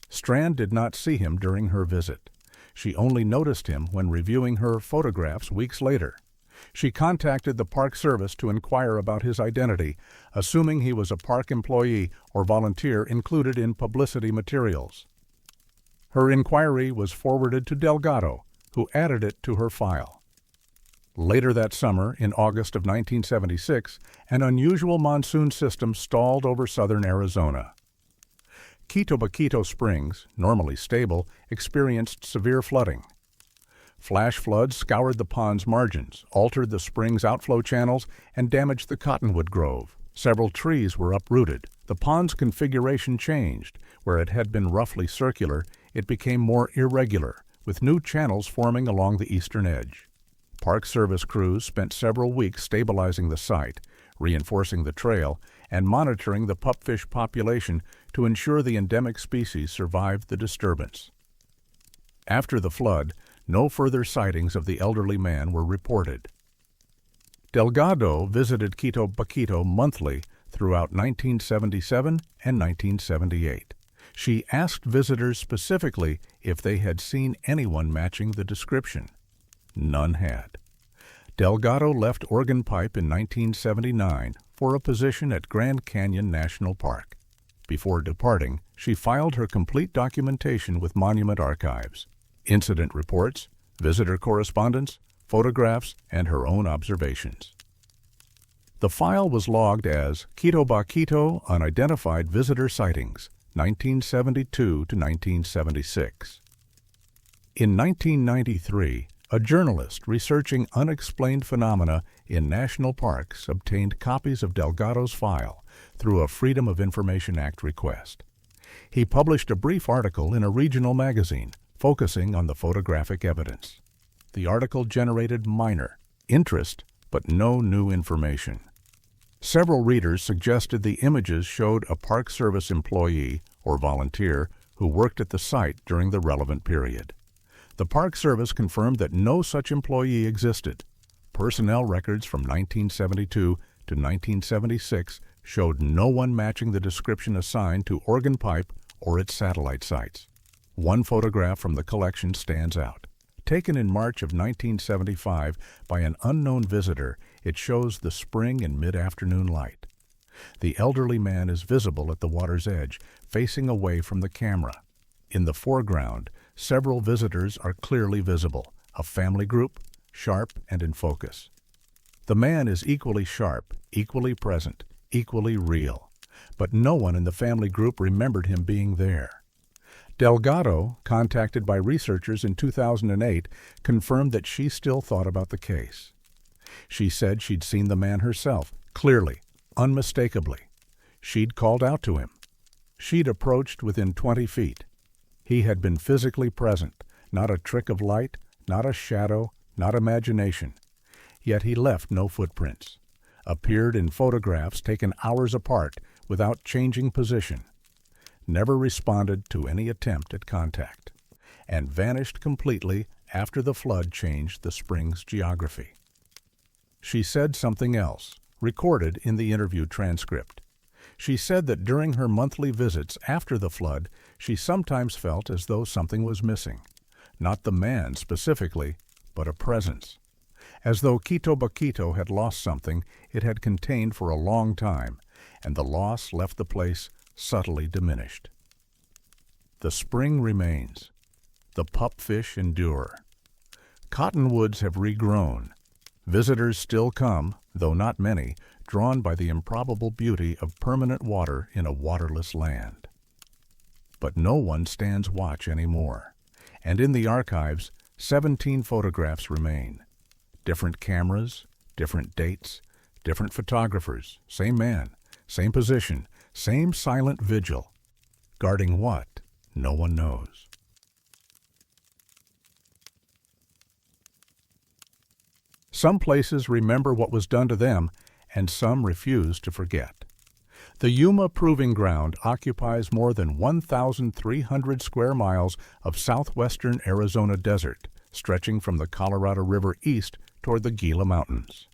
Strand did not see him during her visit. She only noticed him when reviewing her photographs weeks later. She contacted the Park Service to inquire about his identity, assuming he was a park employee or volunteer included in publicity materials. Her inquiry was forwarded to Delgado, who added it to her file. Later that summer, in August of 1976, an unusual monsoon system stalled over southern Arizona. Quito Baquito Springs, normally stable, experienced severe flooding. Flash floods scoured the pond's margins, altered the spring's outflow channels, and damaged the cottonwood grove. Several trees were uprooted. The pond's configuration changed. Where it had been roughly circular, it became more irregular, with new channels forming along the eastern edge. Park Service crews spent several weeks stabilizing the site, reinforcing the trail, and monitoring the pupfish population to ensure the endemic species survived the disturbance. After the flood, no further sightings of the elderly man were reported. Delgado visited Quito Baquito monthly throughout 1977 and 1978. She asked visitors specifically if they had seen anyone matching the description. None had. Delgado left Organ Pipe in 1979 for a position at Grand Canyon National Park. Before departing, she filed her complete documentation with Monument Archives: incident reports, visitor correspondence, photographs, and her own observations. The file was logged as Quito Baquito Unidentified Visitor Sightings, 1972 to 1976. In 1993, a journalist researching unexplained phenomena in national parks obtained copies of Delgado's file through a Freedom of Information Act request. He published a brief article in a regional magazine focusing on the photographic evidence. The article generated minor interest, but no new information. Several readers suggested the images showed a Park Service employee or volunteer who worked at the site during the relevant period. The Park Service confirmed that no such employee existed. Personnel records from 1972 to 1976 showed no one matching the description assigned to Organ Pipe or its satellite sites. One photograph from the collection stands out. Taken in March of 1975 by an unknown visitor, it shows the spring in mid-afternoon light. The elderly man is visible at the water's edge, facing away from the camera. In the foreground, several visitors are clearly visible, a family group, sharp and in focus. The man is equally sharp, equally present, equally real, but no one in the family group remembered him being there. Delgado, contacted by researchers in 2008, confirmed that she still thought about the case. She said she'd seen the man herself, clearly, unmistakably. She'd called out to him. She'd approached within 20 feet. He had been physically present, not a trick of light, not a shadow, not imagination. Yet he left no footprints. Appeared in photographs taken hours apart without changing position. never responded to any attempt at contact, and vanished completely after the flood changed the spring's geography. She said something else, recorded in the interview transcript. She said that during her monthly visits after the flood, she sometimes felt as though something was missing. Not the man specifically, but a presence. As though Quito Baquito had lost something it had contained for a long time, and the loss left the place subtly diminished. The spring remains. The pupfish endure. Cottonwoods have regrown. Visitors still come, though not many, drawn by the improbable beauty of permanent water in a waterless land. But no one stands watch anymore, and in the archives, 17 photographs remain. Different cameras, different dates, different photographers, same man, same position, same silent vigil. Guarding what? No one knows. Some places remember what was done to them, and some refuse to forget. The Yuma Proving Ground occupies more than 1,300 square miles of southwestern Arizona desert, stretching from the Colorado River east toward the Gila Mountains.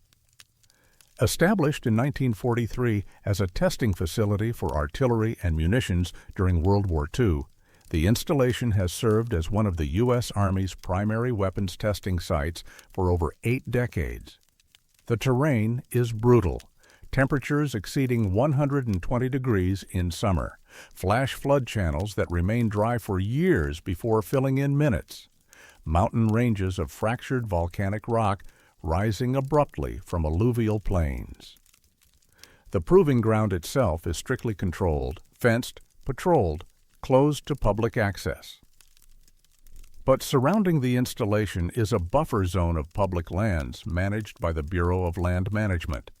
Established in 1943 as a testing facility for artillery and munitions during World War II, the installation has served as one of the U.S. Army's primary weapons testing sites for over 8 decades. The terrain is brutal, temperatures exceeding 120 degrees in summer, flash flood channels that remain dry for years before filling in minutes, mountain ranges of fractured volcanic rock rising abruptly from alluvial plains. The proving ground itself is strictly controlled, fenced, patrolled, closed to public access. But surrounding the installation is a buffer zone of public lands managed by the Bureau of Land Management,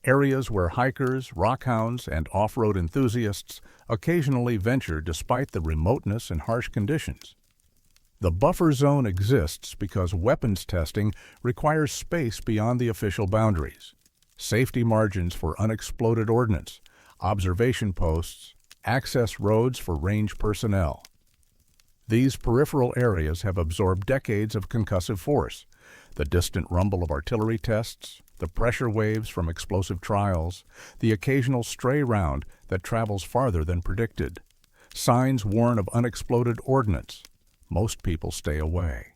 areas where hikers, rockhounds, and off-road enthusiasts occasionally venture despite the remoteness and harsh conditions. The buffer zone exists because weapons testing requires space beyond the official boundaries, safety margins for unexploded ordnance, observation posts, access roads for range personnel. These peripheral areas have absorbed decades of concussive force, the distant rumble of artillery tests, the pressure waves from explosive trials, the occasional stray round that travels farther than predicted, signs warn of unexploded ordnance. Most people stay away,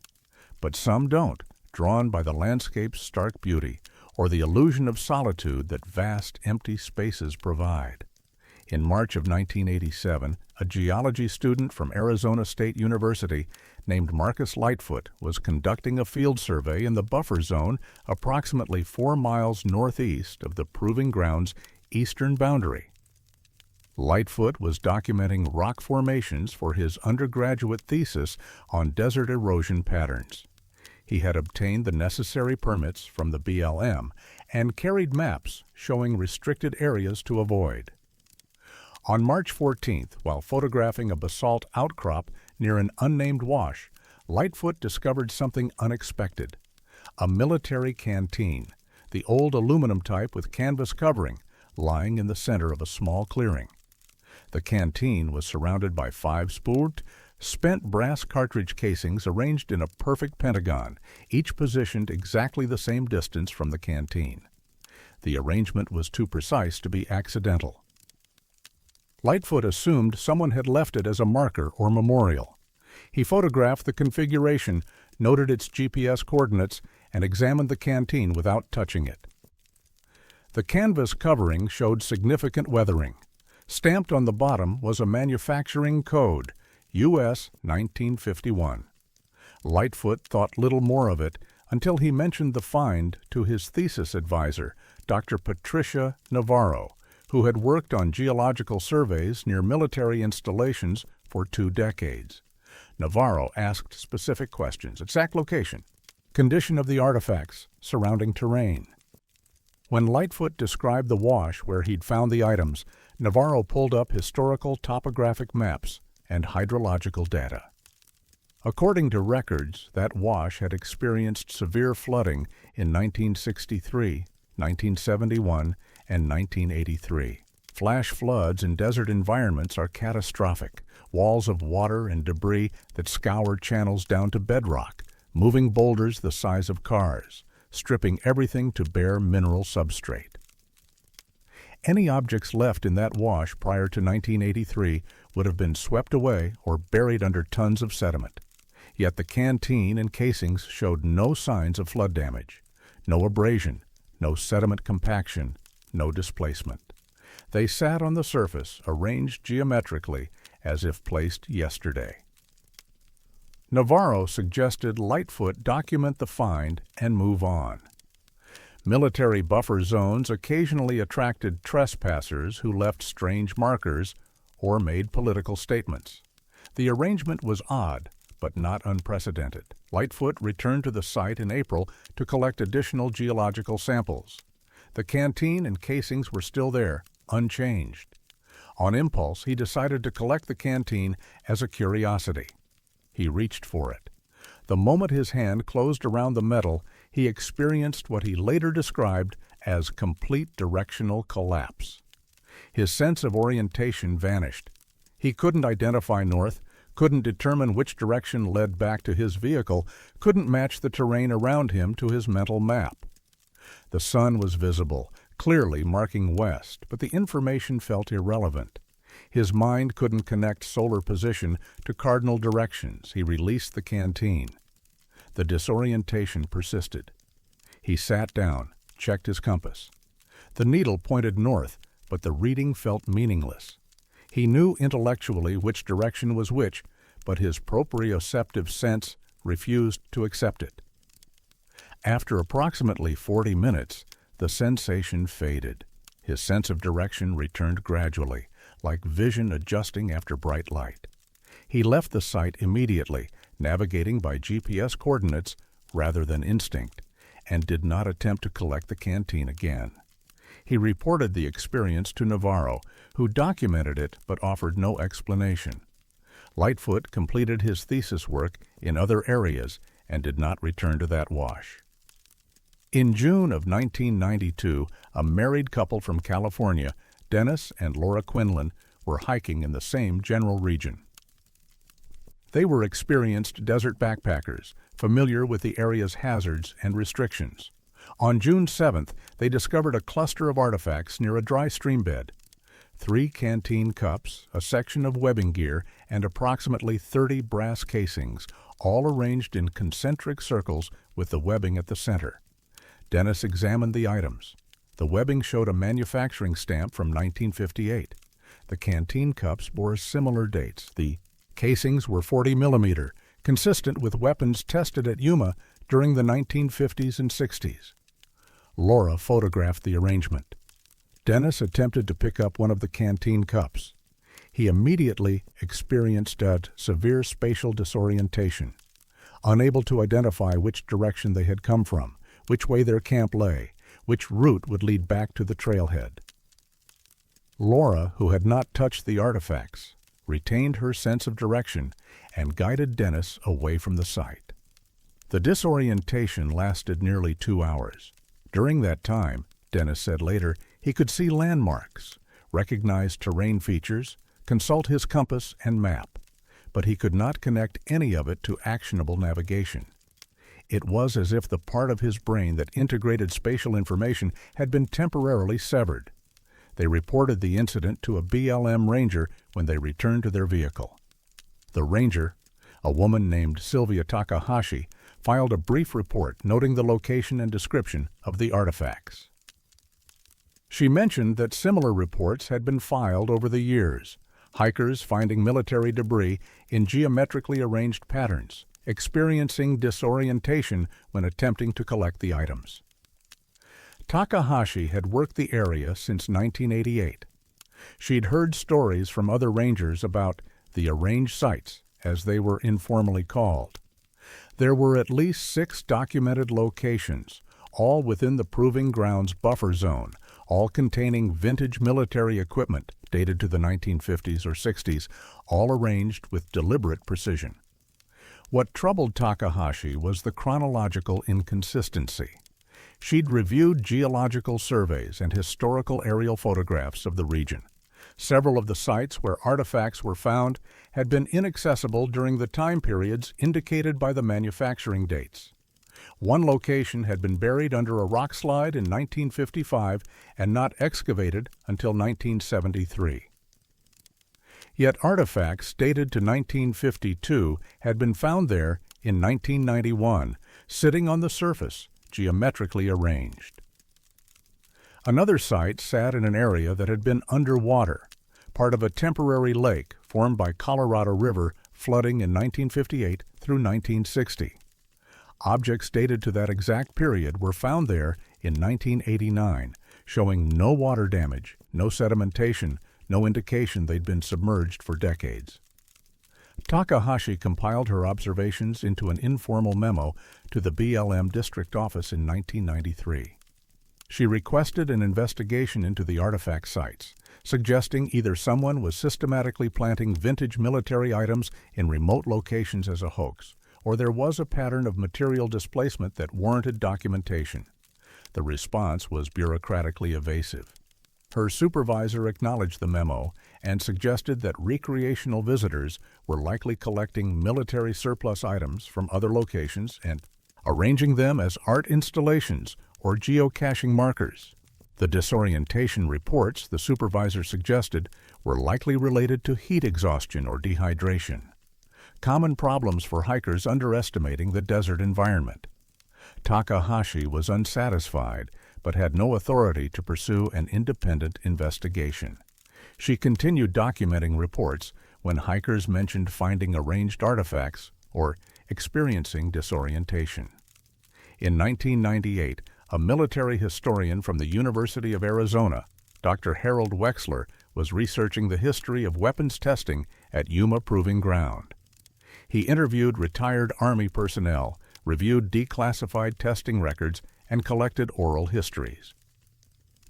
but some don't, drawn by the landscape's stark beauty or the illusion of solitude that vast empty spaces provide. In March of 1987, a geology student from Arizona State University named Marcus Lightfoot was conducting a field survey in the buffer zone approximately 4 miles northeast of the proving ground's eastern boundary. Lightfoot was documenting rock formations for his undergraduate thesis on desert erosion patterns. He had obtained the necessary permits from the BLM and carried maps showing restricted areas to avoid. On March 14th, while photographing a basalt outcrop near an unnamed wash, Lightfoot discovered something unexpected: a military canteen, the old aluminum type with canvas covering, lying in the center of a small clearing. The canteen was surrounded by 5 spooled, spent brass cartridge casings arranged in a perfect pentagon, each positioned exactly the same distance from the canteen. The arrangement was too precise to be accidental. Lightfoot assumed someone had left it as a marker or memorial. He photographed the configuration, noted its GPS coordinates, and examined the canteen without touching it. The canvas covering showed significant weathering. Stamped on the bottom was a manufacturing code, U.S. 1951. Lightfoot thought little more of it until he mentioned the find to his thesis advisor, Dr. Patricia Navarro, who had worked on geological surveys near military installations for 2 decades. Navarro asked specific questions: exact location, condition of the artifacts, surrounding terrain. When Lightfoot described the wash where he'd found the items, Navarro pulled up historical topographic maps and hydrological data. According to records, that wash had experienced severe flooding in 1963, 1971, and 1983. Flash floods in desert environments are catastrophic, walls of water and debris that scour channels down to bedrock, moving boulders the size of cars, stripping everything to bare mineral substrate. Any objects left in that wash prior to 1983 would have been swept away or buried under tons of sediment. Yet the canteen and casings showed no signs of flood damage, no abrasion, no sediment compaction, no displacement. They sat on the surface, arranged geometrically as if placed yesterday. Navarro suggested Lightfoot document the find and move on. Military buffer zones occasionally attracted trespassers who left strange markers or made political statements. The arrangement was odd, but not unprecedented. Lightfoot returned to the site in April to collect additional geological samples. The canteen and casings were still there, unchanged. On impulse, he decided to collect the canteen as a curiosity. He reached for it. The moment his hand closed around the metal, he experienced what he later described as complete directional collapse. His sense of orientation vanished. He couldn't identify north, couldn't determine which direction led back to his vehicle, couldn't match the terrain around him to his mental map. The sun was visible, clearly marking west, but the information felt irrelevant. His mind couldn't connect solar position to cardinal directions. He released the canteen. The disorientation persisted. He sat down, checked his compass. The needle pointed north, but the reading felt meaningless. He knew intellectually which direction was which, but his proprioceptive sense refused to accept it. After approximately 40 minutes, the sensation faded. His sense of direction returned gradually, like vision adjusting after bright light. He left the site immediately, navigating by GPS coordinates rather than instinct, and did not attempt to collect the canteen again. He reported the experience to Navarro, who documented it but offered no explanation. Lightfoot completed his thesis work in other areas and did not return to that wash. In June of 1992, a married couple from California, Dennis and Laura Quinlan, were hiking in the same general region. They were experienced desert backpackers, familiar with the area's hazards and restrictions. On June 7th, they discovered a cluster of artifacts near a dry stream bed. 3 canteen cups, a section of webbing gear, and approximately 30 brass casings, all arranged in concentric circles with the webbing at the center. Dennis examined the items. The webbing showed a manufacturing stamp from 1958. The canteen cups bore similar dates. The casings were 40 millimeter, consistent with weapons tested at Yuma during the 1950s and 60s. Laura photographed the arrangement. Dennis attempted to pick up one of the canteen cups. He immediately experienced a severe spatial disorientation, unable to identify which direction they had come from, which way their camp lay, which route would lead back to the trailhead. Laura, who had not touched the artifacts, retained her sense of direction and guided Dennis away from the site. The disorientation lasted nearly 2 hours. During that time, Dennis said later, he could see landmarks, recognize terrain features, consult his compass and map, but he could not connect any of it to actionable navigation. It was as if the part of his brain that integrated spatial information had been temporarily severed. They reported the incident to a BLM ranger when they returned to their vehicle. The ranger, a woman named Sylvia Takahashi, filed a brief report noting the location and description of the artifacts. She mentioned that similar reports had been filed over the years, hikers finding military debris in geometrically arranged patterns, experiencing disorientation when attempting to collect the items. Takahashi had worked the area since 1988. She'd heard stories from other rangers about the arranged sites, as they were informally called. There were at least 6 documented locations, all within the Proving Grounds buffer zone, all containing vintage military equipment dated to the 1950s or 60s, all arranged with deliberate precision. What troubled Takahashi was the chronological inconsistency. She'd reviewed geological surveys and historical aerial photographs of the region. Several of the sites where artifacts were found had been inaccessible during the time periods indicated by the manufacturing dates. One location had been buried under a rock slide in 1955 and not excavated until 1973. Yet artifacts dated to 1952 had been found there in 1991, sitting on the surface, geometrically arranged. Another site sat in an area that had been underwater, part of a temporary lake formed by Colorado River flooding in 1958 through 1960. Objects dated to that exact period were found there in 1989, showing no water damage, no sedimentation, no indication they'd been submerged for decades. Takahashi compiled her observations into an informal memo to the BLM district office in 1993. She requested an investigation into the artifact sites, suggesting either someone was systematically planting vintage military items in remote locations as a hoax, or there was a pattern of material displacement that warranted documentation. The response was bureaucratically evasive. Her supervisor acknowledged the memo and suggested that recreational visitors were likely collecting military surplus items from other locations and arranging them as art installations or geocaching markers. The disorientation reports the supervisor suggested were likely related to heat exhaustion or dehydration, common problems for hikers underestimating the desert environment. Takahashi was unsatisfied but had no authority to pursue an independent investigation. She continued documenting reports when hikers mentioned finding arranged artifacts or experiencing disorientation. In 1998, a military historian from the University of Arizona, Dr. Harold Wexler, was researching the history of weapons testing at Yuma Proving Ground. He interviewed retired Army personnel, reviewed declassified testing records, and collected oral histories.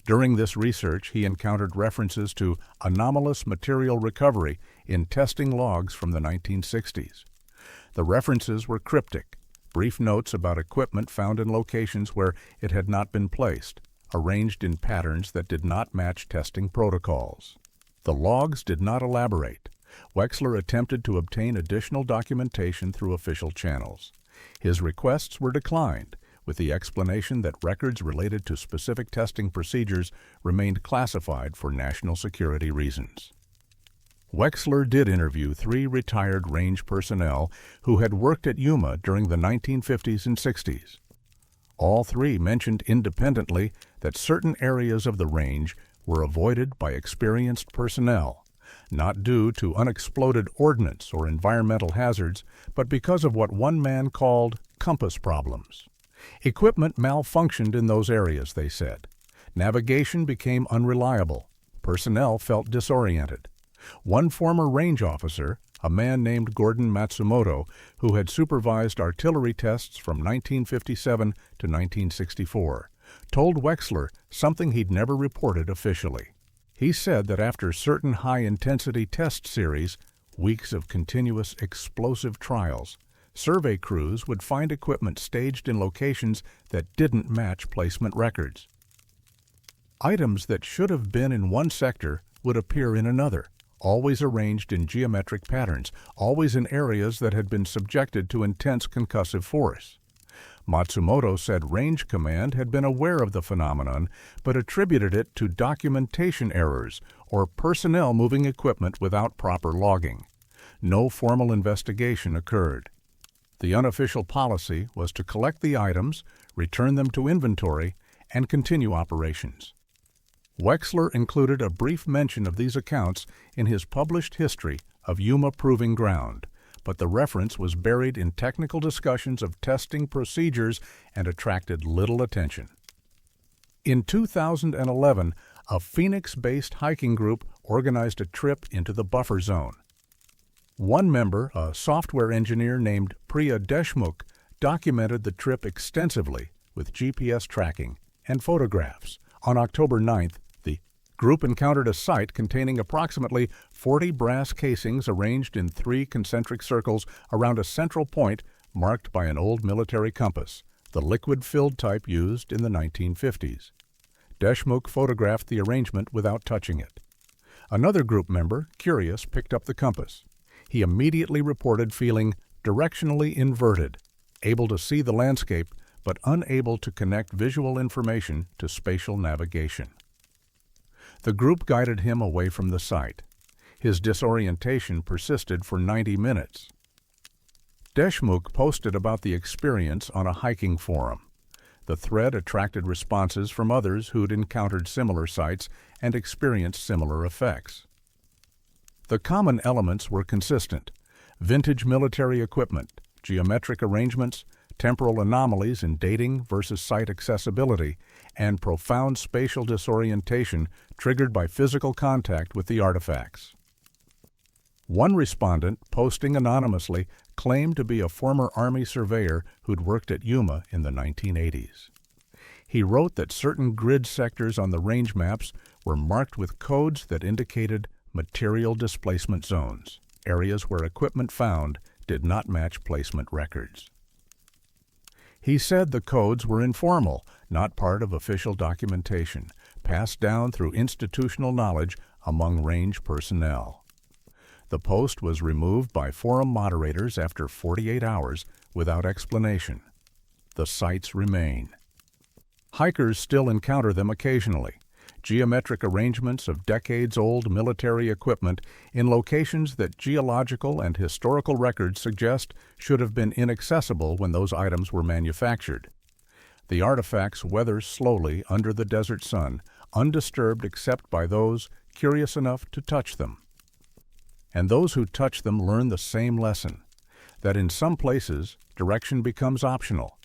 During this research, he encountered references to anomalous material recovery in testing logs from the 1960s. The references were cryptic, brief notes about equipment found in locations where it had not been placed, arranged in patterns that did not match testing protocols. The logs did not elaborate. Wexler attempted to obtain additional documentation through official channels. His requests were declined, with the explanation that records related to specific testing procedures remained classified for national security reasons. Wexler did interview 3 retired range personnel who had worked at Yuma during the 1950s and 60s. All 3 mentioned independently that certain areas of the range were avoided by experienced personnel, not due to unexploded ordnance or environmental hazards, but because of what one man called compass problems. Equipment malfunctioned in those areas, they said. Navigation became unreliable. Personnel felt disoriented. One former range officer, a man named Gordon Matsumoto, who had supervised artillery tests from 1957 to 1964, told Wexler something he'd never reported officially. He said that after certain high-intensity test series, weeks of continuous explosive trials, survey crews would find equipment staged in locations that didn't match placement records. Items that should have been in one sector would appear in another, always arranged in geometric patterns, always in areas that had been subjected to intense concussive force. Matsumoto said Range Command had been aware of the phenomenon, but attributed it to documentation errors or personnel moving equipment without proper logging. No formal investigation occurred. The unofficial policy was to collect the items, return them to inventory, and continue operations. Wexler included a brief mention of these accounts in his published history of Yuma Proving Ground, but the reference was buried in technical discussions of testing procedures and attracted little attention. In 2011, a Phoenix-based hiking group organized a trip into the buffer zone. One member, a software engineer named Priya Deshmukh, documented the trip extensively with GPS tracking and photographs. On October 9th, the group encountered a site containing approximately 40 brass casings arranged in 3 concentric circles around a central point marked by an old military compass, the liquid-filled type used in the 1950s. Deshmukh photographed the arrangement without touching it. Another group member, curious, picked up the compass. He immediately reported feeling directionally inverted, able to see the landscape but unable to connect visual information to spatial navigation. The group guided him away from the site. His disorientation persisted for 90 minutes. Deshmukh posted about the experience on a hiking forum. The thread attracted responses from others who'd encountered similar sites and experienced similar effects. The common elements were consistent: vintage military equipment, geometric arrangements, temporal anomalies in dating versus site accessibility, and profound spatial disorientation triggered by physical contact with the artifacts. One respondent, posting anonymously, claimed to be a former Army surveyor who'd worked at Yuma in the 1980s. He wrote that certain grid sectors on the range maps were marked with codes that indicated material displacement zones, areas where equipment found did not match placement records. He said the codes were informal, not part of official documentation, passed down through institutional knowledge among range personnel. The post was removed by forum moderators after 48 hours without explanation. The sites remain. Hikers still encounter them occasionally: geometric arrangements of decades-old military equipment in locations that geological and historical records suggest should have been inaccessible when those items were manufactured. The artifacts weather slowly under the desert sun, undisturbed except by those curious enough to touch them. And those who touch them learn the same lesson: that in some places direction becomes optional,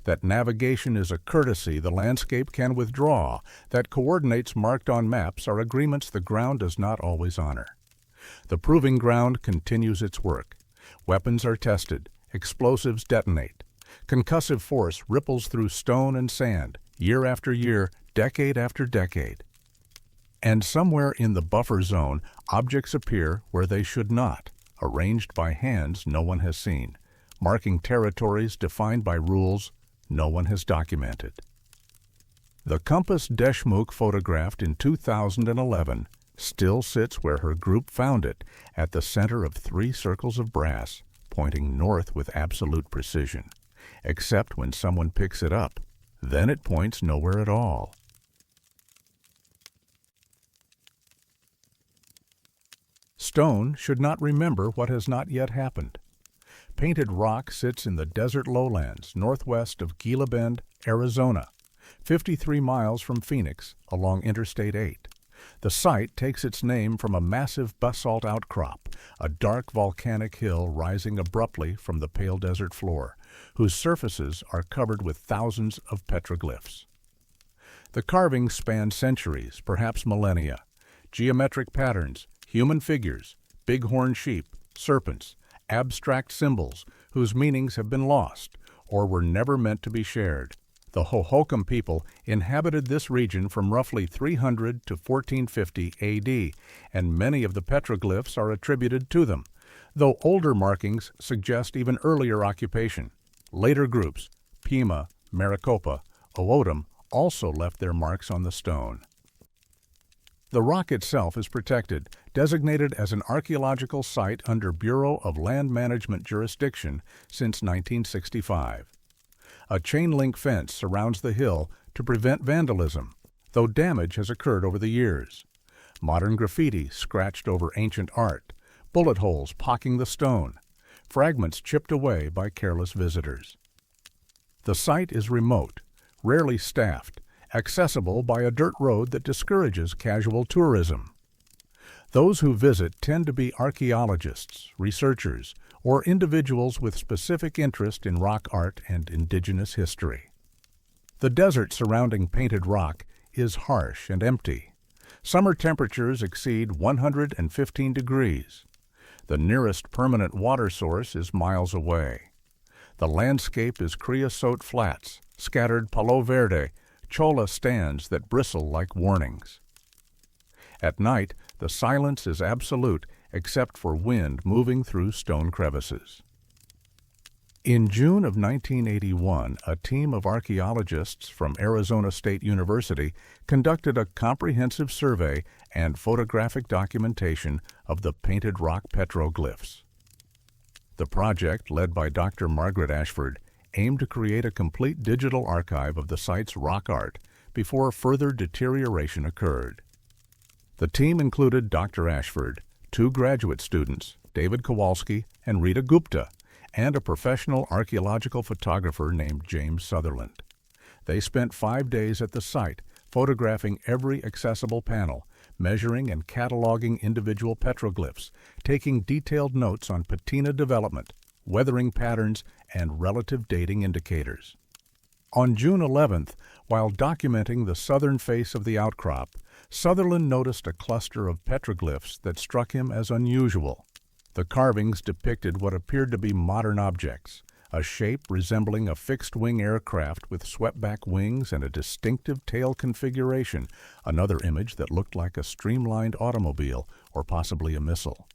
that navigation is a courtesy the landscape can withdraw, that coordinates marked on maps are agreements the ground does not always honor. The proving ground continues its work. Weapons are tested, explosives detonate. Concussive force ripples through stone and sand, year after year, decade after decade. And somewhere in the buffer zone, objects appear where they should not, arranged by hands no one has seen, marking territories defined by rules no one has documented. The compass Deshmukh photographed in 2011 still sits where her group found it, at the center of 3 circles of brass, pointing north with absolute precision, except when someone picks it up. Then it points nowhere at all. Stone should not remember what has not yet happened. Painted Rock sits in the desert lowlands northwest of Gila Bend, Arizona, 53 miles from Phoenix along Interstate 8. The site takes its name from a massive basalt outcrop, a dark volcanic hill rising abruptly from the pale desert floor, whose surfaces are covered with thousands of petroglyphs. The carvings span centuries, perhaps millennia. Geometric patterns, human figures, bighorn sheep, serpents, abstract symbols whose meanings have been lost or were never meant to be shared. The Hohokam people inhabited this region from roughly 300 to 1450 AD, and many of the petroglyphs are attributed to them, though older markings suggest even earlier occupation. Later groups, Pima, Maricopa, Owodam, also left their marks on the stone. The rock itself is protected, designated as an archaeological site under Bureau of Land Management jurisdiction since 1965. A chain-link fence surrounds the hill to prevent vandalism, though damage has occurred over the years. Modern graffiti scratched over ancient art, bullet holes pocking the stone, fragments chipped away by careless visitors. The site is remote, rarely staffed, accessible by a dirt road that discourages casual tourism. Those who visit tend to be archaeologists, researchers, or individuals with specific interest in rock art and indigenous history. The desert surrounding Painted Rock is harsh and empty. Summer temperatures exceed 115 degrees. The nearest permanent water source is miles away. The landscape is creosote flats, scattered palo verde, cholla stands that bristle like warnings. At night, the silence is absolute except for wind moving through stone crevices. In June of 1981, a team of archaeologists from Arizona State University conducted a comprehensive survey and photographic documentation of the painted rock petroglyphs. The project, led by Dr. Margaret Ashford, aimed to create a complete digital archive of the site's rock art before further deterioration occurred. The team included Dr. Ashford, 2 graduate students, David Kowalski and Rita Gupta, and a professional archaeological photographer named James Sutherland. They spent 5 days at the site, photographing every accessible panel, measuring and cataloging individual petroglyphs, taking detailed notes on patina development, weathering patterns, and relative dating indicators. On June 11th, while documenting the southern face of the outcrop, Sutherland noticed a cluster of petroglyphs that struck him as unusual. The carvings depicted what appeared to be modern objects, a shape resembling a fixed-wing aircraft with swept-back wings and a distinctive tail configuration, another image that looked like a streamlined automobile or possibly a missile,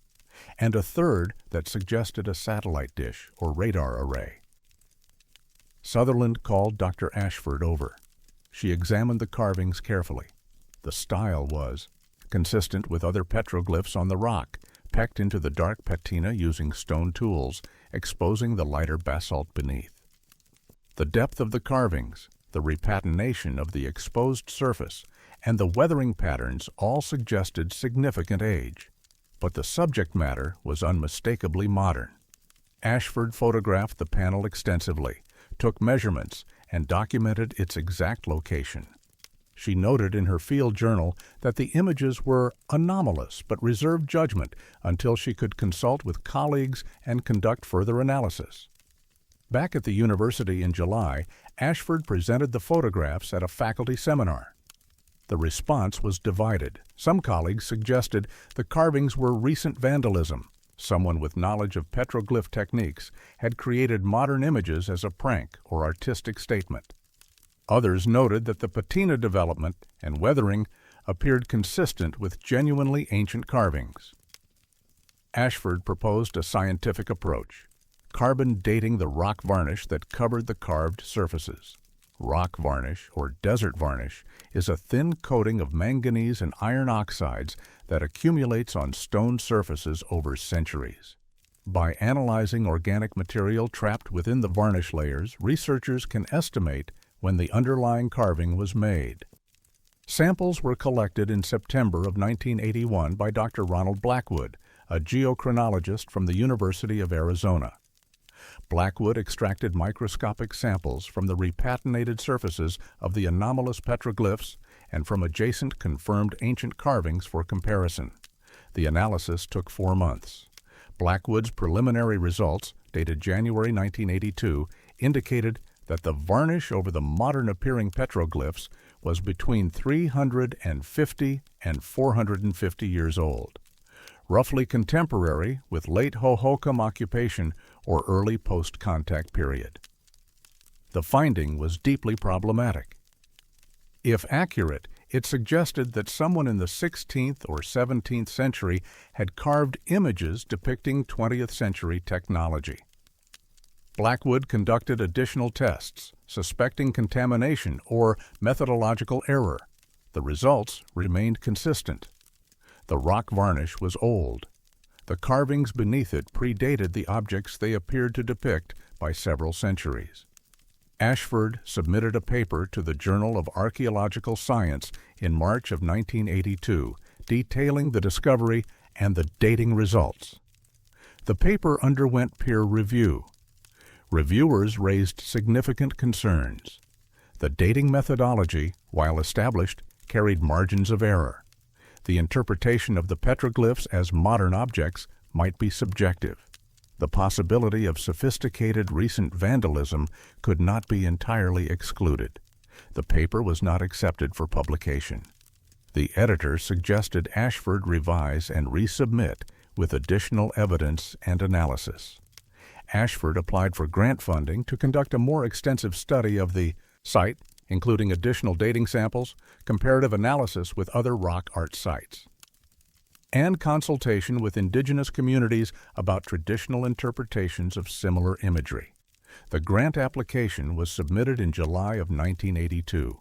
and a third that suggested a satellite dish or radar array. Sutherland called Dr. Ashford over. She examined the carvings carefully. The style was consistent with other petroglyphs on the rock, pecked into the dark patina using stone tools, exposing the lighter basalt beneath. The depth of the carvings, the repatination of the exposed surface, and the weathering patterns all suggested significant age. But the subject matter was unmistakably modern. Ashford photographed the panel extensively, took measurements, and documented its exact location. She noted in her field journal that the images were anomalous but reserved judgment until she could consult with colleagues and conduct further analysis. Back at the university in July, Ashford presented the photographs at a faculty seminar. The response was divided. Some colleagues suggested the carvings were recent vandalism. Someone with knowledge of petroglyph techniques had created modern images as a prank or artistic statement. Others noted that the patina development and weathering appeared consistent with genuinely ancient carvings. Ashford proposed a scientific approach, carbon dating the rock varnish that covered the carved surfaces. Rock varnish, or desert varnish, is a thin coating of manganese and iron oxides that accumulates on stone surfaces over centuries. By analyzing organic material trapped within the varnish layers, researchers can estimate when the underlying carving was made. Samples were collected in September of 1981 by Dr. Ronald Blackwood, a geochronologist from the University of Arizona. Blackwood extracted microscopic samples from the repatinated surfaces of the anomalous petroglyphs and from adjacent confirmed ancient carvings for comparison. The analysis took 4 months. Blackwood's preliminary results, dated January 1982, indicated that the varnish over the modern-appearing petroglyphs was between 350 and 450 years old, roughly contemporary with late Hohokam occupation or early post-contact period. The finding was deeply problematic. If accurate, it suggested that someone in the 16th or 17th century had carved images depicting 20th century technology. Blackwood conducted additional tests, suspecting contamination or methodological error. The results remained consistent. The rock varnish was old. The carvings beneath it predated the objects they appeared to depict by several centuries. Ashford submitted a paper to the Journal of Archaeological Science in March of 1982, detailing the discovery and the dating results. The paper underwent peer review. Reviewers raised significant concerns. The dating methodology, while established, carried margins of error. The interpretation of the petroglyphs as modern objects might be subjective. The possibility of sophisticated recent vandalism could not be entirely excluded. The paper was not accepted for publication. The editor suggested Ashford revise and resubmit with additional evidence and analysis. Ashford applied for grant funding to conduct a more extensive study of the site, including additional dating samples, comparative analysis with other rock art sites, and consultation with indigenous communities about traditional interpretations of similar imagery. The grant application was submitted in July of 1982.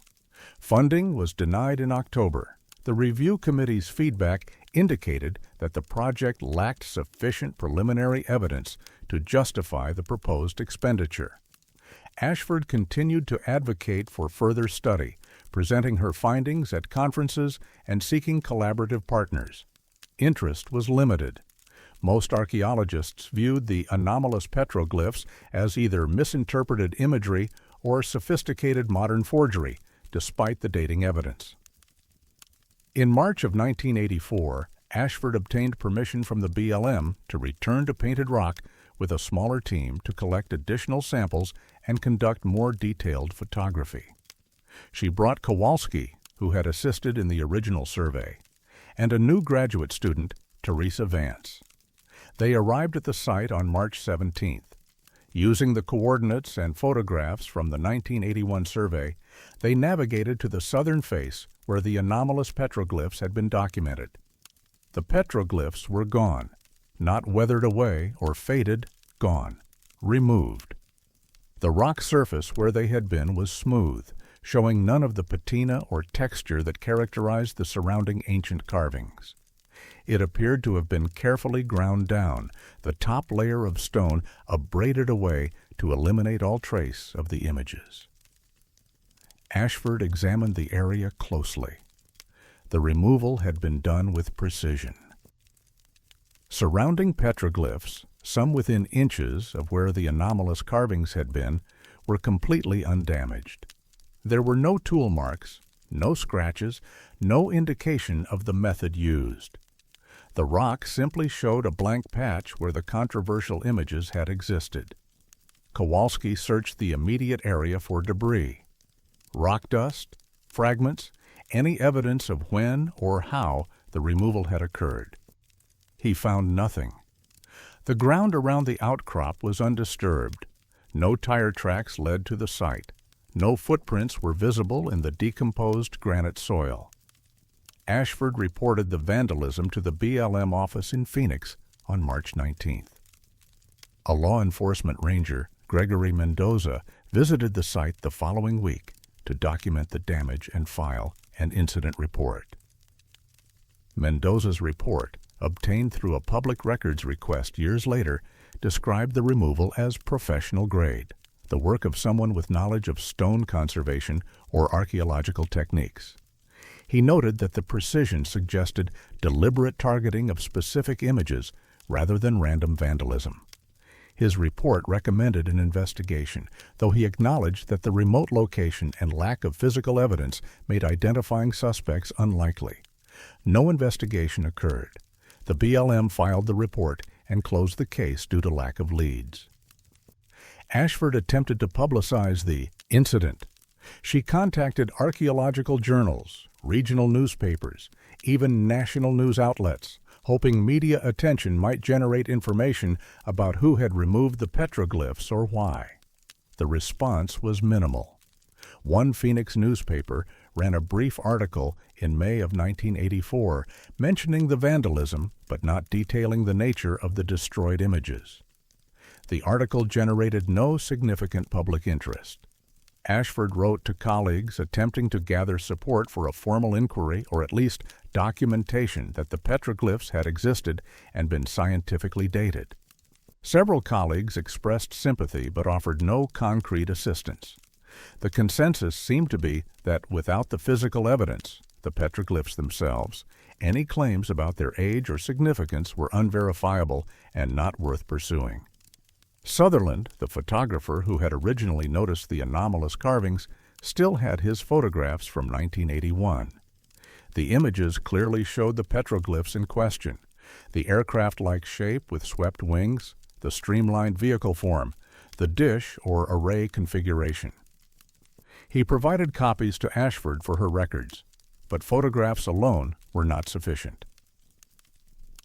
Funding was denied in October. The review committee's feedback indicated that the project lacked sufficient preliminary evidence to justify the proposed expenditure. Ashford continued to advocate for further study, presenting her findings at conferences and seeking collaborative partners. Interest was limited. Most archaeologists viewed the anomalous petroglyphs as either misinterpreted imagery or sophisticated modern forgery, despite the dating evidence. In March of 1984, Ashford obtained permission from the BLM to return to Painted Rock with a smaller team to collect additional samples and conduct more detailed photography. She brought Kowalski, who had assisted in the original survey, and a new graduate student, Teresa Vance. They arrived at the site on March 17th. Using the coordinates and photographs from the 1981 survey, they navigated to the southern face where the anomalous petroglyphs had been documented. The petroglyphs were gone, not weathered away or faded, gone, removed. The rock surface where they had been was smooth, showing none of the patina or texture that characterized the surrounding ancient carvings. It appeared to have been carefully ground down, the top layer of stone abraded away to eliminate all trace of the images. Ashford examined the area closely. The removal had been done with precision. Surrounding petroglyphs, some within inches of where the anomalous carvings had been, were completely undamaged. There were no tool marks, no scratches, no indication of the method used. The rock simply showed a blank patch where the controversial images had existed. Kowalski searched the immediate area for debris, rock dust, fragments, any evidence of when or how the removal had occurred. He found nothing. The ground around the outcrop was undisturbed. No tire tracks led to the site. No footprints were visible in the decomposed granite soil. Ashford reported the vandalism to the BLM office in Phoenix on March 19th. A law enforcement ranger, Gregory Mendoza, visited the site the following week to document the damage and file an incident report. Mendoza's report, obtained through a public records request years later, described the removal as professional grade, the work of someone with knowledge of stone conservation or archaeological techniques. He noted that the precision suggested deliberate targeting of specific images rather than random vandalism. His report recommended an investigation, though he acknowledged that the remote location and lack of physical evidence made identifying suspects unlikely. No investigation occurred. The BLM filed the report and closed the case due to lack of leads. Ashford attempted to publicize the incident. She contacted archaeological journals, regional newspapers, even national news outlets, hoping media attention might generate information about who had removed the petroglyphs or why. The response was minimal. One Phoenix newspaper ran a brief article in May of 1984 mentioning the vandalism but not detailing the nature of the destroyed images. The article generated no significant public interest. Ashford wrote to colleagues attempting to gather support for a formal inquiry or at least documentation that the petroglyphs had existed and been scientifically dated. Several colleagues expressed sympathy but offered no concrete assistance. The consensus seemed to be that without the physical evidence, the petroglyphs themselves, any claims about their age or significance were unverifiable and not worth pursuing. Sutherland, the photographer who had originally noticed the anomalous carvings, still had his photographs from 1981. The images clearly showed the petroglyphs in question, the aircraft-like shape with swept wings, the streamlined vehicle form, the dish or array configuration. He provided copies to Ashford for her records, but photographs alone were not sufficient.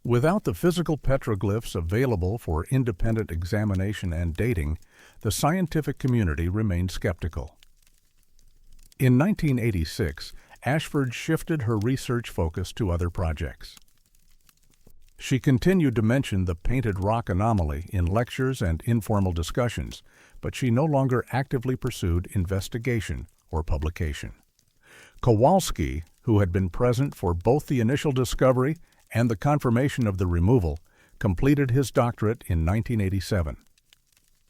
Without the physical petroglyphs available for independent examination and dating, the scientific community remained skeptical. In 1986, Ashford shifted her research focus to other projects. She continued to mention the painted rock anomaly in lectures and informal discussions, but she no longer actively pursued investigation or publication. Kowalski, who had been present for both the initial discovery and the confirmation of the removal, completed his doctorate in 1987.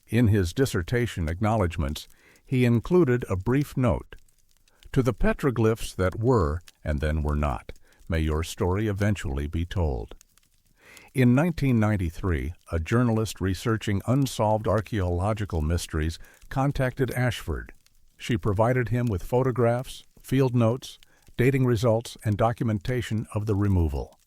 In his dissertation acknowledgments, he included a brief note: "To the petroglyphs that were and then were not, may your story eventually be told." In 1993, a journalist researching unsolved archaeological mysteries contacted Ashford. She provided him with photographs, field notes, dating results, and documentation of the removal.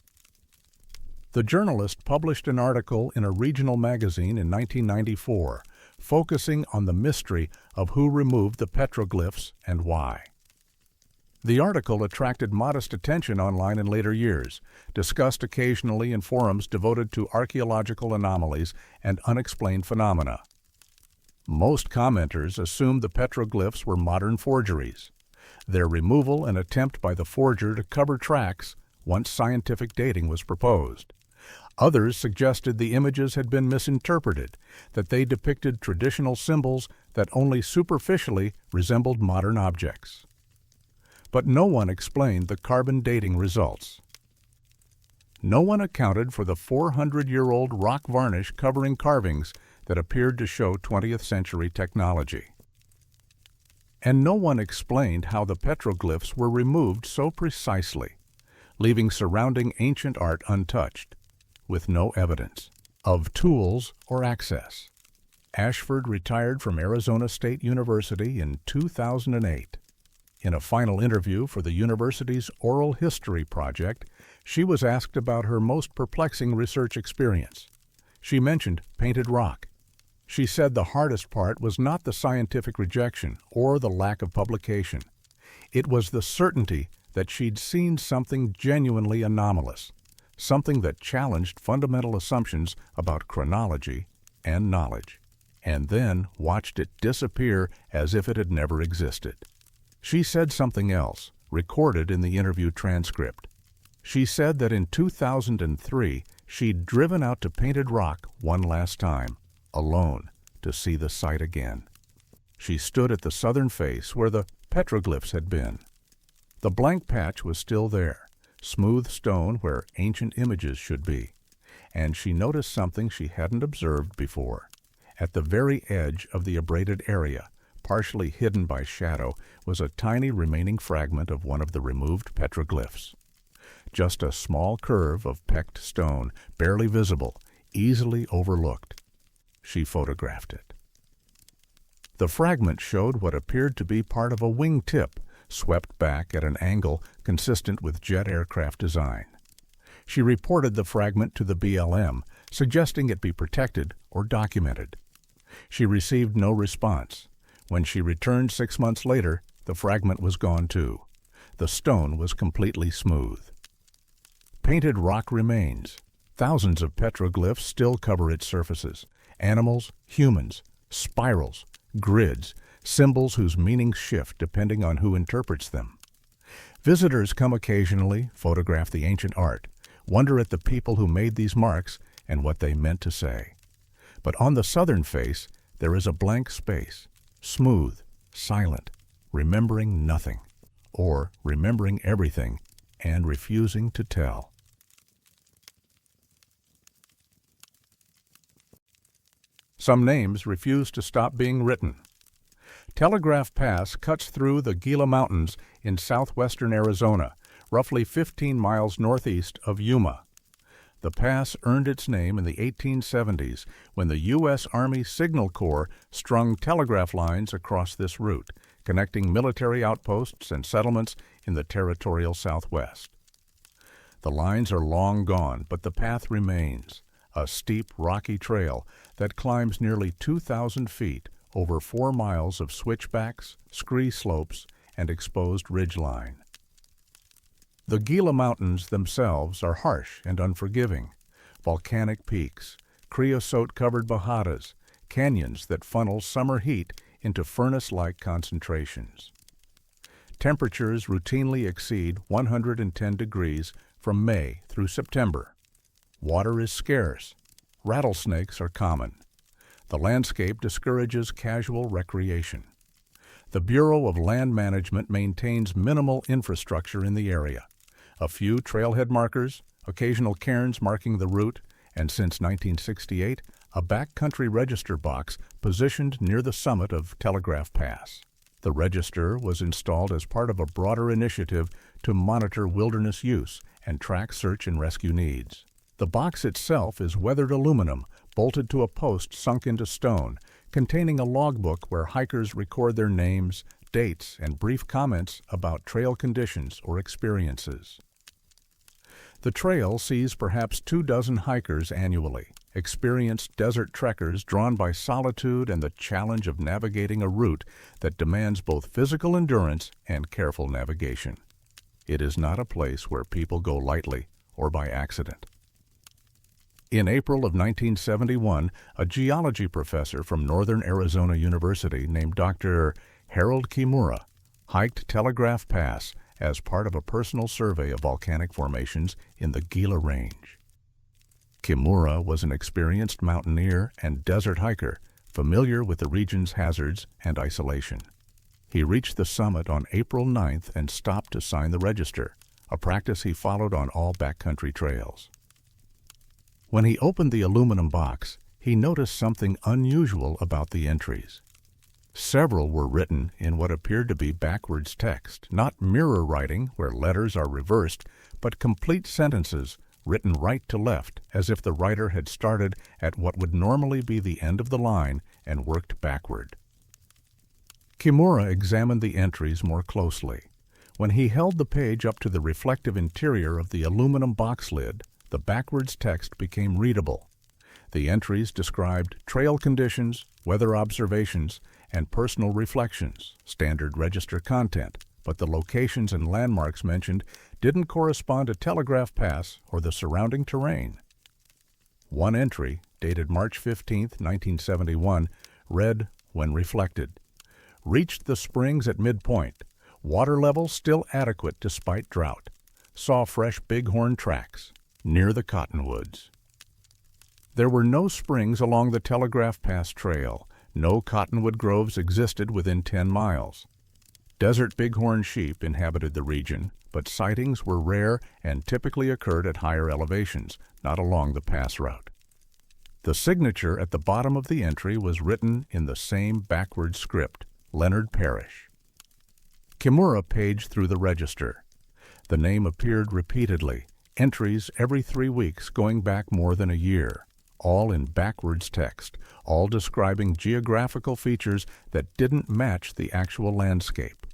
The journalist published an article in a regional magazine in 1994, focusing on the mystery of who removed the petroglyphs and why. The article attracted modest attention online in later years, discussed occasionally in forums devoted to archaeological anomalies and unexplained phenomena. Most commenters assumed the petroglyphs were modern forgeries, their removal an attempt by the forger to cover tracks once scientific dating was proposed. Others suggested the images had been misinterpreted, that they depicted traditional symbols that only superficially resembled modern objects. But no one explained the carbon dating results. No one accounted for the 400-year-old rock varnish covering carvings that appeared to show 20th century technology. And no one explained how the petroglyphs were removed so precisely, leaving surrounding ancient art untouched, with no evidence of tools or access. Ashford retired from Arizona State University in 2008. In a final interview for the university's Oral History Project, she was asked about her most perplexing research experience. She mentioned painted rock. She said the hardest part was not the scientific rejection or the lack of publication. It was the certainty that she'd seen something genuinely anomalous, something that challenged fundamental assumptions about chronology and knowledge, and then watched it disappear as if it had never existed. She said something else, recorded in the interview transcript. She said that in 2003, she'd driven out to Painted Rock one last time, alone, to see the site again. She stood at the southern face where the petroglyphs had been. The blank patch was still there, smooth stone where ancient images should be, and she noticed something she hadn't observed before. At the very edge of the abraded area, partially hidden by shadow, was a tiny remaining fragment of one of the removed petroglyphs. Just a small curve of pecked stone, barely visible, easily overlooked. She photographed it. The fragment showed what appeared to be part of a wingtip, swept back at an angle consistent with jet aircraft design. She reported the fragment to the BLM, suggesting it be protected or documented. She received no response. When she returned 6 months later, the fragment was gone too. The stone was completely smooth. Painted rock remains. Thousands of petroglyphs still cover its surfaces. Animals, humans, spirals, grids, symbols whose meanings shift depending on who interprets them. Visitors come occasionally, photograph the ancient art, wonder at the people who made these marks and what they meant to say. But on the southern face, there is a blank space, smooth, silent, remembering nothing, or remembering everything and refusing to tell. Some names refuse to stop being written. Telegraph Pass cuts through the Gila Mountains in southwestern Arizona, roughly 15 miles northeast of Yuma. The pass earned its name in the 1870s when the U.S. Army Signal Corps strung telegraph lines across this route, connecting military outposts and settlements in the territorial Southwest. The lines are long gone, but the path remains, a steep, rocky trail that climbs nearly 2,000 feet over 4 miles of switchbacks, scree slopes, and exposed ridgeline. The Gila Mountains themselves are harsh and unforgiving. Volcanic peaks, creosote-covered bajadas, canyons that funnel summer heat into furnace-like concentrations. Temperatures routinely exceed 110 degrees from May through September. Water is scarce. Rattlesnakes are common. The landscape discourages casual recreation. The Bureau of Land Management maintains minimal infrastructure in the area. A few trailhead markers, occasional cairns marking the route, and since 1968, a backcountry register box positioned near the summit of Telegraph Pass. The register was installed as part of a broader initiative to monitor wilderness use and track search and rescue needs. The box itself is weathered aluminum bolted to a post sunk into stone, containing a logbook where hikers record their names, dates, and brief comments about trail conditions or experiences. The trail sees perhaps 24 hikers annually, experienced desert trekkers drawn by solitude and the challenge of navigating a route that demands both physical endurance and careful navigation. It is not a place where people go lightly or by accident. In April of 1971, a geology professor from Northern Arizona University named Dr. Harold Kimura hiked Telegraph Pass as part of a personal survey of volcanic formations in the Gila Range. Kimura was an experienced mountaineer and desert hiker, familiar with the region's hazards and isolation. He reached the summit on April 9th and stopped to sign the register, a practice he followed on all backcountry trails. When he opened the aluminum box, he noticed something unusual about the entries. Several were written in what appeared to be backwards text, not mirror writing where letters are reversed, but complete sentences written right to left, as if the writer had started at what would normally be the end of the line and worked backward. Kimura examined the entries more closely. When he held the page up to the reflective interior of the aluminum box lid, the backwards text became readable. The entries described trail conditions, weather observations, and personal reflections, standard register content, but the locations and landmarks mentioned didn't correspond to Telegraph Pass or the surrounding terrain. One entry, dated March 15, 1971, read, when reflected, reached the springs at midpoint, water level still adequate despite drought, saw fresh bighorn tracks, near the cottonwoods. There were no springs along the Telegraph Pass Trail. No cottonwood groves existed within 10 miles. Desert bighorn sheep inhabited the region, but sightings were rare and typically occurred at higher elevations, not along the pass route. The signature at the bottom of the entry was written in the same backward script, Leonard Parrish. Kimura paged through the register. The name appeared repeatedly, entries every 3 weeks going back more than a year, all in backwards text, all describing geographical features that didn't match the actual landscape.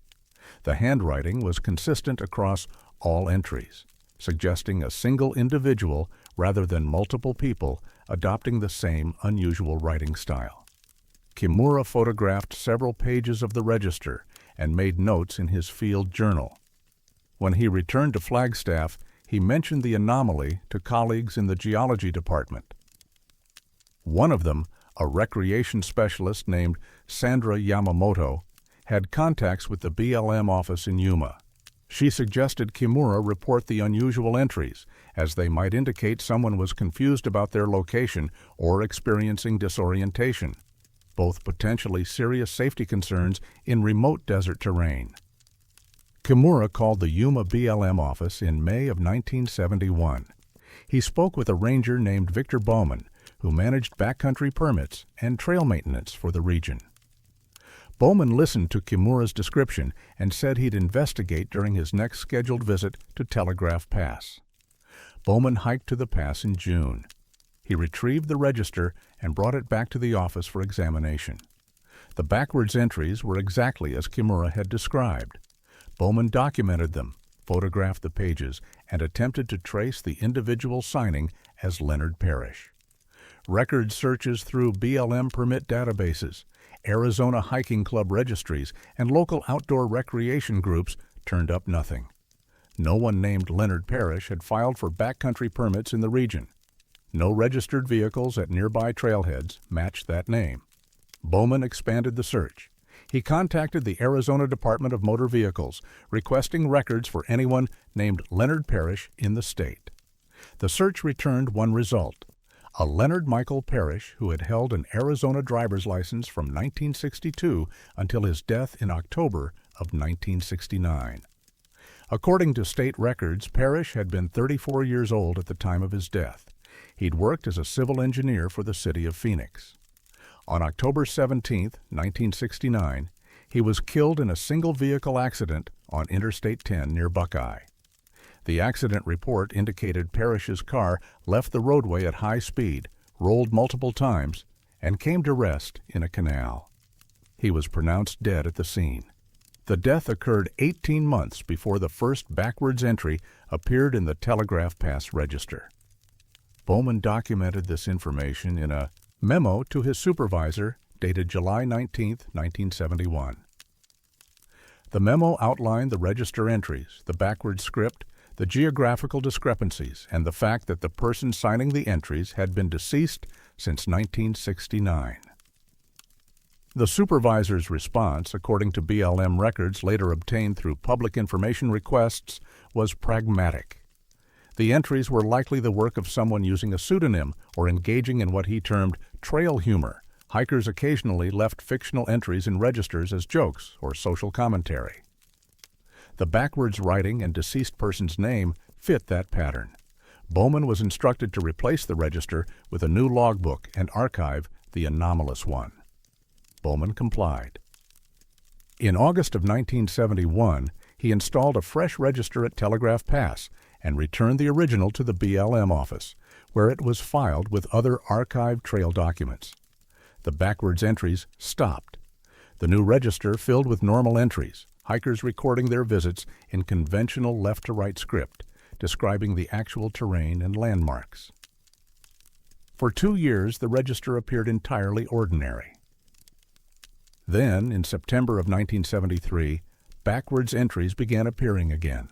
The handwriting was consistent across all entries, suggesting a single individual rather than multiple people adopting the same unusual writing style. Kimura photographed several pages of the register and made notes in his field journal. When he returned to Flagstaff, he mentioned the anomaly to colleagues in the geology department. One of them, a recreation specialist named Sandra Yamamoto, had contacts with the BLM office in Yuma. She suggested Kimura report the unusual entries, as they might indicate someone was confused about their location or experiencing disorientation, both potentially serious safety concerns in remote desert terrain. Kimura called the Yuma BLM office in May of 1971. He spoke with a ranger named Victor Bowman, who managed backcountry permits and trail maintenance for the region. Bowman listened to Kimura's description and said he'd investigate during his next scheduled visit to Telegraph Pass. Bowman hiked to the pass in June. He retrieved the register and brought it back to the office for examination. The backwards entries were exactly as Kimura had described. Bowman documented them, photographed the pages, and attempted to trace the individual signing as Leonard Parrish. Record searches through BLM permit databases, Arizona Hiking Club registries, and local outdoor recreation groups turned up nothing. No one named Leonard Parrish had filed for backcountry permits in the region. No registered vehicles at nearby trailheads matched that name. Bowman expanded the search. He contacted the Arizona Department of Motor Vehicles, requesting records for anyone named Leonard Parrish in the state. The search returned one result: a Leonard Michael Parrish who had held an Arizona driver's license from 1962 until his death in October of 1969. According to state records, Parrish had been 34 years old at the time of his death. He'd worked as a civil engineer for the city of Phoenix. On October 17, 1969, he was killed in a single-vehicle accident on Interstate 10 near Buckeye. The accident report indicated Parrish's car left the roadway at high speed, rolled multiple times, and came to rest in a canal. He was pronounced dead at the scene. The death occurred 18 months before the first backwards entry appeared in the Telegraph Pass register. Bowman documented this information in a memo to his supervisor dated July 19, 1971. The memo outlined the register entries, the backward script, the geographical discrepancies, and the fact that the person signing the entries had been deceased since 1969. The supervisor's response, according to BLM records later obtained through public information requests, was pragmatic. The entries were likely the work of someone using a pseudonym or engaging in what he termed trail humor. Hikers occasionally left fictional entries in registers as jokes or social commentary. The backwards writing and deceased person's name fit that pattern. Bowman was instructed to replace the register with a new logbook and archive the anomalous one. Bowman complied. In August of 1971, he installed a fresh register at Telegraph Pass and returned the original to the BLM office, where it was filed with other archived trail documents. The backwards entries stopped. The new register filled with normal entries, hikers recording their visits in conventional left-to-right script, describing the actual terrain and landmarks. For 2 years, the register appeared entirely ordinary. Then, in September of 1973, backwards entries began appearing again.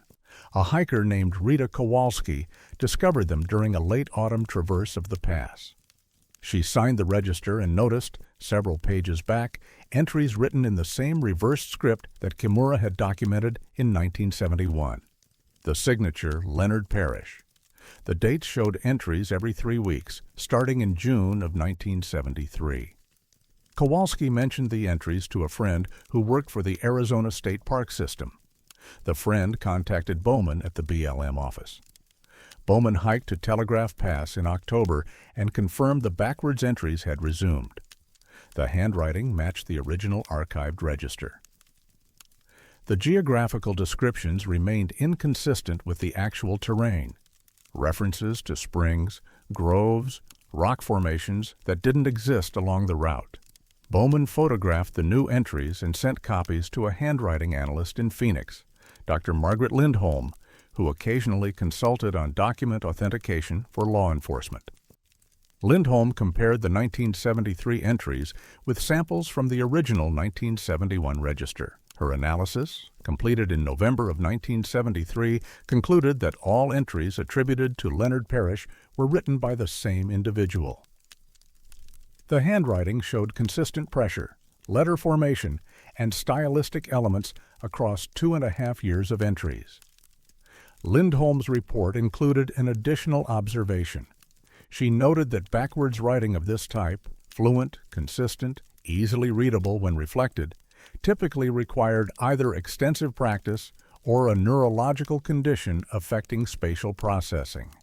A hiker named Rita Kowalski discovered them during a late autumn traverse of the pass. She signed the register and noticed, several pages back, entries written in the same reversed script that Kimura had documented in 1971. The signature, Leonard Parrish. The dates showed entries every 3 weeks, starting in June of 1973. Kowalski mentioned the entries to a friend who worked for the Arizona State Park System. The friend contacted Bowman at the BLM office. Bowman hiked to Telegraph Pass in October and confirmed the backwards entries had resumed. The handwriting matched the original archived register. The geographical descriptions remained inconsistent with the actual terrain. References to springs, groves, rock formations that didn't exist along the route. Bowman photographed the new entries and sent copies to a handwriting analyst in Phoenix, Dr. Margaret Lindholm, who occasionally consulted on document authentication for law enforcement. Lindholm compared the 1973 entries with samples from the original 1971 register. Her analysis, completed in November of 1973, concluded that all entries attributed to Leonard Parrish were written by the same individual. The handwriting showed consistent pressure, letter formation, and stylistic elements across 2.5 years of entries. Lindholm's report included an additional observation. She noted that backwards writing of this type, fluent, consistent, easily readable when reflected, typically required either extensive practice or a neurological condition affecting spatial processing.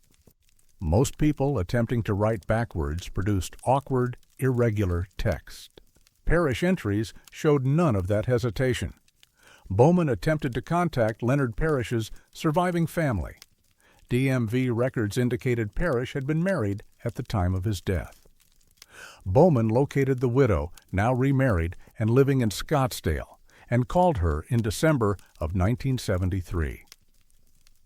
Most people attempting to write backwards produced awkward, irregular text. Parrish entries showed none of that hesitation. Bowman attempted to contact Leonard Parrish's surviving family. DMV records indicated Parrish had been married at the time of his death. Bowman located the widow, now remarried and living in Scottsdale, and called her in December of 1973.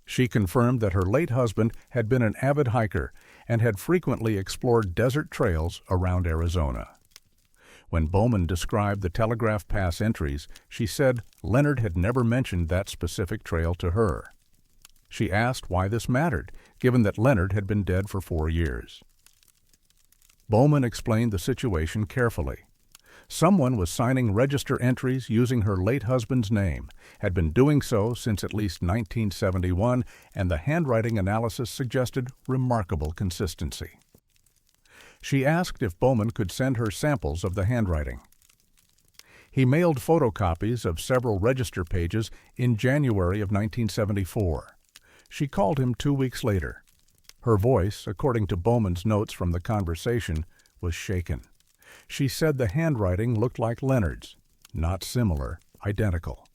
She confirmed that her late husband had been an avid hiker and had frequently explored desert trails around Arizona. When Bowman described the Telegraph Pass entries, she said Leonard had never mentioned that specific trail to her. She asked why this mattered, given that Leonard had been dead for 4 years. Bowman explained the situation carefully. Someone was signing register entries using her late husband's name, had been doing so since at least 1971, and the handwriting analysis suggested remarkable consistency. She asked if Bowman could send her samples of the handwriting. He mailed photocopies of several register pages in January of 1974. She called him 2 weeks later. Her voice, according to Bowman's notes from the conversation, was shaken. She said the handwriting looked like Leonard's, not similar, identical.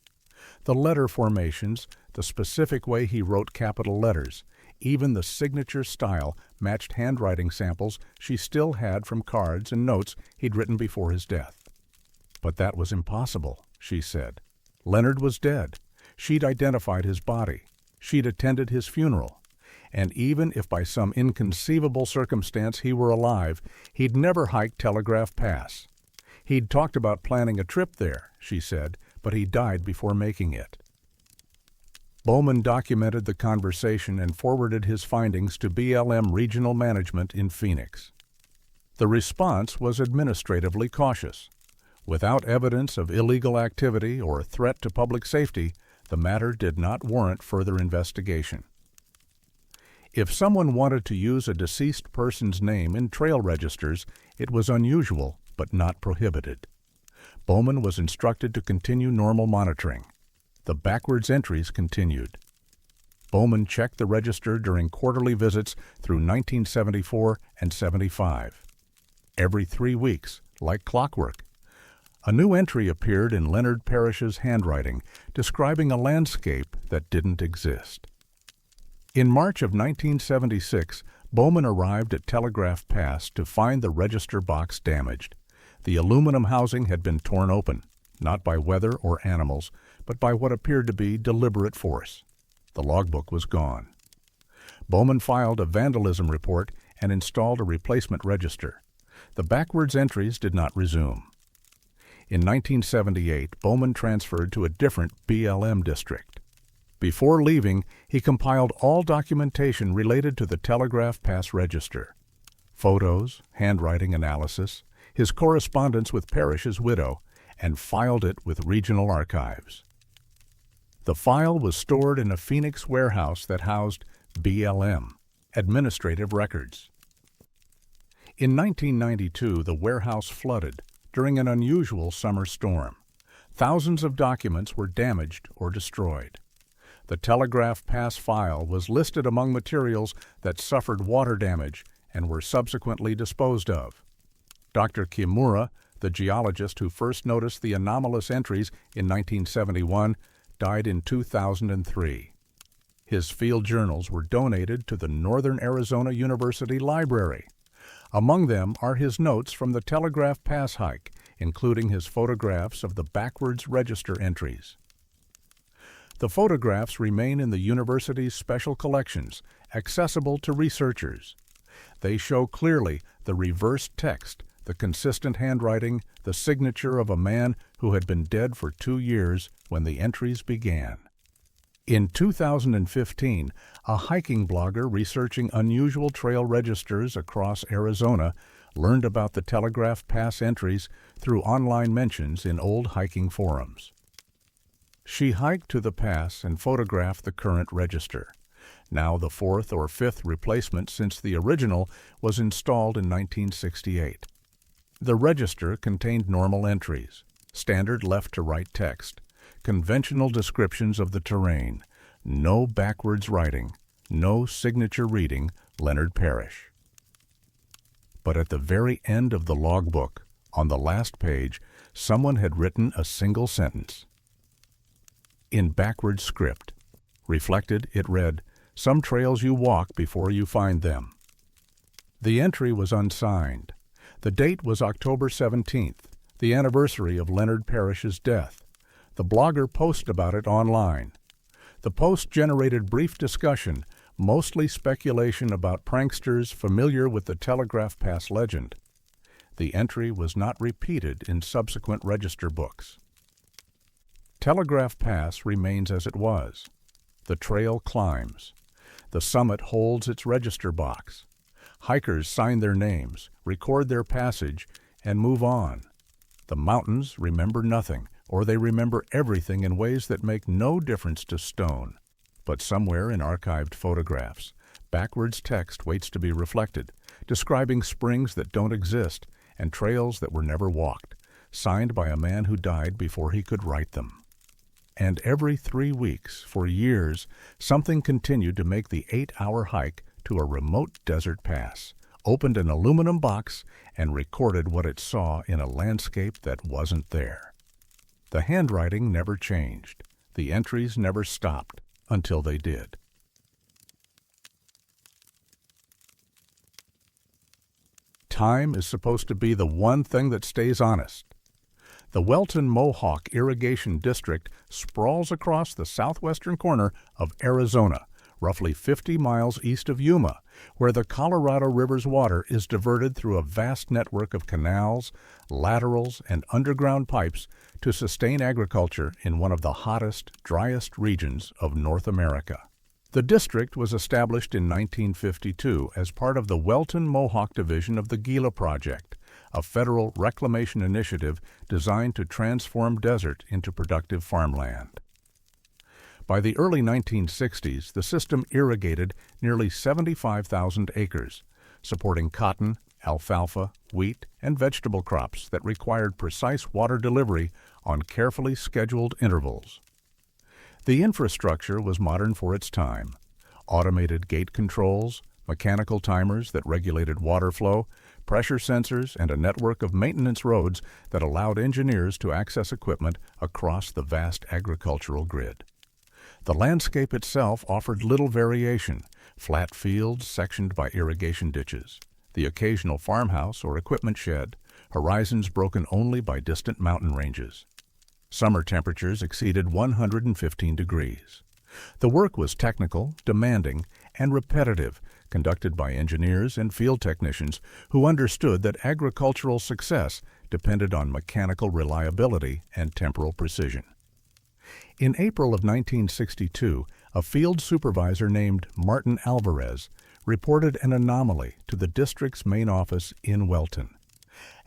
The letter formations, the specific way he wrote capital letters, even the signature style matched handwriting samples she still had from cards and notes he'd written before his death. But that was impossible, she said. Leonard was dead. She'd identified his body. She'd attended his funeral. And even if by some inconceivable circumstance he were alive, he'd never hiked Telegraph Pass. He'd talked about planning a trip there, she said, but he died before making it. Bowman documented the conversation and forwarded his findings to BLM Regional Management in Phoenix. The response was administratively cautious. Without evidence of illegal activity or threat to public safety, the matter did not warrant further investigation. If someone wanted to use a deceased person's name in trail registers, it was unusual but not prohibited. Bowman was instructed to continue normal monitoring. The backwards entries continued. Bowman checked the register during quarterly visits through 1974 and 75. Every 3 weeks, like clockwork, a new entry appeared in Leonard Parrish's handwriting describing a landscape that didn't exist. In March of 1976, Bowman arrived at Telegraph Pass to find the register box damaged. The aluminum housing had been torn open, not by weather or animals, but by what appeared to be deliberate force. The logbook was gone. Bowman filed a vandalism report and installed a replacement register. The backwards entries did not resume. In 1978, Bowman transferred to a different BLM district. Before leaving, he compiled all documentation related to the Telegraph Pass register: photos, handwriting analysis, his correspondence with Parrish's widow, and filed it with regional archives. The file was stored in a Phoenix warehouse that housed BLM, administrative records. In 1992, the warehouse flooded during an unusual summer storm. Thousands of documents were damaged or destroyed. The Telegraph Pass file was listed among materials that suffered water damage and were subsequently disposed of. Dr. Kimura, the geologist who first noticed the anomalous entries in 1971, died in 2003. His field journals were donated to the Northern Arizona University Library. Among them are his notes from the Telegraph Pass hike, including his photographs of the backwards register entries. The photographs remain in the university's special collections, accessible to researchers. They show clearly the reversed text, the consistent handwriting, the signature of a man who had been dead for 2 years when the entries began. In 2015, a hiking blogger researching unusual trail registers across Arizona learned about the Telegraph Pass entries through online mentions in old hiking forums. She hiked to the pass and photographed the current register. Now the 4th or 5th replacement since the original was installed in 1968. The register contained normal entries, standard left-to-right text, conventional descriptions of the terrain, no backwards writing, no signature reading Leonard Parrish. But at the very end of the logbook, on the last page, someone had written a single sentence. In backward script. Reflected, it read, "Some trails you walk before you find them." The entry was unsigned. The date was October 17th, the anniversary of Leonard Parrish's death. The blogger posted about it online. The post generated brief discussion, mostly speculation about pranksters familiar with the Telegraph Pass legend. The entry was not repeated in subsequent register books. Telegraph Pass remains as it was. The trail climbs. The summit holds its register box. Hikers sign their names, record their passage, and move on. The mountains remember nothing, or they remember everything in ways that make no difference to stone. But somewhere in archived photographs, backwards text waits to be reflected, describing springs that don't exist and trails that were never walked, signed by a man who died before he could write them. And every 3 weeks, for years, something continued to make the 8-hour hike to a remote desert pass, opened an aluminum box, and recorded what it saw in a landscape that wasn't there. The handwriting never changed. The entries never stopped until they did. Time is supposed to be the one thing that stays honest. The Welton Mohawk Irrigation District sprawls across the southwestern corner of Arizona, roughly 50 miles east of Yuma, where the Colorado River's water is diverted through a vast network of canals, laterals, and underground pipes to sustain agriculture in one of the hottest, driest regions of North America. The district was established in 1952 as part of the Welton Mohawk Division of the Gila Project, a federal reclamation initiative designed to transform desert into productive farmland. By the early 1960s, the system irrigated nearly 75,000 acres, supporting cotton, alfalfa, wheat, and vegetable crops that required precise water delivery on carefully scheduled intervals. The infrastructure was modern for its time. Automated gate controls, mechanical timers that regulated water flow, pressure sensors, and a network of maintenance roads that allowed engineers to access equipment across the vast agricultural grid. The landscape itself offered little variation, flat fields sectioned by irrigation ditches, the occasional farmhouse or equipment shed, horizons broken only by distant mountain ranges. Summer temperatures exceeded 115 degrees. The work was technical, demanding, and repetitive, conducted by engineers and field technicians who understood that agricultural success depended on mechanical reliability and temporal precision. In April of 1962, a field supervisor named Martin Alvarez reported an anomaly to the district's main office in Welton.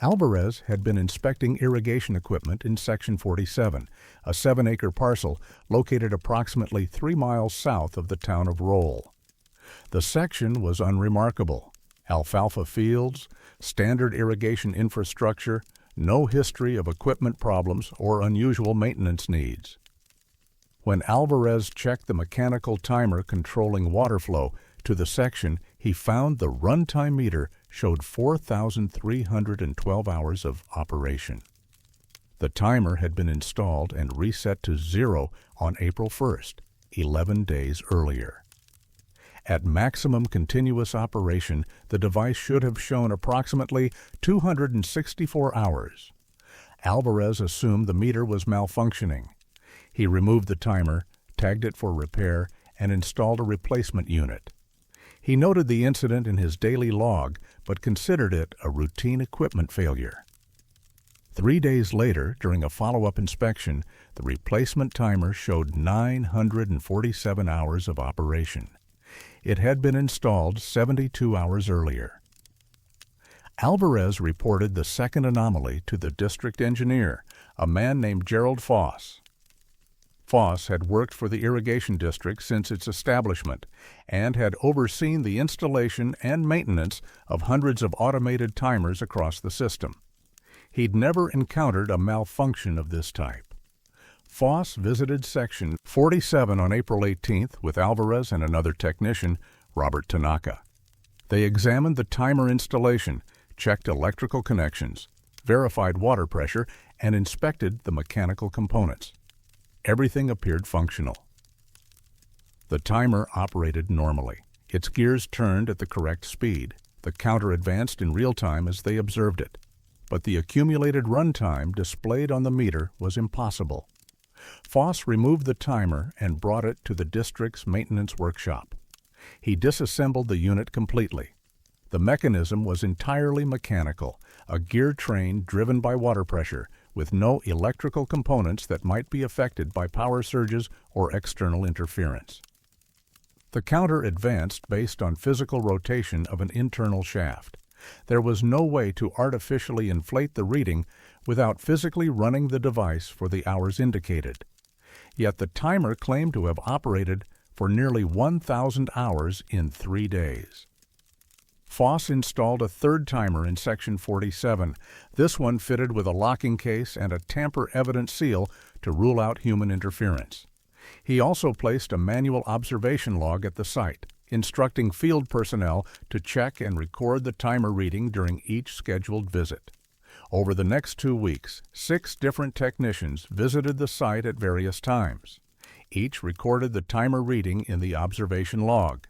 Alvarez had been inspecting irrigation equipment in Section 47, a 7-acre parcel located approximately 3 miles south of the town of Roll. The section was unremarkable. Alfalfa fields, standard irrigation infrastructure, no history of equipment problems or unusual maintenance needs. When Alvarez checked the mechanical timer controlling water flow to the section, he found the runtime meter showed 4,312 hours of operation. The timer had been installed and reset to 0 on April 1st, 11 days earlier. At maximum continuous operation, the device should have shown approximately 264 hours. Alvarez assumed the meter was malfunctioning. He removed the timer, tagged it for repair, and installed a replacement unit. He noted the incident in his daily log, but considered it a routine equipment failure. 3 days later, during a follow-up inspection, the replacement timer showed 947 hours of operation. It had been installed 72 hours earlier. Alvarez reported the second anomaly to the district engineer, a man named Gerald Foss. Foss had worked for the irrigation district since its establishment and had overseen the installation and maintenance of hundreds of automated timers across the system. He'd never encountered a malfunction of this type. Foss visited Section 47 on April 18th with Alvarez and another technician, Robert Tanaka. They examined the timer installation, checked electrical connections, verified water pressure, and inspected the mechanical components. Everything appeared functional. The timer operated normally. Its gears turned at the correct speed. The counter advanced in real time as they observed it. But the accumulated runtime displayed on the meter was impossible. Foss removed the timer and brought it to the district's maintenance workshop. He disassembled the unit completely. The mechanism was entirely mechanical, a gear train driven by water pressure, with no electrical components that might be affected by power surges or external interference. The counter advanced based on physical rotation of an internal shaft. There was no way to artificially inflate the reading without physically running the device for the hours indicated. Yet the timer claimed to have operated for nearly 1,000 hours in 3 days. Foss installed a third timer in Section 47, this one fitted with a locking case and a tamper-evident seal to rule out human interference. He also placed a manual observation log at the site, instructing field personnel to check and record the timer reading during each scheduled visit. Over the next 2 weeks, 6 different technicians visited the site at various times. Each recorded the timer reading in the observation log.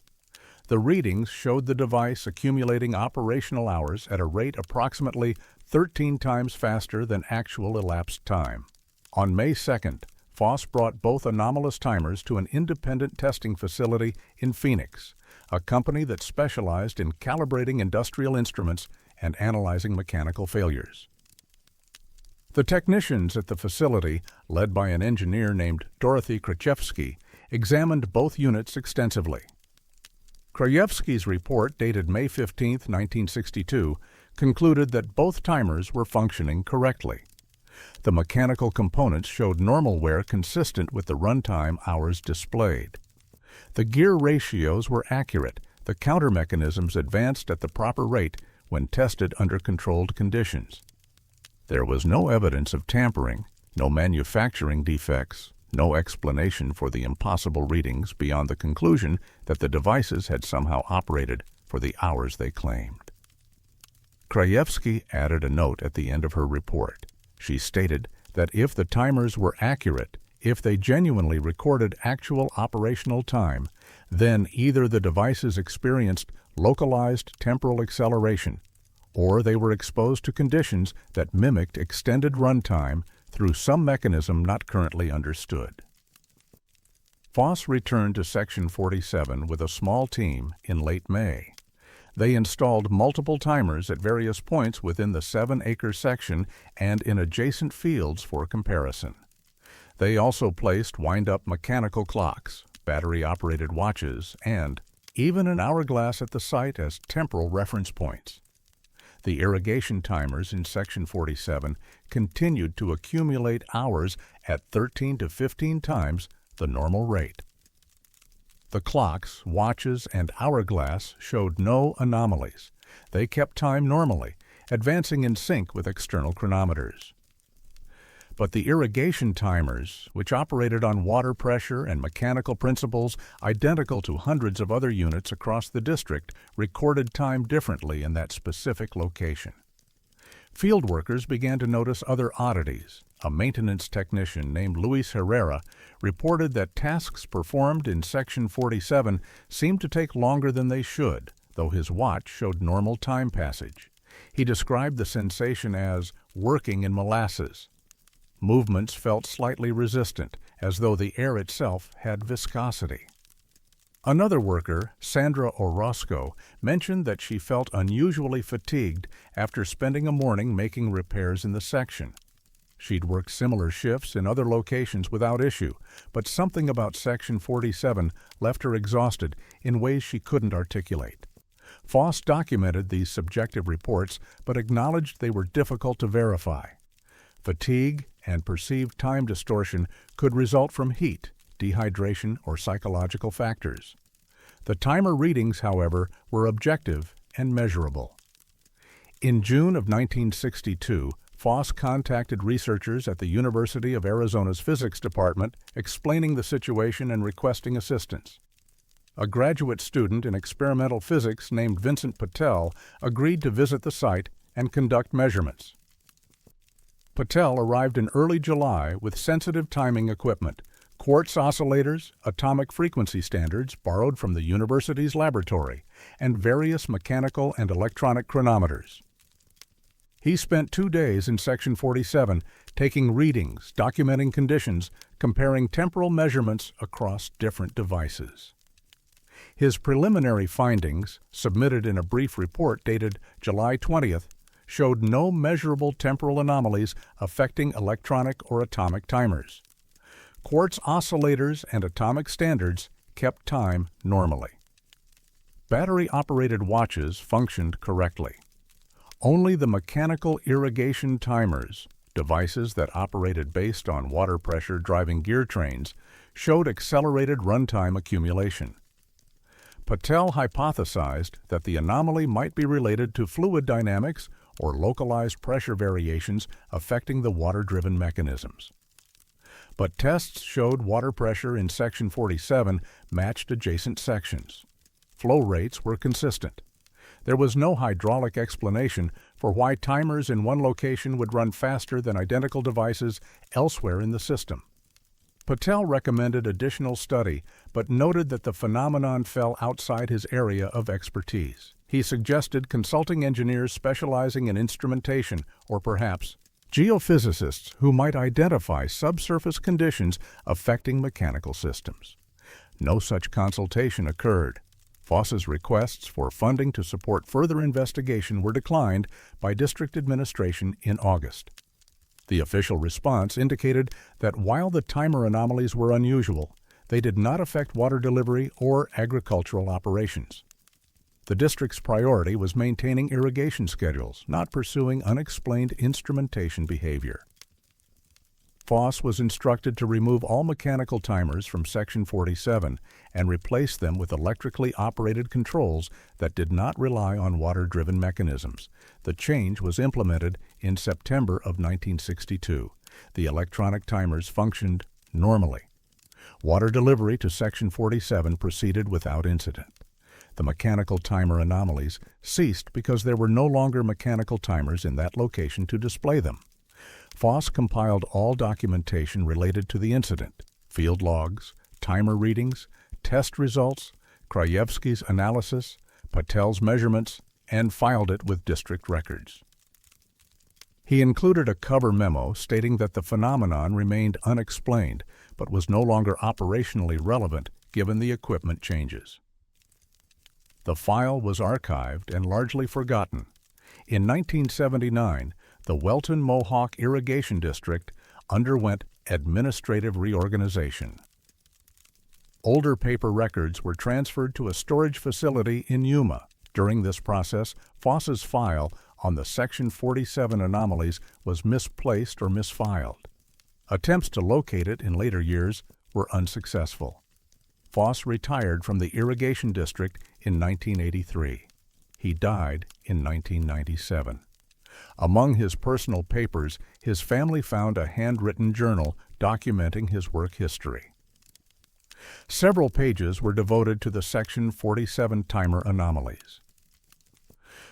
The readings showed the device accumulating operational hours at a rate approximately 13 times faster than actual elapsed time. On May 2nd, Foss brought both anomalous timers to an independent testing facility in Phoenix, a company that specialized in calibrating industrial instruments and analyzing mechanical failures. The technicians at the facility, led by an engineer named Dorothy Krajewski, examined both units extensively. Krajewski's report, dated May 15, 1962, concluded that both timers were functioning correctly. The mechanical components showed normal wear consistent with the runtime hours displayed. The gear ratios were accurate, the counter mechanisms advanced at the proper rate when tested under controlled conditions. There was no evidence of tampering, no manufacturing defects, no explanation for the impossible readings beyond the conclusion that the devices had somehow operated for the hours they claimed. Krajewski added a note at the end of her report. She stated that if the timers were accurate, if they genuinely recorded actual operational time, then either the devices experienced localized temporal acceleration, or they were exposed to conditions that mimicked extended runtime through some mechanism not currently understood. Foss returned to Section 47 with a small team in late May. They installed multiple timers at various points within the 7-acre section and in adjacent fields for comparison. They also placed wind-up mechanical clocks, battery-operated watches, and even an hourglass at the site as temporal reference points. The irrigation timers in Section 47 continued to accumulate hours at 13 to 15 times the normal rate. The clocks, watches, and hourglass showed no anomalies. They kept time normally, advancing in sync with external chronometers. But the irrigation timers, which operated on water pressure and mechanical principles identical to hundreds of other units across the district, recorded time differently in that specific location. Field workers began to notice other oddities. A maintenance technician named Luis Herrera reported that tasks performed in Section 47 seemed to take longer than they should, though his watch showed normal time passage. He described the sensation as working in molasses. Movements felt slightly resistant, as though the air itself had viscosity. Another worker, Sandra Orozco, mentioned that she felt unusually fatigued after spending a morning making repairs in the section. She'd worked similar shifts in other locations without issue, but something about Section 47 left her exhausted in ways she couldn't articulate. Foss documented these subjective reports, but acknowledged they were difficult to verify. Fatigue and perceived time distortion could result from heat, dehydration, or psychological factors. The timer readings, however, were objective and measurable. In June of 1962, Foss contacted researchers at the University of Arizona's Physics Department explaining the situation and requesting assistance. A graduate student in experimental physics named Vincent Patel agreed to visit the site and conduct measurements. Patel arrived in early July with sensitive timing equipment, quartz oscillators, atomic frequency standards borrowed from the university's laboratory, and various mechanical and electronic chronometers. He spent 2 days in Section 47, taking readings, documenting conditions, comparing temporal measurements across different devices. His preliminary findings, submitted in a brief report dated July 20th, showed no measurable temporal anomalies affecting electronic or atomic timers. Quartz oscillators and atomic standards kept time normally. Battery-operated watches functioned correctly. Only the mechanical irrigation timers, devices that operated based on water pressure driving gear trains, showed accelerated runtime accumulation. Patel hypothesized that the anomaly might be related to fluid dynamics or localized pressure variations affecting the water-driven mechanisms. But tests showed water pressure in Section 47 matched adjacent sections. Flow rates were consistent. There was no hydraulic explanation for why timers in one location would run faster than identical devices elsewhere in the system. Patel recommended additional study, but noted that the phenomenon fell outside his area of expertise. He suggested consulting engineers specializing in instrumentation, or perhaps geophysicists who might identify subsurface conditions affecting mechanical systems. No such consultation occurred. Foss's requests for funding to support further investigation were declined by district administration in August. The official response indicated that while the timer anomalies were unusual, they did not affect water delivery or agricultural operations. The district's priority was maintaining irrigation schedules, not pursuing unexplained instrumentation behavior. Foss was instructed to remove all mechanical timers from Section 47 and replace them with electrically operated controls that did not rely on water-driven mechanisms. The change was implemented in September of 1962. The electronic timers functioned normally. Water delivery to Section 47 proceeded without incident. The mechanical timer anomalies ceased because there were no longer mechanical timers in that location to display them. Foss compiled all documentation related to the incident: field logs, timer readings, test results, Krajewski's analysis, Patel's measurements, and filed it with district records. He included a cover memo stating that the phenomenon remained unexplained but was no longer operationally relevant given the equipment changes. The file was archived and largely forgotten. In 1979, the Welton Mohawk Irrigation District underwent administrative reorganization. Older paper records were transferred to a storage facility in Yuma. During this process, Foss's file on the Section 47 anomalies was misplaced or misfiled. Attempts to locate it in later years were unsuccessful. Foss retired from the irrigation district in 1983. He died in 1997. Among his personal papers, his family found a handwritten journal documenting his work history. Several pages were devoted to the Section 47 timer anomalies.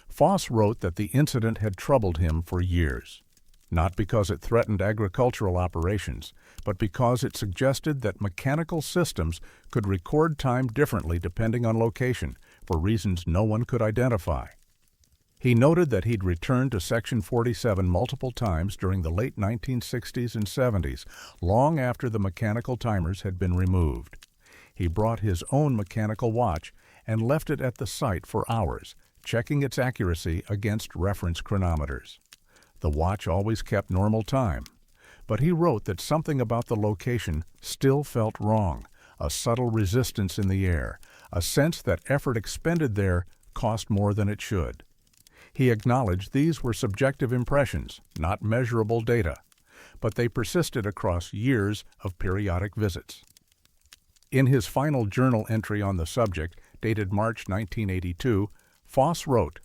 Foss wrote that the incident had troubled him for years, not because it threatened agricultural operations, but because it suggested that mechanical systems could record time differently depending on location, for reasons no one could identify. He noted that he'd returned to Section 47 multiple times during the late 1960s and 70s, long after the mechanical timers had been removed. He brought his own mechanical watch and left it at the site for hours, checking its accuracy against reference chronometers. The watch always kept normal time, but he wrote that something about the location still felt wrong, a subtle resistance in the air, a sense that effort expended there cost more than it should. He acknowledged these were subjective impressions, not measurable data, but they persisted across years of periodic visits. In his final journal entry on the subject, dated March 1982, Foss wrote,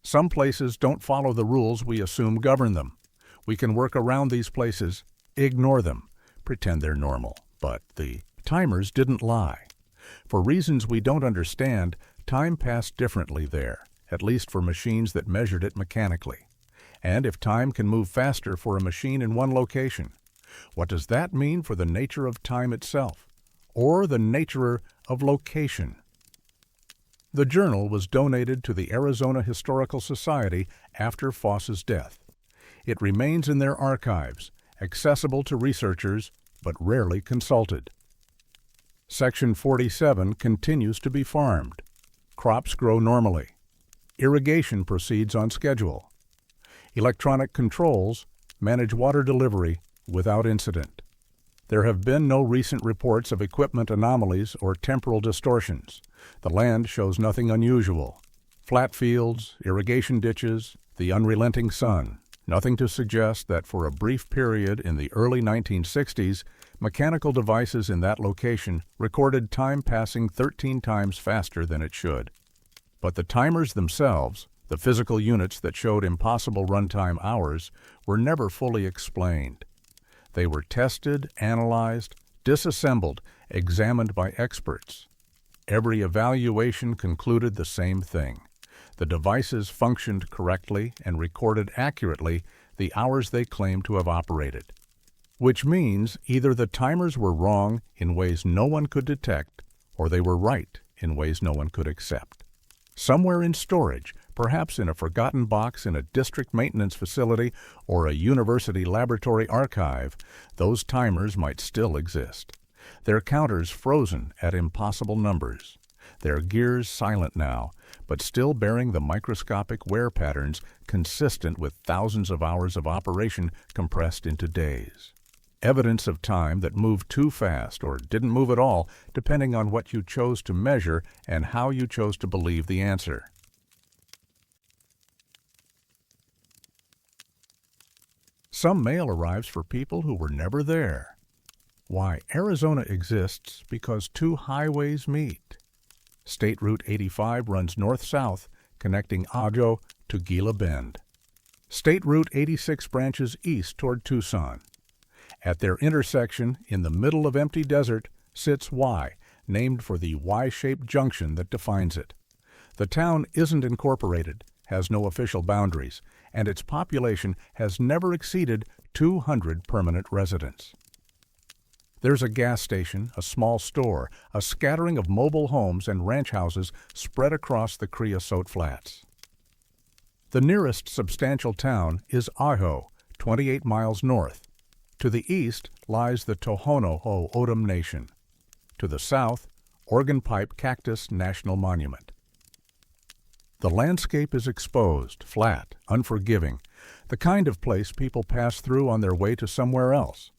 "Some places don't follow the rules we assume govern them. We can work around these places, ignore them, pretend they're normal. But the timers didn't lie. For reasons we don't understand, time passed differently there, at least for machines that measured it mechanically. And if time can move faster for a machine in one location, what does that mean for the nature of time itself, or the nature of location?" The journal was donated to the Arizona Historical Society after Foss's death. It remains in their archives, accessible to researchers, but rarely consulted. Section 47 continues to be farmed. Crops grow normally. Irrigation proceeds on schedule. Electronic controls manage water delivery without incident. There have been no recent reports of equipment anomalies or temporal distortions. The land shows nothing unusual. Flat fields, irrigation ditches, The unrelenting sun. Nothing to suggest that for a brief period in the early 1960s, mechanical devices in that location recorded time passing 13 times faster than it should. But the timers themselves, the physical units that showed impossible runtime hours, were never fully explained. They were tested, analyzed, disassembled, examined by experts. Every evaluation concluded the same thing. The devices functioned correctly and recorded accurately the hours they claimed to have operated. Which means either the timers were wrong in ways no one could detect, or they were right in ways no one could accept. Somewhere in storage, perhaps in a forgotten box in a district maintenance facility or a university laboratory archive, those timers might still exist. Their counters frozen at impossible numbers. Their gears silent now, but still bearing the microscopic wear patterns consistent with thousands of hours of operation compressed into days. Evidence of time that moved too fast or didn't move at all, depending on what you chose to measure and how you chose to believe the answer. Some mail arrives for people who were never there. Why Arizona exists because two highways meet. State Route 85 runs north-south, connecting Ajo to Gila Bend. State Route 86 branches east toward Tucson. At their intersection, in the middle of empty desert, sits Y, named for the Y-shaped junction that defines it. The town isn't incorporated, has no official boundaries, and its population has never exceeded 200 permanent residents. There's a gas station, a small store, a scattering of mobile homes and ranch houses spread across the Creosote Flats. The nearest substantial town is Ajo, 28 miles north. To the east lies the Tohono O'odham Nation. To the south, Organ Pipe Cactus National Monument. The landscape is exposed, flat, unforgiving, the kind of place people pass through on their way to somewhere else.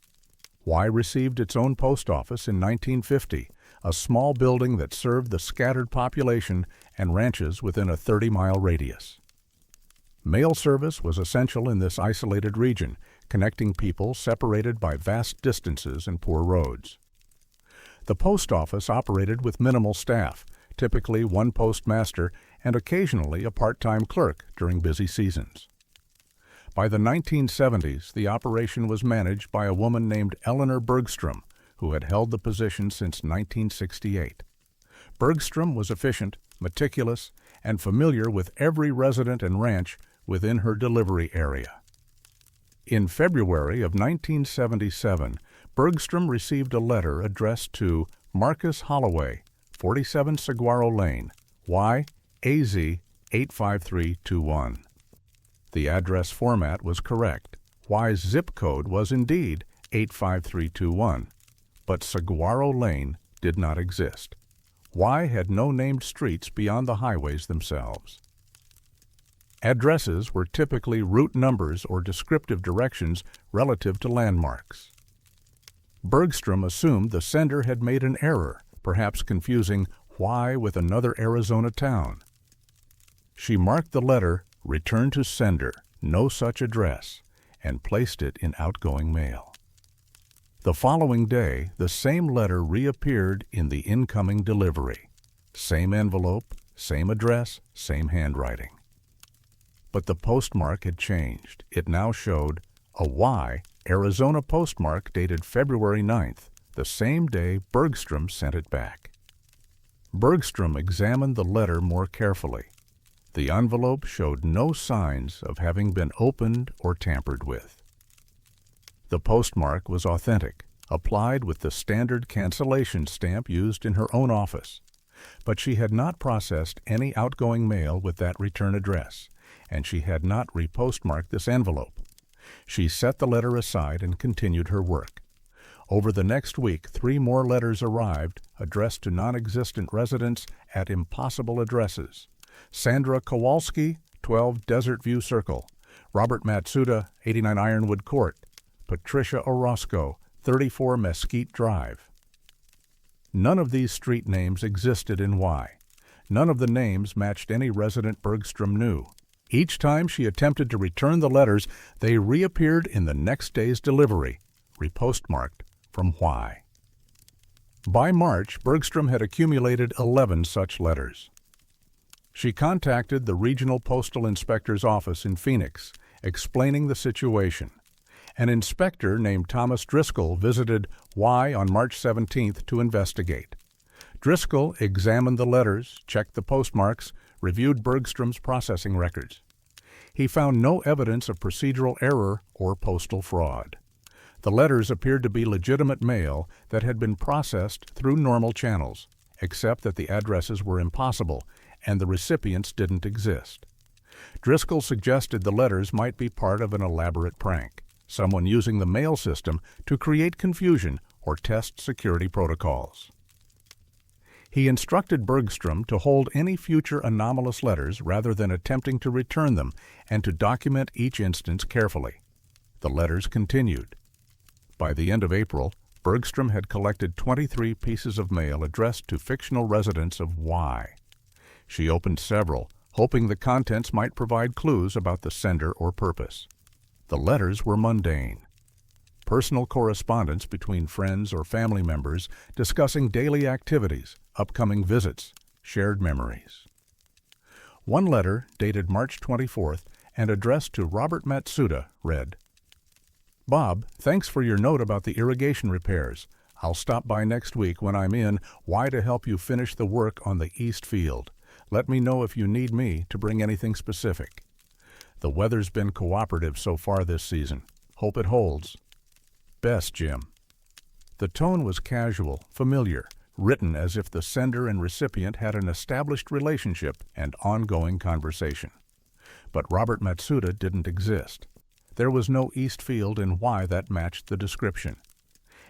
Y received its own post office in 1950, a small building that served the scattered population and ranches within a 30-mile radius. Mail service was essential in this isolated region, connecting people separated by vast distances and poor roads. The post office operated with minimal staff, typically one postmaster and occasionally a part-time clerk during busy seasons. By the 1970s, the operation was managed by a woman named Eleanor Bergstrom, who had held the position since 1968. Bergstrom was efficient, meticulous, and familiar with every resident and ranch within her delivery area. In February of 1977, Bergstrom received a letter addressed to Marcus Holloway, 47 Saguaro Lane, Y, AZ 85321. The address format was correct. Y's zip code was indeed 85321, but Saguaro Lane did not exist. Y had no named streets beyond the highways themselves. Addresses were typically route numbers or descriptive directions relative to landmarks. Bergstrom assumed the sender had made an error, perhaps confusing Y with another Arizona town. She marked the letter "Return to sender, no such address," and placed it in outgoing mail. The following day, the same letter reappeared in the incoming delivery. Same envelope, same address, same handwriting. But the postmark had changed. It now showed a Y, Arizona postmark dated February 9th, the same day Bergstrom sent it back. Bergstrom examined the letter more carefully. The envelope showed no signs of having been opened or tampered with. The postmark was authentic, applied with the standard cancellation stamp used in her own office. But she had not processed any outgoing mail with that return address, and she had not repostmarked this envelope. She set the letter aside and continued her work. Over the next week, 3 more letters arrived addressed to non-existent residents at impossible addresses. Sandra Kowalski, 12 Desert View Circle. Robert Matsuda, 89 Ironwood Court. Patricia Orozco, 34 Mesquite Drive. None of these street names existed in Y. None of the names matched any resident Bergstrom knew. Each time she attempted to return the letters, they reappeared in the next day's delivery, repostmarked from Y. By March, Bergstrom had accumulated 11 such letters. She contacted the Regional Postal Inspector's office in Phoenix, explaining the situation. An inspector named Thomas Driscoll visited Y on March 17th to investigate. Driscoll examined the letters, checked the postmarks, reviewed Bergstrom's processing records. He found no evidence of procedural error or postal fraud. The letters appeared to be legitimate mail that had been processed through normal channels, except that the addresses were impossible and the recipients didn't exist. Driscoll suggested the letters might be part of an elaborate prank, someone using the mail system to create confusion or test security protocols. He instructed Bergstrom to hold any future anomalous letters rather than attempting to return them and to document each instance carefully. The letters continued. By the end of April, Bergstrom had collected 23 pieces of mail addressed to fictional residents of Y. She opened several, hoping the contents might provide clues about the sender or purpose. The letters were mundane. Personal correspondence between friends or family members discussing daily activities, upcoming visits, shared memories. One letter, dated March 24th and addressed to Robert Matsuda, read, "Bob, thanks for your note about the irrigation repairs. I'll stop by next week when I'm in Y to help you finish the work on the east field. Let me know if you need me to bring anything specific. The weather's been cooperative so far this season. Hope it holds. Best, Jim." The tone was casual, familiar, written as if the sender and recipient had an established relationship and ongoing conversation. But Robert Matsuda didn't exist. There was no east field in Y that matched the description.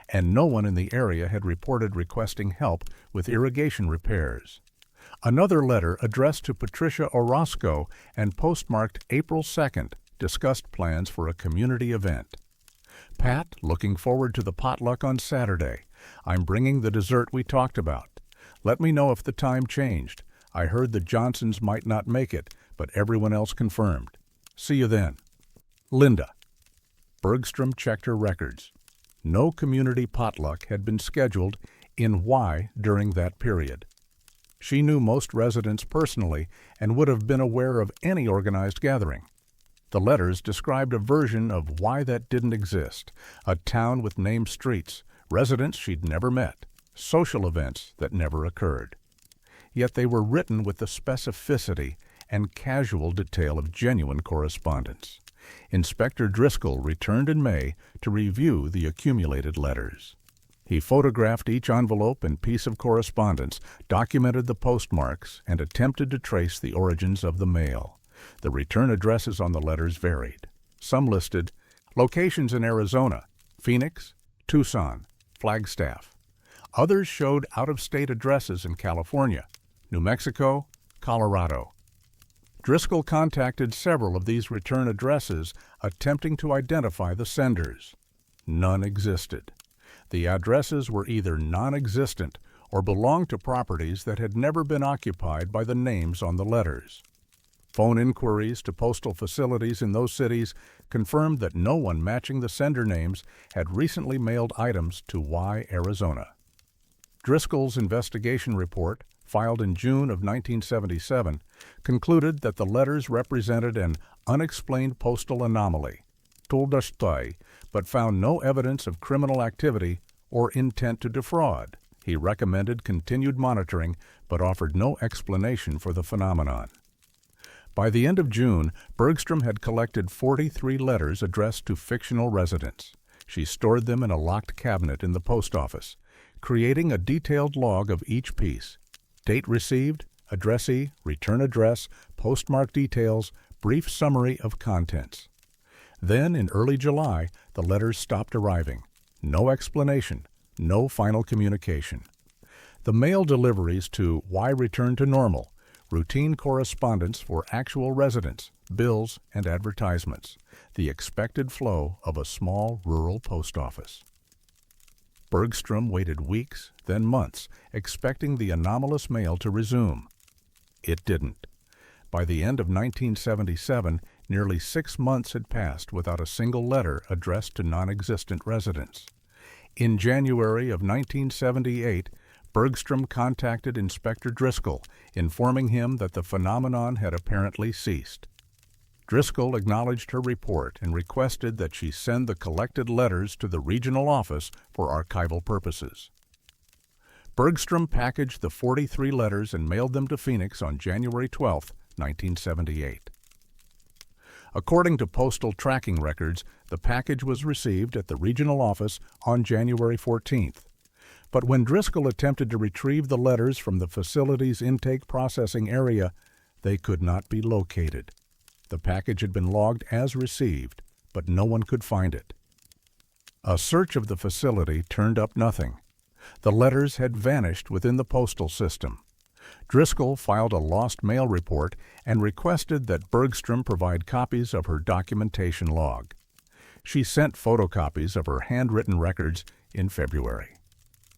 And no one in the area had reported requesting help with irrigation repairs. Another letter addressed to Patricia Orozco and postmarked April 2nd discussed plans for a community event. "Pat, looking forward to the potluck on Saturday. I'm bringing the dessert we talked about. Let me know if the time changed. I heard the Johnsons might not make it, but everyone else confirmed. See you then. Linda." Bergstrom checked her records. No community potluck had been scheduled in Y during that period. She knew most residents personally and would have been aware of any organized gathering. The letters described a version of Y that didn't exist, a town with named streets, residents she'd never met, social events that never occurred. Yet they were written with the specificity and casual detail of genuine correspondence. Inspector Driscoll returned in May to review the accumulated letters. He photographed each envelope and piece of correspondence, documented the postmarks, and attempted to trace the origins of the mail. The return addresses on the letters varied. Some listed locations in Arizona, Phoenix, Tucson, Flagstaff. Others showed out-of-state addresses in California, New Mexico, Colorado. Driscoll contacted several of these return addresses, attempting to identify the senders. None existed. The addresses were either non-existent or belonged to properties that had never been occupied by the names on the letters. Phone inquiries to postal facilities in those cities confirmed that no one matching the sender names had recently mailed items to Y, Arizona. Driscoll's investigation report, filed in June of 1977, concluded that the letters represented an unexplained postal anomaly, but found no evidence of criminal activity or intent to defraud. He recommended continued monitoring, but offered no explanation for the phenomenon. By the end of June, Bergstrom had collected 43 letters addressed to fictional residents. She stored them in a locked cabinet in the post office, creating a detailed log of each piece: date received, addressee, return address, postmark details, brief summary of contents. Then, in early July, the letters stopped arriving. No explanation, no final communication. The mail deliveries to Y returned to normal, routine correspondence for actual residents, bills, and advertisements, the expected flow of a small rural post office. Bergstrom waited weeks, then months, expecting the anomalous mail to resume. It didn't. By the end of 1977, nearly 6 months had passed without a single letter addressed to non-existent residents. In January of 1978, Bergstrom contacted Inspector Driscoll, informing him that the phenomenon had apparently ceased. Driscoll acknowledged her report and requested that she send the collected letters to the regional office for archival purposes. Bergstrom packaged the 43 letters and mailed them to Phoenix on January 12, 1978. According to postal tracking records, the package was received at the regional office on January 14th. But when Driscoll attempted to retrieve the letters from the facility's intake processing area, they could not be located. The package had been logged as received, but no one could find it. A search of the facility turned up nothing. The letters had vanished within the postal system. Driscoll filed a lost mail report and requested that Bergstrom provide copies of her documentation log. She sent photocopies of her handwritten records in February.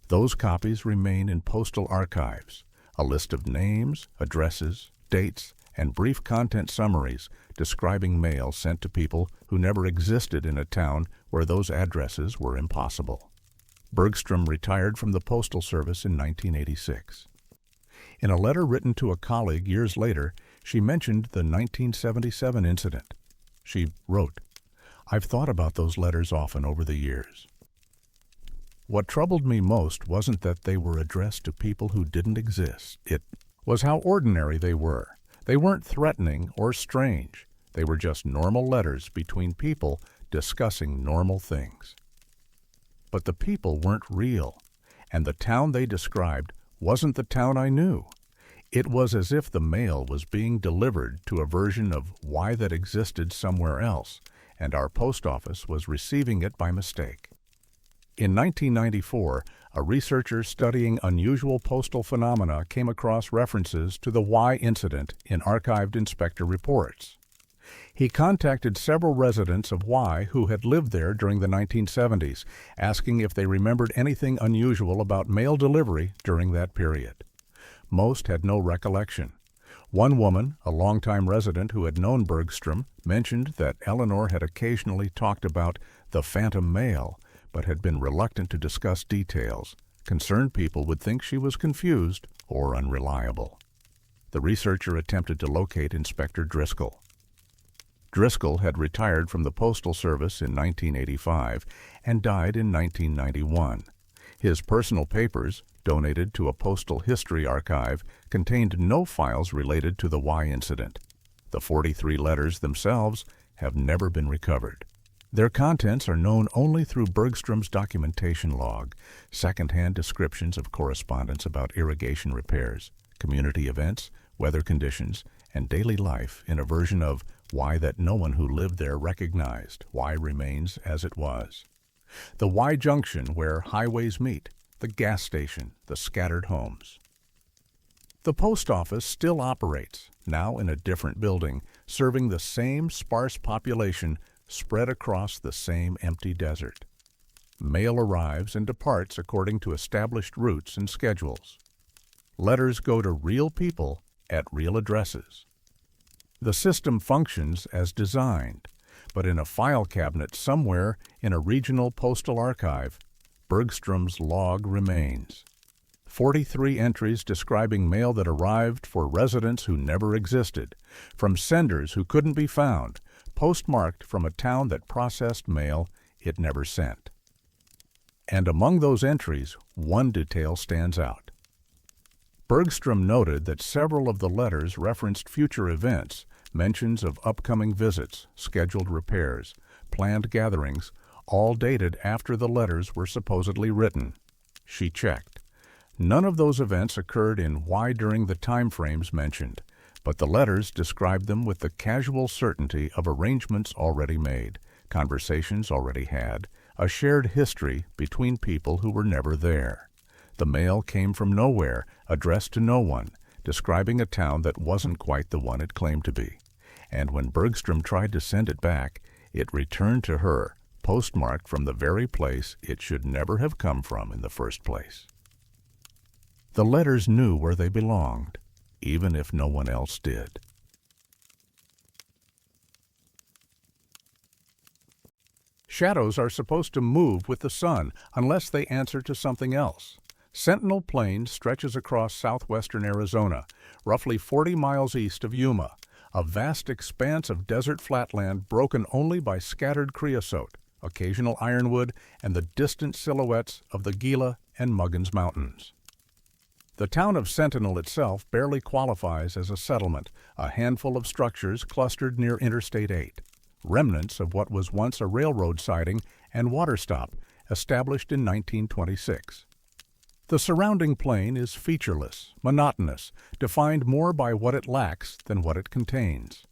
Those copies remain in postal archives, a list of names, addresses, dates, and brief content summaries describing mail sent to people who never existed in a town where those addresses were impossible. Bergstrom retired from the Postal Service in 1986. In a letter written to a colleague years later, she mentioned the 1977 incident. She wrote, "I've thought about those letters often over the years. What troubled me most wasn't that they were addressed to people who didn't exist. It was how ordinary they were. They weren't threatening or strange. They were just normal letters between people discussing normal things. But the people weren't real, and the town they described wasn't the town I knew. It was as if the mail was being delivered to a version of why that existed somewhere else, and our post office was receiving it by mistake." In 1994, a researcher studying unusual postal phenomena came across references to the Y incident in archived inspector reports. He contacted several residents of Y who had lived there during the 1970s, asking if they remembered anything unusual about mail delivery during that period. Most had no recollection. One woman, a longtime resident who had known Bergstrom, mentioned that Eleanor had occasionally talked about the phantom mail, but had been reluctant to discuss details. Concerned people would think she was confused or unreliable. The researcher attempted to locate Inspector Driscoll. Driscoll had retired from the Postal Service in 1985 and died in 1991. His personal papers, donated to a postal history archive, contained no files related to the Y incident. The 43 letters themselves have never been recovered. Their contents are known only through Bergstrom's documentation log, second-hand descriptions of correspondence about irrigation repairs, community events, weather conditions, and daily life in a version of Y that no one who lived there recognized. Y remains as it was. The Y junction where highways meet, the gas station, the scattered homes. The post office still operates, now in a different building, serving the same sparse population spread across the same empty desert. Mail arrives and departs according to established routes and schedules. Letters go to real people at real addresses. The system functions as designed, but in a file cabinet somewhere in a regional postal archive, Bergstrom's log remains. 43 entries describing mail that arrived for residents who never existed, from senders who couldn't be found, postmarked from a town that processed mail it never sent. And among those entries, one detail stands out. Bergstrom noted that several of the letters referenced future events, mentions of upcoming visits, scheduled repairs, planned gatherings, all dated after the letters were supposedly written. She checked. None of those events occurred in Y during the time frames mentioned, but the letters described them with the casual certainty of arrangements already made, conversations already had, a shared history between people who were never there. The mail came from nowhere, addressed to no one, describing a town that wasn't quite the one it claimed to be. And when Bergstrom tried to send it back, it returned to her, postmarked from the very place it should never have come from in the first place. The letters knew where they belonged, even if no one else did. Shadows are supposed to move with the sun unless they answer to something else. Sentinel Plain stretches across southwestern Arizona, roughly 40 miles east of Yuma, a vast expanse of desert flatland broken only by scattered creosote, occasional ironwood, and the distant silhouettes of the Gila and Muggins Mountains. The town of Sentinel itself barely qualifies as a settlement, a handful of structures clustered near Interstate 8, remnants of what was once a railroad siding and water stop established in 1926. The surrounding plain is featureless, monotonous, defined more by what it lacks than what it contains.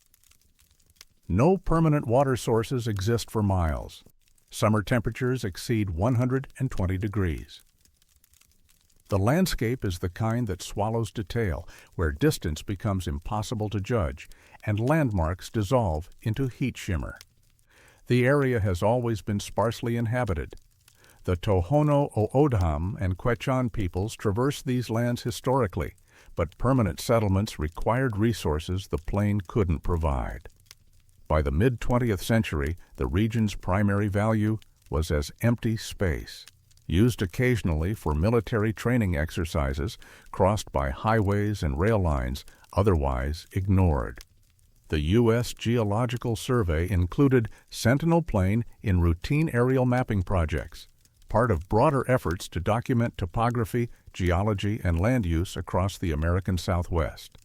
No permanent water sources exist for miles. Summer temperatures exceed 120 degrees. The landscape is the kind that swallows detail, where distance becomes impossible to judge, and landmarks dissolve into heat shimmer. The area has always been sparsely inhabited. The Tohono O'odham and Quechan peoples traversed these lands historically, but permanent settlements required resources the plain couldn't provide. By the mid-20th century, the region's primary value was as empty space, used occasionally for military training exercises, crossed by highways and rail lines, otherwise ignored. The U.S. Geological Survey included Sentinel Plain in routine aerial mapping projects, part of broader efforts to document topography, geology, and land use across the American Southwest.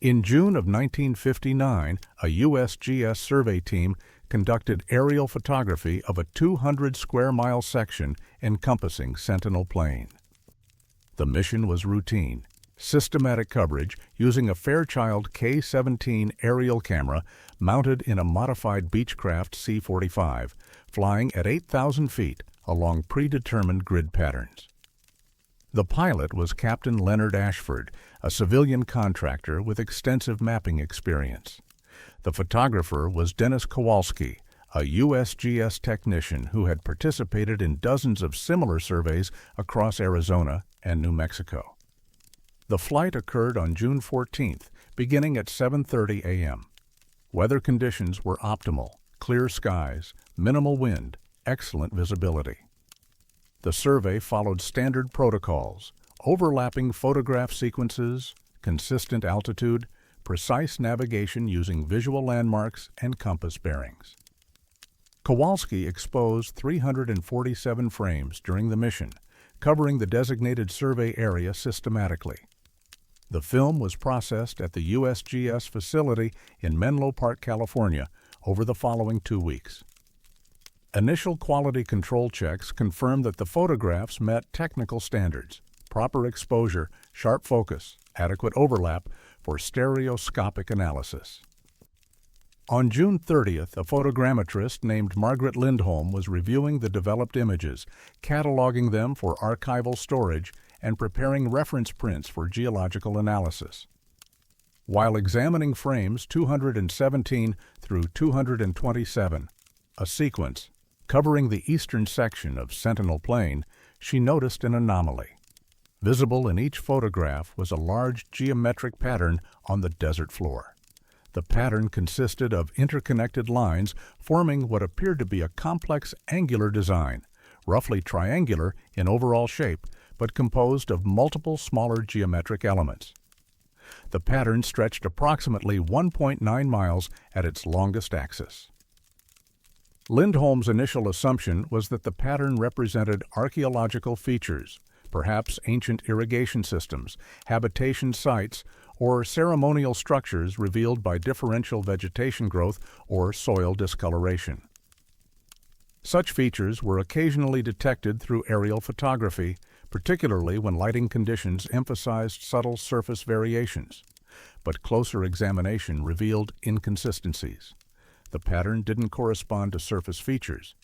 In June of 1959, a USGS survey team conducted aerial photography of a 200-square-mile section encompassing Sentinel Plain. The mission was routine, systematic coverage using a Fairchild K-17 aerial camera mounted in a modified Beechcraft C-45, flying at 8,000 feet along predetermined grid patterns. The pilot was Captain Leonard Ashford, a civilian contractor with extensive mapping experience. The photographer was Dennis Kowalski, a USGS technician who had participated in dozens of similar surveys across Arizona and New Mexico. The flight occurred on June 14th, beginning at 7:30 a.m. Weather conditions were optimal, clear skies, minimal wind, excellent visibility. The survey followed standard protocols, overlapping photograph sequences, consistent altitude, precise navigation using visual landmarks and compass bearings. Kowalski exposed 347 frames during the mission, covering the designated survey area systematically. The film was processed at the USGS facility in Menlo Park, California, over the following 2 weeks. Initial quality control checks confirmed that the photographs met technical standards, proper exposure, sharp focus, adequate overlap for stereoscopic analysis. On June 30th, a photogrammetrist named Margaret Lindholm was reviewing the developed images, cataloging them for archival storage, and preparing reference prints for geological analysis. While examining frames 217 through 227, a sequence covering the eastern section of Sentinel Plain, she noticed an anomaly. Visible in each photograph was a large geometric pattern on the desert floor. The pattern consisted of interconnected lines forming what appeared to be a complex angular design, roughly triangular in overall shape, but composed of multiple smaller geometric elements. The pattern stretched approximately 1.9 miles at its longest axis. Lindholm's initial assumption was that the pattern represented archaeological features, perhaps ancient irrigation systems, habitation sites, or ceremonial structures revealed by differential vegetation growth or soil discoloration. Such features were occasionally detected through aerial photography, particularly when lighting conditions emphasized subtle surface variations, but closer examination revealed inconsistencies. The pattern didn't correspond to surface features.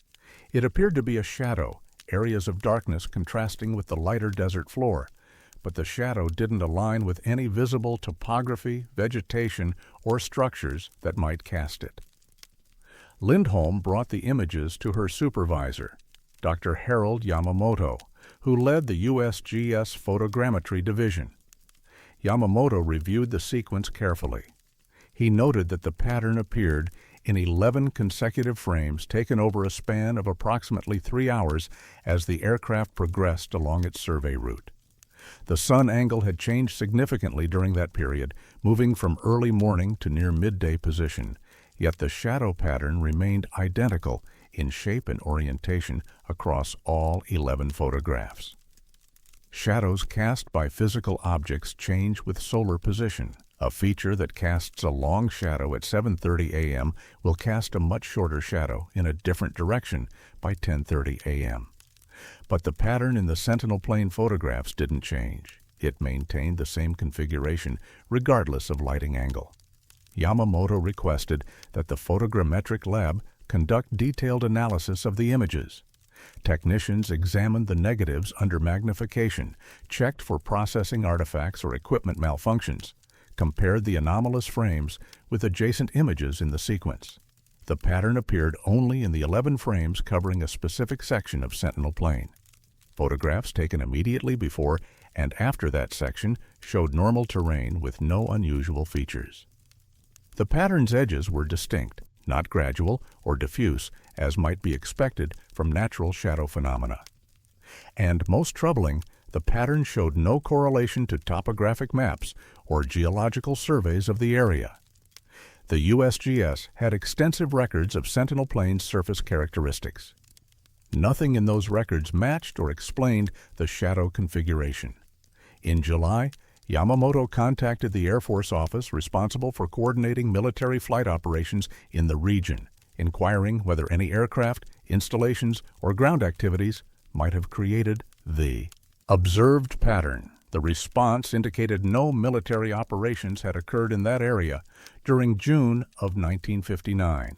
It appeared to be a shadow, areas of darkness contrasting with the lighter desert floor, but the shadow didn't align with any visible topography, vegetation, or structures that might cast it. Lindholm brought the images to her supervisor, Dr. Harold Yamamoto, who led the USGS Photogrammetry Division. Yamamoto reviewed the sequence carefully. He noted that the pattern appeared in 11 consecutive frames taken over a span of approximately 3 hours as the aircraft progressed along its survey route. The sun angle had changed significantly during that period, moving from early morning to near midday position, yet the shadow pattern remained identical in shape and orientation across all 11 photographs. Shadows cast by physical objects change with solar position. A feature that casts a long shadow at 7:30 a.m. will cast a much shorter shadow in a different direction by 10:30 a.m. But the pattern in the Sentinel plane photographs didn't change. It maintained the same configuration regardless of lighting angle. Yamamoto requested that the photogrammetric lab conduct detailed analysis of the images. Technicians examined the negatives under magnification, checked for processing artifacts or equipment malfunctions, compared the anomalous frames with adjacent images in the sequence. The pattern appeared only in the 11 frames covering a specific section of Sentinel plane. Photographs taken immediately before and after that section showed normal terrain with no unusual features. The pattern's edges were distinct, not gradual or diffuse, as might be expected from natural shadow phenomena. And most troubling, the pattern showed no correlation to topographic maps or geological surveys of the area. The USGS had extensive records of Sentinel plane's surface characteristics. Nothing in those records matched or explained the shadow configuration. In July, Yamamoto contacted the Air Force office responsible for coordinating military flight operations in the region, inquiring whether any aircraft, installations, or ground activities might have created the observed pattern. The response indicated no military operations had occurred in that area during June of 1959.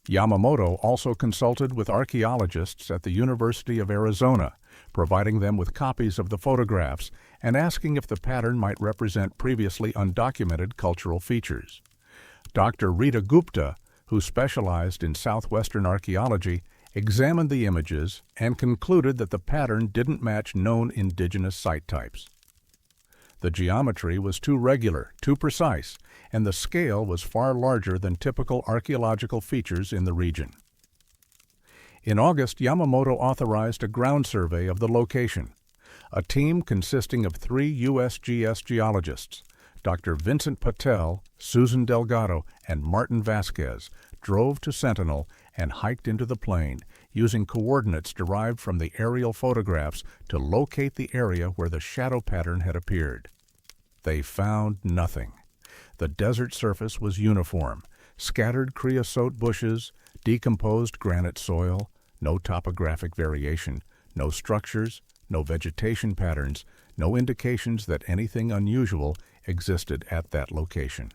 Yamamoto also consulted with archaeologists at the University of Arizona, providing them with copies of the photographs and asking if the pattern might represent previously undocumented cultural features. Dr. Rita Gupta, who specialized in southwestern archaeology, examined the images and concluded that the pattern didn't match known indigenous site types. The geometry was too regular, too precise, and the scale was far larger than typical archaeological features in the region. In August, Yamamoto authorized a ground survey of the location. A team consisting of 3 USGS geologists, Dr. Vincent Patel, Susan Delgado, and Martin Vasquez, drove to Sentinel and hiked into the plane, using coordinates derived from the aerial photographs to locate the area where the shadow pattern had appeared. They found nothing. The desert surface was uniform, scattered creosote bushes, decomposed granite soil, no topographic variation, no structures, no vegetation patterns, no indications that anything unusual existed at that location.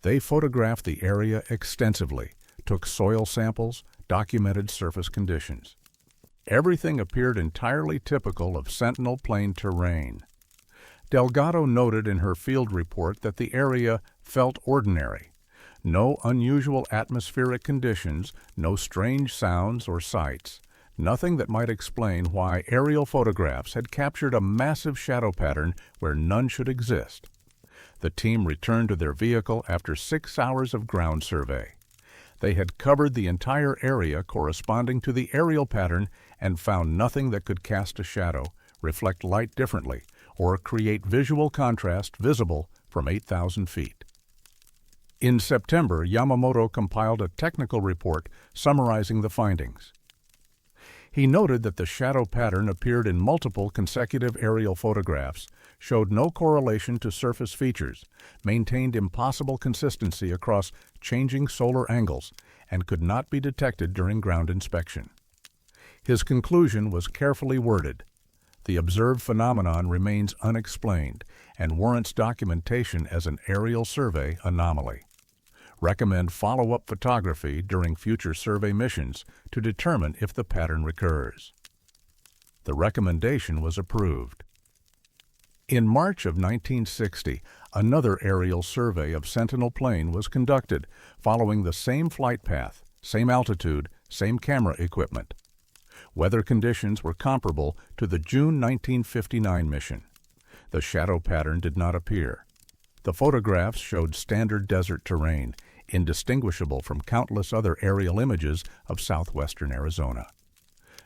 They photographed the area extensively, took soil samples, documented surface conditions. Everything appeared entirely typical of Sentinel plane terrain. Delgado noted in her field report that the area felt ordinary. No unusual atmospheric conditions, no strange sounds or sights, nothing that might explain why aerial photographs had captured a massive shadow pattern where none should exist. The team returned to their vehicle after 6 hours of ground survey. They had covered the entire area corresponding to the aerial pattern and found nothing that could cast a shadow, reflect light differently, or create visual contrast visible from 8,000 feet. In September, Yamamoto compiled a technical report summarizing the findings. He noted that the shadow pattern appeared in multiple consecutive aerial photographs, showed no correlation to surface features, maintained impossible consistency across changing solar angles, and could not be detected during ground inspection. His conclusion was carefully worded. The observed phenomenon remains unexplained and warrants documentation as an aerial survey anomaly. Recommend follow-up photography during future survey missions to determine if the pattern recurs. The recommendation was approved. In March of 1960, another aerial survey of Sentinel plane was conducted, following the same flight path, same altitude, same camera equipment. Weather conditions were comparable to the June 1959 mission. The shadow pattern did not appear. The photographs showed standard desert terrain, indistinguishable from countless other aerial images of southwestern Arizona.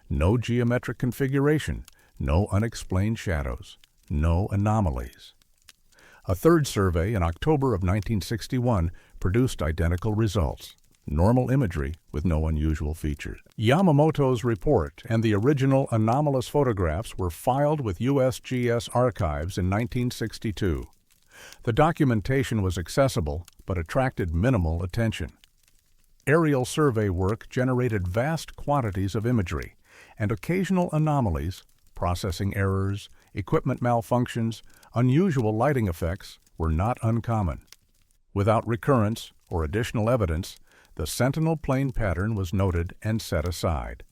No geometric configuration, no unexplained shadows, no anomalies. A third survey in October of 1961 produced identical results, normal imagery with no unusual features. Yamamoto's report and the original anomalous photographs were filed with USGS archives in 1962. The documentation was accessible but attracted minimal attention. Aerial survey work generated vast quantities of imagery, and occasional anomalies, processing errors, equipment malfunctions, unusual lighting effects were not uncommon. Without recurrence or additional evidence, the sentinel plane pattern was noted and set aside.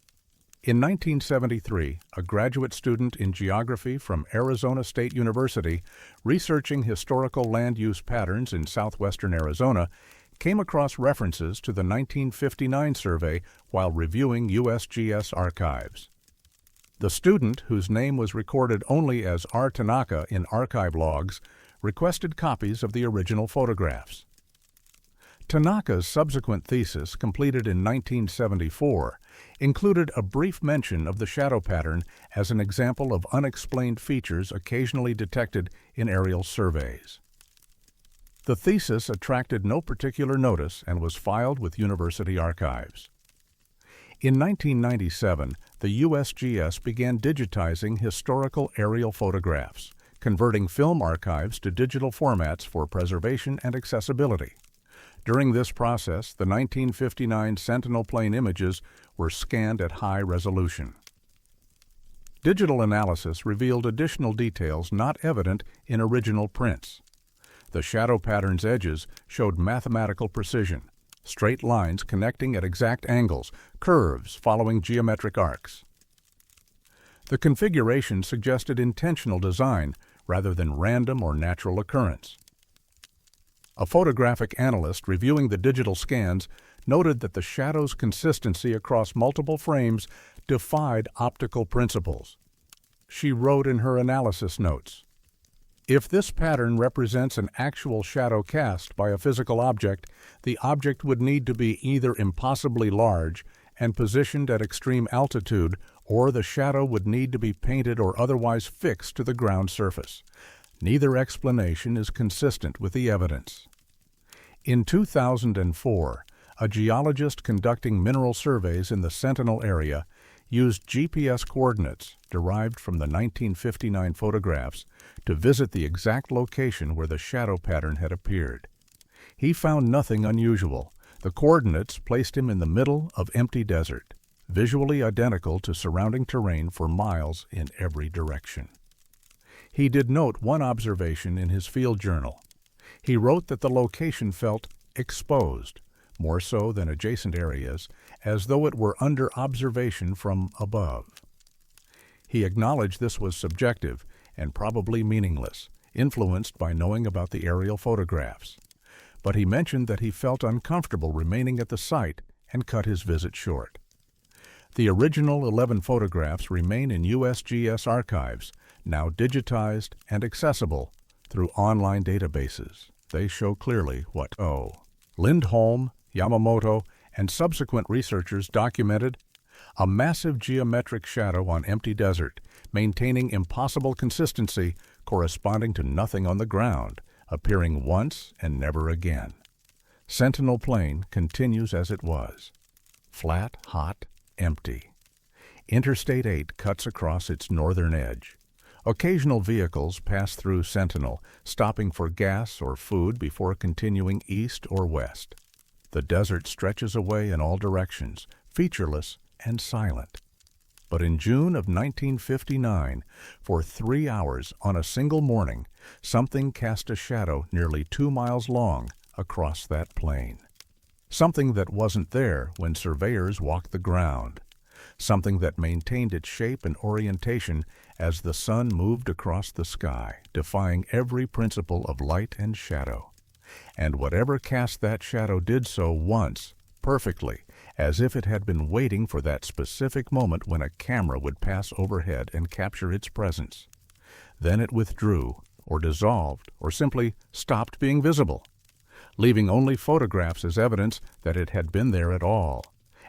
In 1973, a graduate student in geography from Arizona State University, researching historical land use patterns in southwestern Arizona, came across references to the 1959 survey while reviewing USGS archives. The student, whose name was recorded only as R. Tanaka in archive logs, requested copies of the original photographs. Tanaka's subsequent thesis, completed in 1974, included a brief mention of the shadow pattern as an example of unexplained features occasionally detected in aerial surveys. The thesis attracted no particular notice and was filed with university archives. In 1997, the USGS began digitizing historical aerial photographs, converting film archives to digital formats for preservation and accessibility. During this process, the 1959 Sentinel plane images were scanned at high resolution. Digital analysis revealed additional details not evident in original prints. The shadow pattern's edges showed mathematical precision, straight lines connecting at exact angles, curves following geometric arcs. The configuration suggested intentional design rather than random or natural occurrence. A photographic analyst reviewing the digital scans noted that the shadow's consistency across multiple frames defied optical principles. She wrote in her analysis notes, "If this pattern represents an actual shadow cast by a physical object, the object would need to be either impossibly large and positioned at extreme altitude, or the shadow would need to be painted or otherwise fixed to the ground surface. Neither explanation is consistent with the evidence." In 2004, a geologist conducting mineral surveys in the Sentinel area used GPS coordinates derived from the 1959 photographs to visit the exact location where the shadow pattern had appeared. He found nothing unusual. The coordinates placed him in the middle of empty desert, visually identical to surrounding terrain for miles in every direction. He did note one observation in his field journal. He wrote that the location felt exposed, more so than adjacent areas, as though it were under observation from above. He acknowledged this was subjective and probably meaningless, influenced by knowing about the aerial photographs. But he mentioned that he felt uncomfortable remaining at the site and cut his visit short. The original 11 photographs remain in USGS archives, now digitized and accessible through online databases. They show clearly what Lindholm, Yamamoto, and subsequent researchers documented: a massive geometric shadow on empty desert, maintaining impossible consistency corresponding to nothing on the ground, appearing once and never again. Sentinel plane continues as it was. Flat, hot, empty. Interstate 8 cuts across its northern edge. Occasional vehicles pass through Sentinel, stopping for gas or food before continuing east or west. The desert stretches away in all directions, featureless and silent. But in June of 1959, for 3 hours on a single morning, something cast a shadow nearly 2 miles long across that plain. Something that wasn't there when surveyors walked the ground. Something that maintained its shape and orientation as the sun moved across the sky, defying every principle of light and shadow. And whatever cast that shadow did so once, perfectly, as if it had been waiting for that specific moment when a camera would pass overhead and capture its presence. Then it withdrew, or dissolved, or simply stopped being visible. leaving only photographs as evidence that it had been there at all.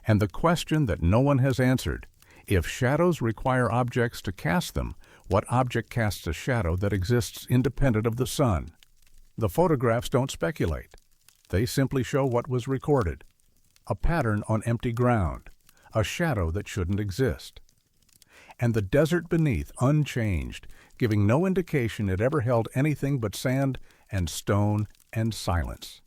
And the question that no one has answered: if shadows require objects to cast them, what object casts a shadow that exists independent of the sun? The photographs don't speculate. They simply show what was recorded: a pattern on empty ground, a shadow that shouldn't exist. And the desert beneath unchanged, giving no indication it ever held anything but sand and stone and silence.